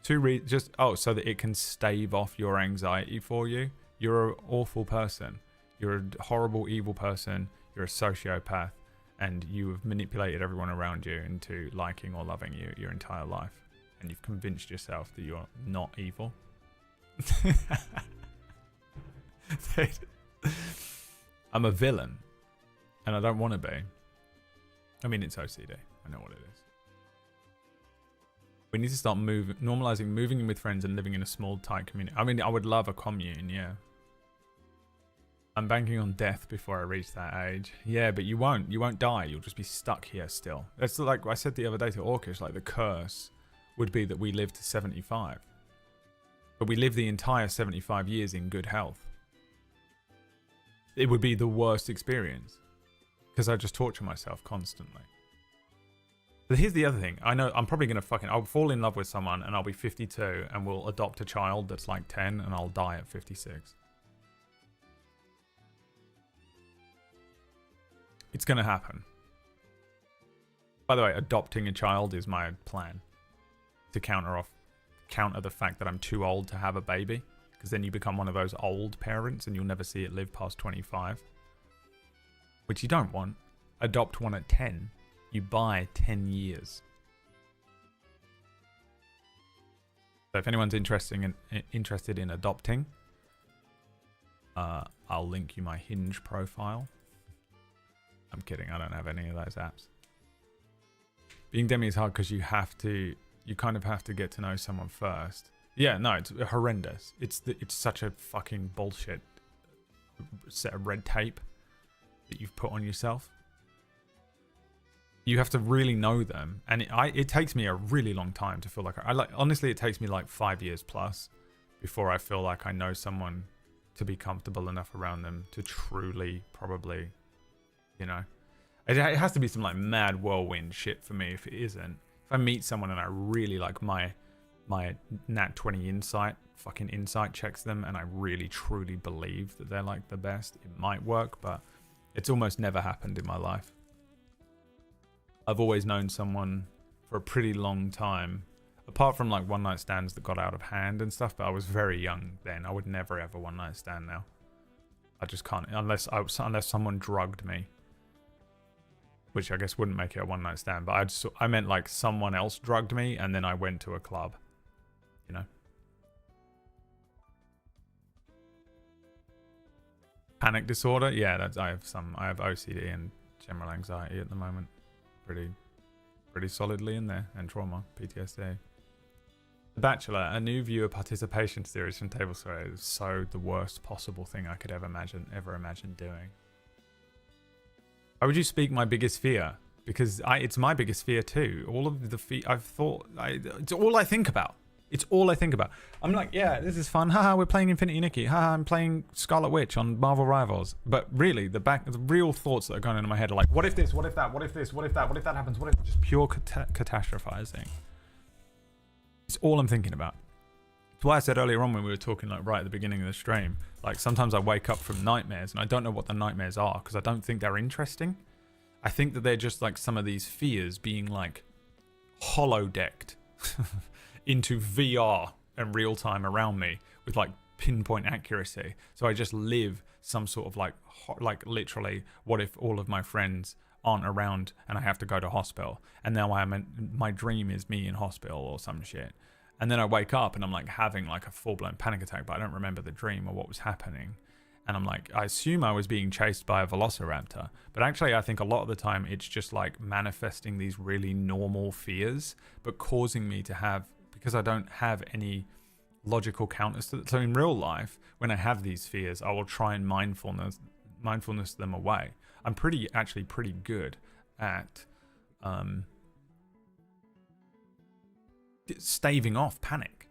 So that it can stave off your anxiety for you. You're an awful person. You're a horrible, evil person. You're a sociopath. And you have manipulated everyone around you into liking or loving you your entire life. And you've convinced yourself that you're not evil. I'm a villain. And I don't want to be. I mean, it's OCD. I know what it is. We need to start normalizing moving in with friends and living in a small, tight community. I mean, I would love a commune, yeah. I'm banking on death before I reach that age. Yeah, but you won't. You won't die. You'll just be stuck here still. That's like I said the other day to Orcish, like the curse would be that we live to 75. But we live the entire 75 years in good health. It would be the worst experience. Because I just torture myself constantly. But here's the other thing. I know I'm probably going to I'll fall in love with someone and I'll be 52 and we'll adopt a child that's like 10 and I'll die at 56. It's going to happen. By the way, adopting a child is my plan. To counter the fact that I'm too old to have a baby. Because then you become one of those old parents and you'll never see it live past 25. Which you don't want. Adopt one at 10. You buy 10 years. So if anyone's interested in adopting, I'll link you my Hinge profile. I'm kidding, I don't have any of those apps. Being demi is hard because you kind of have to get to know someone first. Yeah, no, it's horrendous. It's such a fucking bullshit set of red tape that you've put on yourself. You have to really know them, and it takes me a really long time to feel like honestly, it takes me like 5 years plus before I feel like I know someone to be comfortable enough around them to truly probably, you know, it has to be some like mad whirlwind shit for me. If it isn't, if I meet someone and I really like my nat 20 insight checks them, and I really truly believe that they're like the best, it might work, but it's almost never happened in my life. I've always known someone for a pretty long time, apart from like one night stands that got out of hand and stuff, but I was very young then. I would never ever one night stand now. I just can't, unless someone drugged me, which I guess wouldn't make it a one night stand, but I meant like someone else drugged me and then I went to a club, you know. Panic disorder, yeah, I have OCD and general anxiety at the moment. Pretty solidly in there, and trauma, PTSD. The Bachelor, a new viewer participation series from Table Story, is so the worst possible thing I could ever imagine doing. Why would you speak my biggest fear? Because it's my biggest fear too. All of the fear it's all I think about. It's all I think about. I'm like, yeah, this is fun. Haha, we're playing Infinity Nikki. Haha, I'm playing Scarlet Witch on Marvel Rivals. But really, the real thoughts that are going into my head are like, what if this? What if that? What if this? What if that? What if that happens? What if just pure catastrophizing? It's all I'm thinking about. It's why I said earlier on when we were talking like right at the beginning of the stream, like sometimes I wake up from nightmares and I don't know what the nightmares are because I don't think they're interesting. I think that they're just like some of these fears being like holodecked into VR and real time around me with like pinpoint accuracy. So I just live some sort of like literally, what if all of my friends aren't around and I have to go to hospital, and now my dream is me in hospital or some shit. And then I wake up and I'm like having like a full-blown panic attack, but I don't remember the dream or what was happening. And I'm like, I assume I was being chased by a velociraptor, but actually I think a lot of the time it's just like manifesting these really normal fears, but causing me to have, because I don't have any logical counters to it. So in real life, when I have these fears, I will try and mindfulness them away. I'm actually pretty good at staving off panic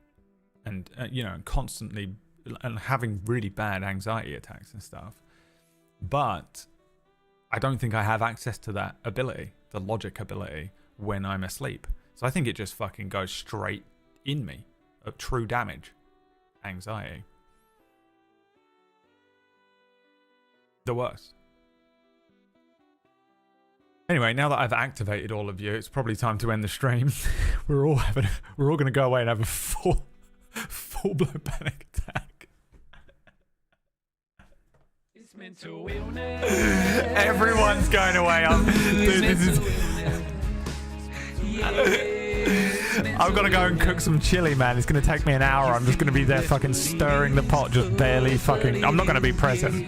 and you know, constantly and having really bad anxiety attacks and stuff. But I don't think I have access to that ability, the logic ability, when I'm asleep. So I think it just fucking goes straight in me of true damage. Anxiety. The worst. Anyway, now that I've activated all of you, it's probably time to end the stream. we're all going to go away and have a full-blown panic attack. It's mental illness. Everyone's going away. I've got to go and cook some chili, man. It's going to take me an hour. I'm just going to be there fucking stirring the pot, just barely fucking... I'm not going to be present.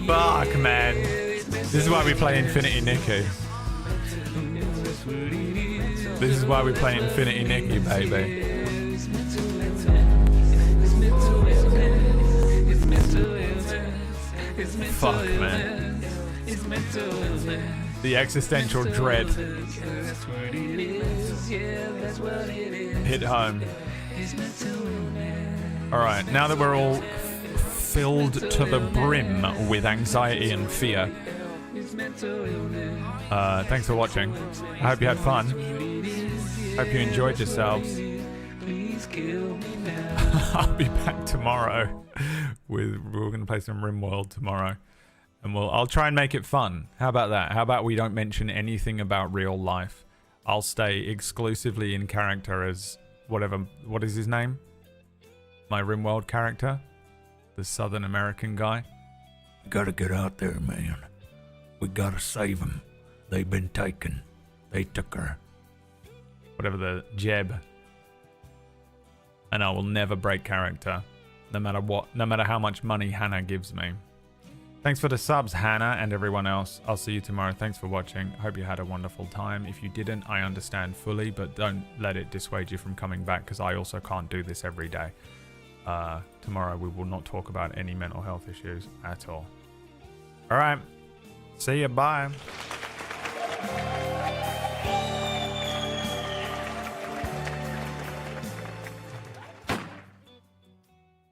Fuck, man. This is why we play Infinity Nikki. This is why we play Infinity Nikki, baby. Fuck, man. The existential dread hit home. Alright, now that we're all filled to the brim with anxiety and fear, thanks for watching. I hope you had fun. Hope you enjoyed yourselves. I'll be back tomorrow. We're going to play some RimWorld tomorrow, and I'll try and make it fun. How about that? How about we don't mention anything about real life? I'll stay exclusively in character as what is his name? My RimWorld character, the Southern American guy. Gotta get out there, man. We gotta save them. They've been taken. They took her. Whatever the Jeb And I will never break character, no matter what, no matter how much money Hannah gives me. Thanks for the subs, Hannah, and everyone else. I'll see you tomorrow. Thanks for watching. Hope you had a wonderful time. If you didn't, I understand fully, but don't let it dissuade you from coming back, because I also can't do this every day. Tomorrow we will not talk about any mental health issues at all. All right. See ya. Bye.